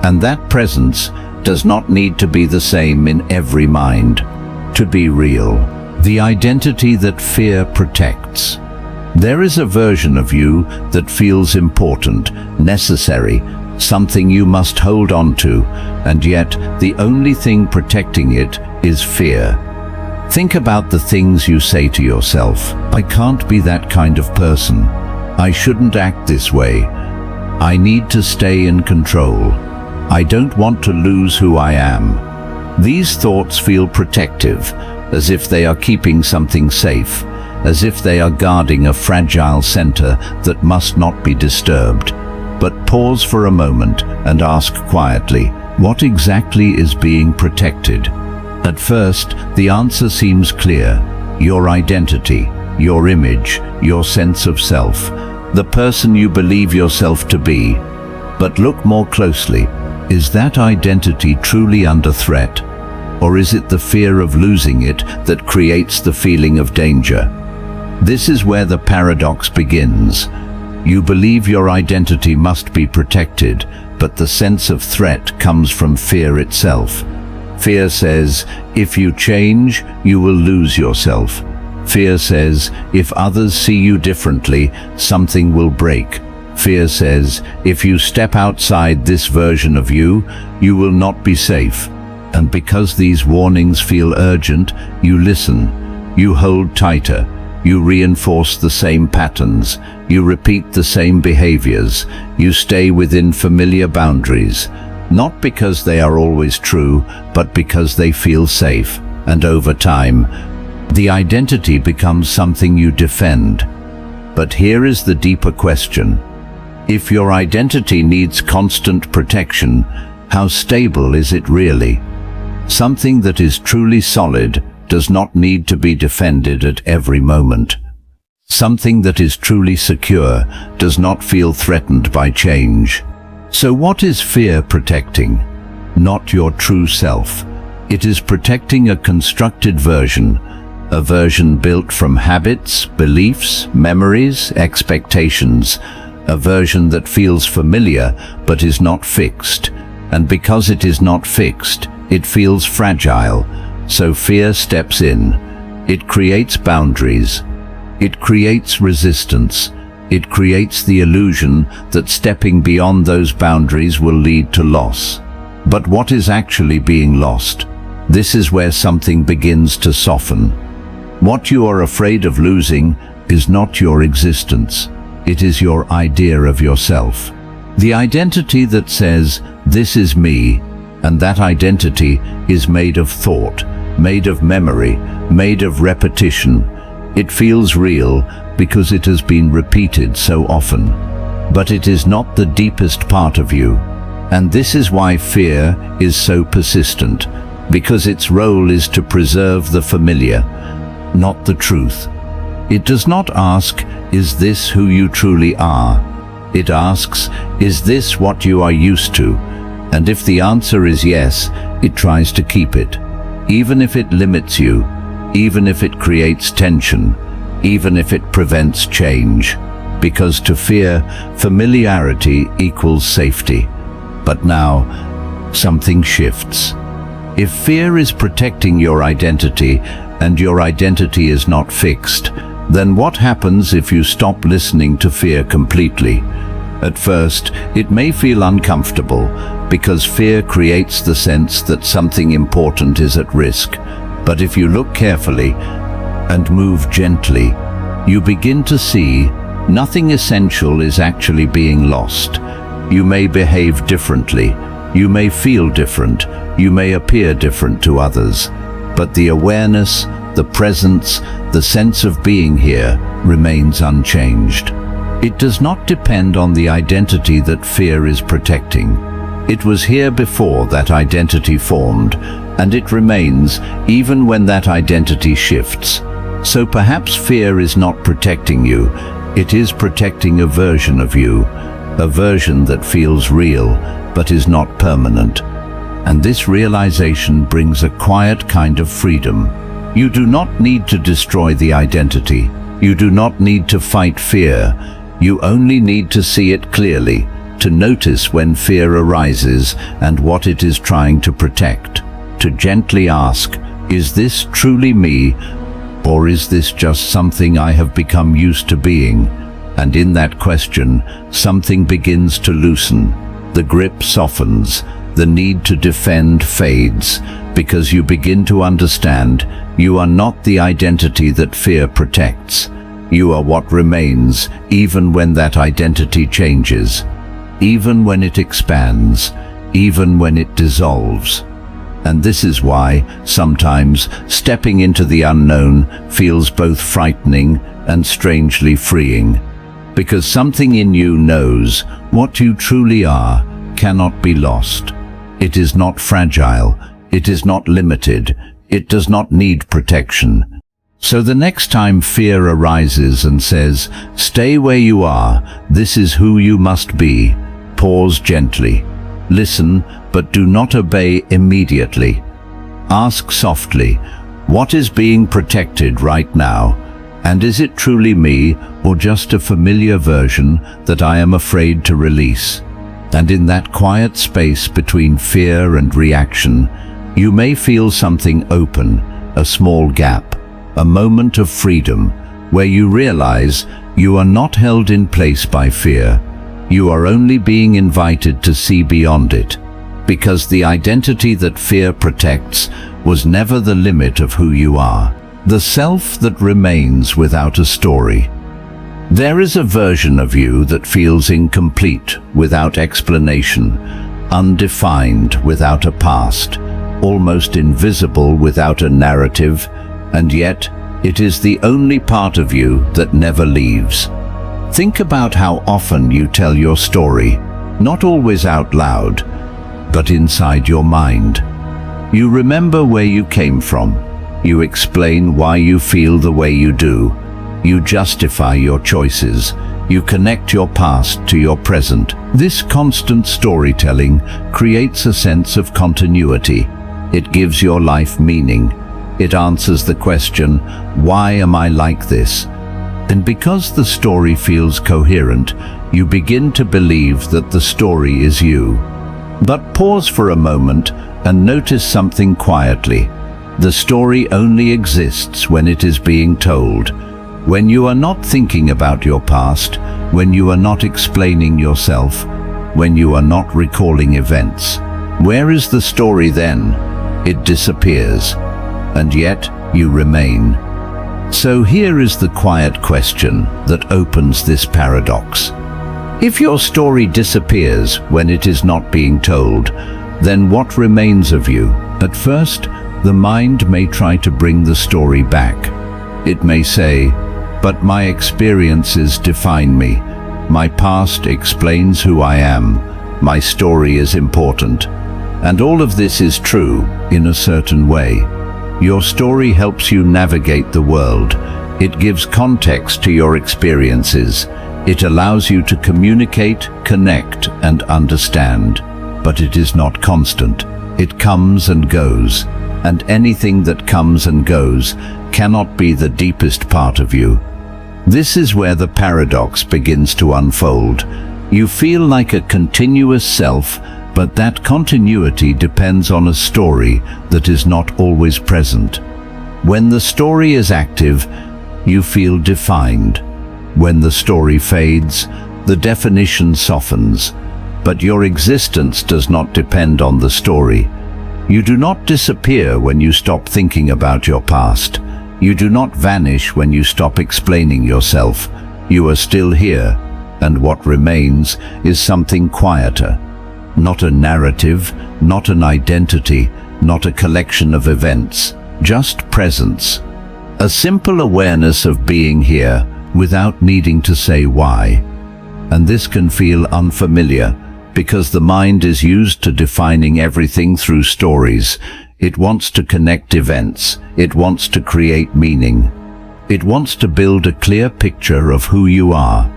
[SPEAKER 1] And that presence does not need to be the same in every mind to be real. The identity that fear protects. There is a version of you that feels important, necessary, something you must hold on to, and yet the only thing protecting it is fear. Think about the things you say to yourself. I can't be that kind of person. I shouldn't act this way. I need to stay in control. I don't want to lose who I am. These thoughts feel protective, as if they are keeping something safe, as if they are guarding a fragile center that must not be disturbed. But pause for a moment and ask quietly, what exactly is being protected? At first, the answer seems clear. Your identity, your image, your sense of self, the person you believe yourself to be. But look more closely. Is that identity truly under threat? Or is it the fear of losing it that creates the feeling of danger? This is where the paradox begins. You believe your identity must be protected, but the sense of threat comes from fear itself. Fear says, if you change, you will lose yourself. Fear says, if others see you differently, something will break. Fear says, if you step outside this version of you, you will not be safe. And because these warnings feel urgent, you listen. You hold tighter. You reinforce the same patterns. You repeat the same behaviors. You stay within familiar boundaries. Not because they are always true, but because they feel safe. And over time, the identity becomes something you defend. But here is the deeper question. If your identity needs constant protection, how stable is it really? Something that is truly solid does not need to be defended at every moment. Something that is truly secure does not feel threatened by change. So what is fear protecting? Not your true self. It is protecting a constructed version, a version built from habits, beliefs, memories, expectations, a version that feels familiar but is not fixed. And because it is not fixed, it feels fragile. So fear steps in. It creates boundaries. It creates resistance. It creates the illusion that stepping beyond those boundaries will lead to loss. But what is actually being lost? This is where something begins to soften. What you are afraid of losing is not your existence. It is your idea of yourself. The identity that says, this is me, and that identity is made of thought, made of memory, made of repetition. It feels real because it has been repeated so often. But it is not the deepest part of you. And this is why fear is so persistent, because its role is to preserve the familiar, not the truth. It does not ask, is this who you truly are? It asks, is this what you are used to? And if the answer is yes, it tries to keep it, even if it limits you, even if it creates tension, even if it prevents change. Because to fear, familiarity equals safety. But now, something shifts. If fear is protecting your identity, and your identity is not fixed, then what happens if you stop listening to fear completely? At first, it may feel uncomfortable, because fear creates the sense that something important is at risk. But if you look carefully and move gently, you begin to see nothing essential is actually being lost. You may behave differently, you may feel different, you may appear different to others, but the awareness, the presence, the sense of being here remains unchanged. It does not depend on the identity that fear is protecting. It was here before that identity formed, and it remains even when that identity shifts. So perhaps fear is not protecting you, it is protecting a version of you, a version that feels real but is not permanent. And this realization brings a quiet kind of freedom. You do not need to destroy the identity. You do not need to fight fear. You only need to see it clearly, to notice when fear arises and what it is trying to protect. To gently ask, is this truly me, Or is this just something I have become used to being? And in that question, something begins to loosen. The grip softens, the need to defend fades, because you begin to understand you are not the identity that fear protects. You are what remains, even when that identity changes, even when it expands, even when it dissolves. And this is why, sometimes, stepping into the unknown feels both frightening and strangely freeing. Because something in you knows what you truly are cannot be lost. It is not fragile, it is not limited, it does not need protection. So the next time fear arises and says, "Stay where you are, this is who you must be," pause gently. Listen, but do not obey immediately. Ask softly, what is being protected right now? And is it truly me, or just a familiar version that I am afraid to release? And in that quiet space between fear and reaction, you may feel something open, a small gap, a moment of freedom, where you realize you are not held in place by fear. You are only being invited to see beyond it, because the identity that fear protects was never the limit of who you are, the self that remains without a story. There is a version of you that feels incomplete without explanation, undefined without a past, almost invisible without a narrative, and yet it is the only part of you that never leaves. Think about how often you tell your story, not always out loud, but inside your mind. You remember where you came from. You explain why you feel the way you do. You justify your choices. You connect your past to your present. This constant storytelling creates a sense of continuity. It gives your life meaning. It answers the question, why am I like this? And because the story feels coherent, you begin to believe that the story is you. But pause for a moment and notice something quietly. The story only exists when it is being told. When you are not thinking about your past, when you are not explaining yourself, when you are not recalling events. Where is the story then? It disappears. And yet you remain. So here is the quiet question that opens this paradox. If your story disappears when it is not being told, then what remains of you? At first, the mind may try to bring the story back. It may say, but my experiences define me. My past explains who I am. My story is important. And all of this is true in a certain way. Your story helps you navigate the world. It gives context to your experiences. It allows you to communicate, connect, and understand. But it is not constant. It comes and goes. And anything that comes and goes cannot be the deepest part of you. This is where the paradox begins to unfold. You feel like a continuous self, but that continuity depends on a story that is not always present. When the story is active, you feel defined. When the story fades, the definition softens. But your existence does not depend on the story. You do not disappear when you stop thinking about your past. You do not vanish when you stop explaining yourself. You are still here, and what remains is something quieter. Not a narrative, not an identity, not a collection of events, just presence. A simple awareness of being here without needing to say why. And this can feel unfamiliar because the mind is used to defining everything through stories. It wants to connect events. It wants to create meaning. It wants to build a clear picture of who you are.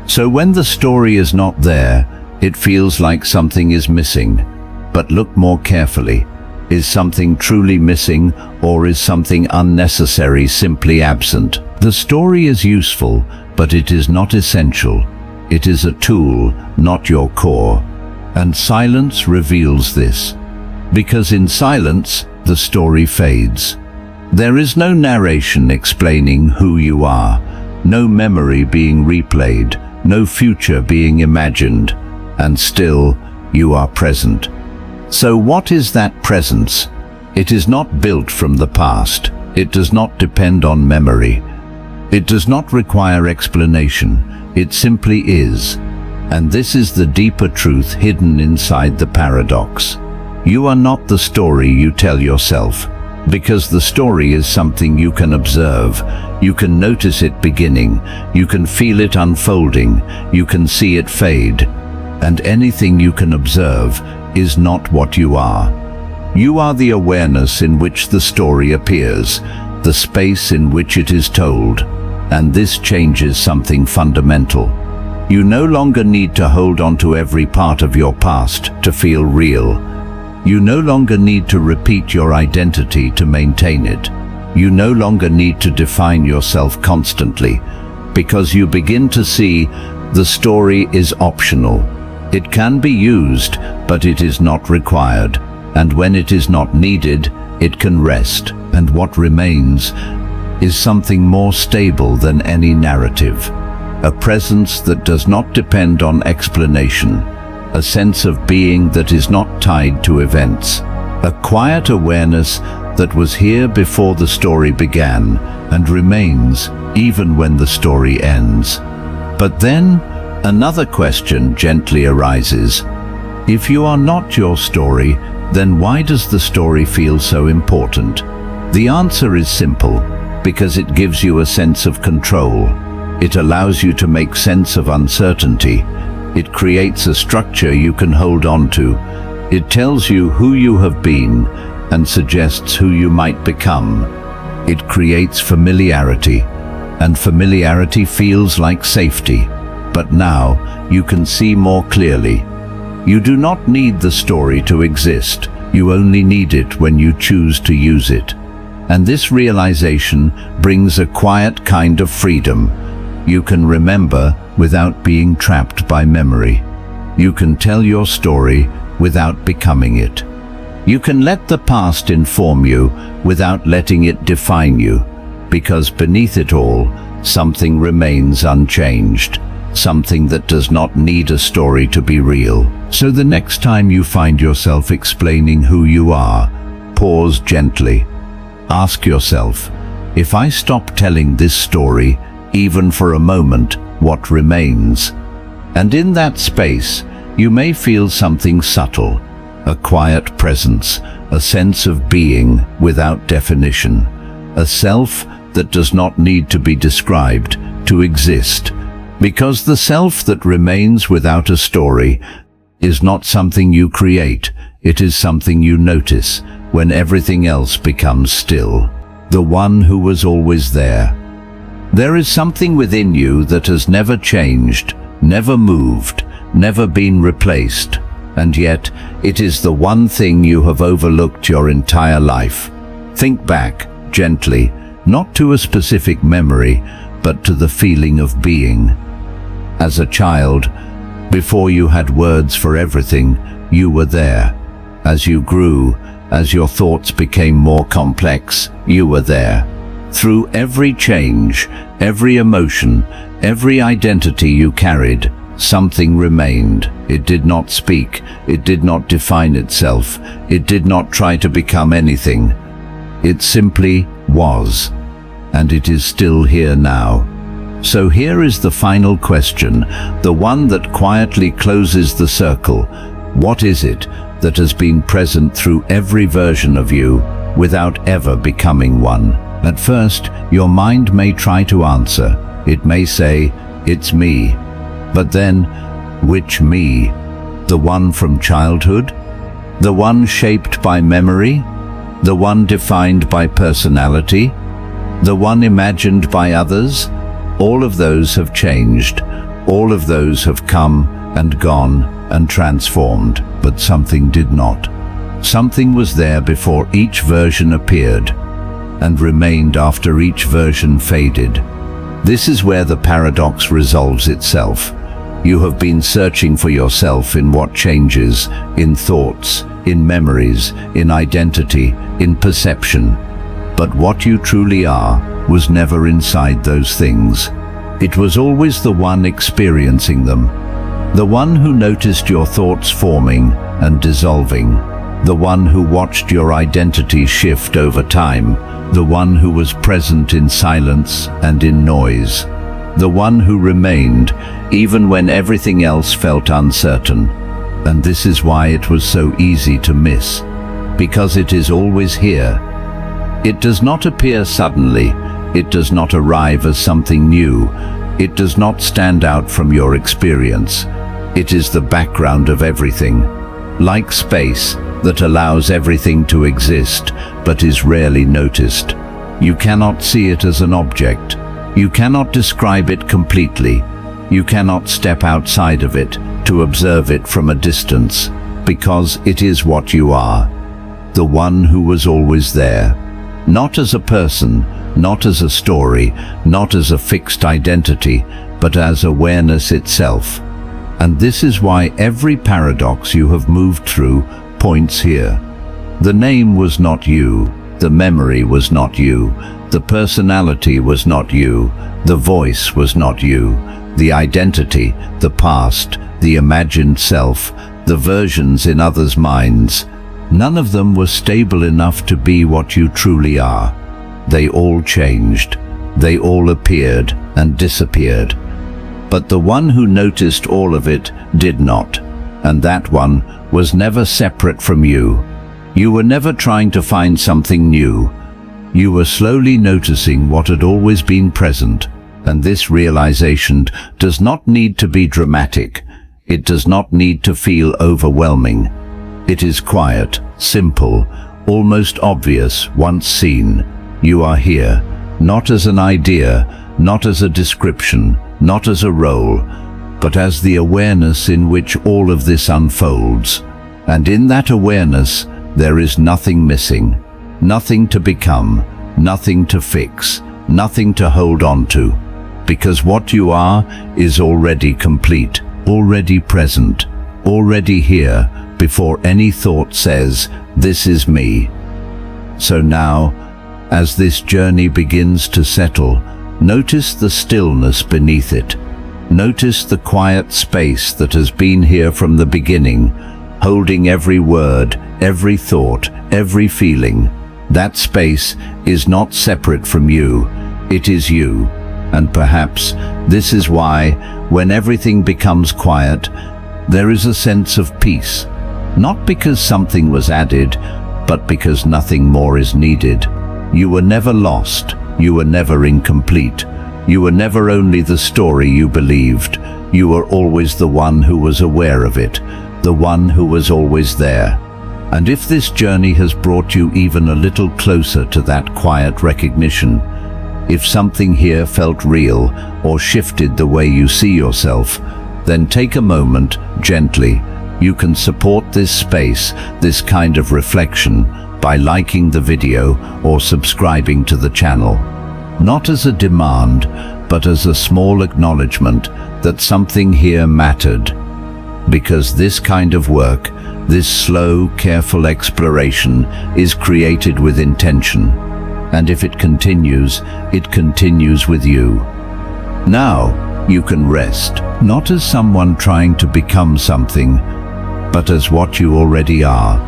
[SPEAKER 1] So when the story is not there, it feels like something is missing. But look more carefully. Is something truly missing, or is something unnecessary simply absent? The story is useful, but it is not essential. It is a tool, not your core. And silence reveals this. Because in silence, the story fades. There is no narration explaining who you are, no memory being replayed, no future being imagined, and still you are present. So what is that presence? It is not built from the past. It does not depend on memory. It does not require explanation. It simply is. And this is the deeper truth hidden inside the paradox. You are not the story you tell yourself, because the story is something you can observe. You can notice it beginning, you can feel it unfolding, you can see it fade. And anything you can observe is not what you are. You are the awareness in which the story appears, the space in which it is told. And this changes something fundamental. You no longer need to hold on to every part of your past to feel real. You no longer need to repeat your identity to maintain it. You no longer need to define yourself constantly, because you begin to see the story is optional. It can be used, but it is not required. And when it is not needed, it can rest. And what remains is something more stable than any narrative. A presence that does not depend on explanation. A sense of being that is not tied to events. A quiet awareness that was here before the story began and remains even when the story ends. But then, another question gently arises. If you are not your story, then why does the story feel so important? The answer is simple, because it gives you a sense of control. It allows you to make sense of uncertainty. It creates a structure you can hold on to. It tells you who you have been and suggests who you might become. It creates familiarity, and familiarity feels like safety. But now you can see more clearly. You do not need the story to exist. You only need it when you choose to use it. And this realization brings a quiet kind of freedom. You can remember without being trapped by memory. You can tell your story without becoming it. You can let the past inform you without letting it define you, because beneath it all, something remains unchanged, something that does not need a story to be real. So the next time you find yourself explaining who you are, pause gently. Ask yourself, if I stop telling this story, even for a moment, what remains? And in that space, you may feel something subtle, a quiet presence, a sense of being without definition, a self that does not need to be described to exist. Because the self that remains without a story is not something you create, it is something you notice when everything else becomes still. The one who was always there. There is something within you that has never changed, never moved, never been replaced, and yet it is the one thing you have overlooked your entire life. Think back, gently, not to a specific memory, but to the feeling of being. As a child, before you had words for everything, you were there. As you grew, as your thoughts became more complex, you were there. Through every change, every emotion, every identity you carried, something remained. It did not speak, it did not define itself, it did not try to become anything. It simply was, and it is still here now. So here is the final question, the one that quietly closes the circle. What is it that has been present through every version of you without ever becoming one? At first, your mind may try to answer. It may say, "It's me." But then, which me? The one from childhood? The one shaped by memory? The one defined by personality? The one imagined by others? All of those have changed. All of those have come and gone and transformed, but something did not. Something was there before each version appeared, and remained after each version faded. This is where the paradox resolves itself. You have been searching for yourself in what changes, in thoughts, in memories, in identity, in perception. But what you truly are was never inside those things. It was always the one experiencing them, the one who noticed your thoughts forming and dissolving, the one who watched your identity shift over time, the one who was present in silence and in noise, the one who remained even when everything else felt uncertain. And this is why it was so easy to miss, because it is always here. It does not appear suddenly, it does not arrive as something new, it does not stand out from your experience. It is the background of everything, like space that allows everything to exist but is rarely noticed. You cannot see it as an object. You cannot describe it completely. You cannot step outside of it to observe it from a distance, because it is what you are, the one who was always there, not as a person, not as a story, not as a fixed identity, but as awareness itself. And this is why every paradox you have moved through points here. The name was not you, the memory was not you, the personality was not you, the voice was not you, the identity, the past, the imagined self, the versions in others' minds. None of them were stable enough to be what you truly are. They all changed. They all appeared and disappeared. But the one who noticed all of it did not, and that one was never separate from you. You were never trying to find something new. You were slowly noticing what had always been present, and this realization does not need to be dramatic. It does not need to feel overwhelming. It is quiet, simple, almost obvious once seen. You are here, not as an idea, not as a description, not as a role, but as the awareness in which all of this unfolds. And in that awareness, there is nothing missing, nothing to become, nothing to fix, nothing to hold on to, because what you are is already complete, already present, already here, before any thought says, "This is me." So now, as this journey begins to settle, notice the stillness beneath it. Notice the quiet space that has been here from the beginning, holding every word, every thought, every feeling. That space is not separate from you, it is you. And perhaps this is why, when everything becomes quiet, there is a sense of peace. Not because something was added, but because nothing more is needed. You were never lost. You were never incomplete. You were never only the story you believed. You were always the one who was aware of it, the one who was always there. And if this journey has brought you even a little closer to that quiet recognition, if something here felt real or shifted the way you see yourself, then take a moment, gently. You can support this space, this kind of reflection, by liking the video or subscribing to the channel. Not as a demand, but as a small acknowledgement that something here mattered. Because this kind of work, this slow, careful exploration, is created with intention. And if it continues with you. Now, you can rest, not as someone trying to become something, but as what you already are,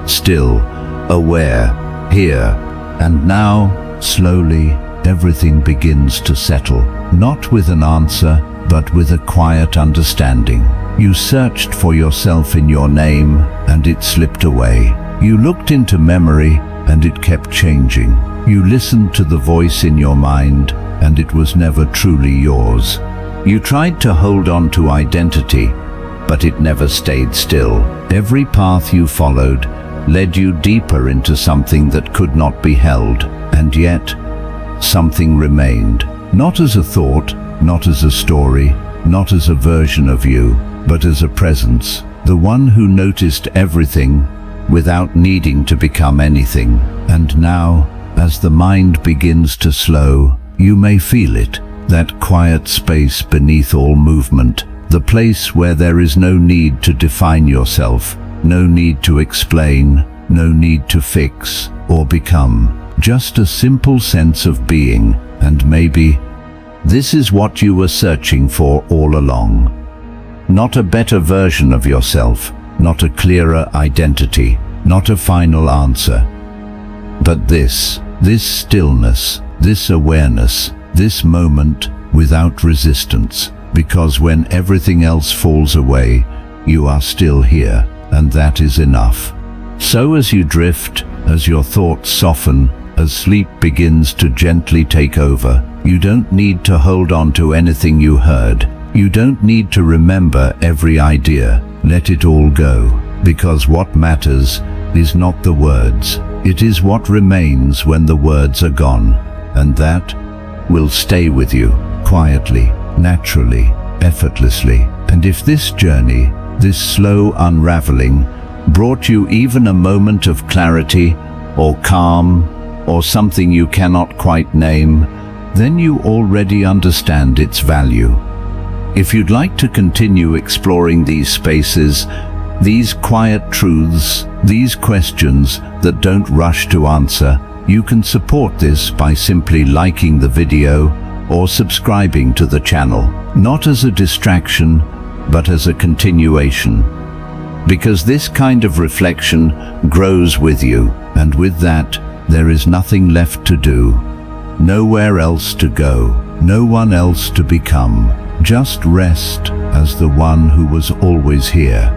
[SPEAKER 1] still, aware, here. And now, slowly, everything begins to settle, not with an answer, but with a quiet understanding. You searched for yourself in your name, and it slipped away. You looked into memory, and it kept changing. You listened to the voice in your mind, and it was never truly yours. You tried to hold on to identity, but it never stayed still. Every path you followed led you deeper into something that could not be held, and yet something remained. Not as a thought, not as a story, not as a version of you, but as a presence. The one who noticed everything without needing to become anything. And now, as the mind begins to slow, you may feel it, that quiet space beneath all movement, the place where there is no need to define yourself, no need to explain, no need to fix or become. just a simple sense of being, and maybe this is what you were searching for all along. Not a better version of yourself, not a clearer identity, not a final answer, but this stillness, this awareness, this moment without resistance, because when everything else falls away, you are still here, and that is enough. So as you drift, as your thoughts soften, as sleep begins to gently take over, you don't need to hold on to anything you heard. You don't need to remember every idea. Let it all go, because what matters is not the words. It is what remains when the words are gone, and that will stay with you, quietly, naturally, effortlessly. And if this journey, this slow unraveling, brought you even a moment of clarity, or calm, or something you cannot quite name, then you already understand its value. If you'd like to continue exploring these spaces, these quiet truths, these questions that don't rush to answer, you can support this by simply liking the video or subscribing to the channel, not as a distraction, but as a continuation. Because this kind of reflection grows with you, and with that, there is nothing left to do, nowhere else to go, no one else to become. Just rest as the one who was always here.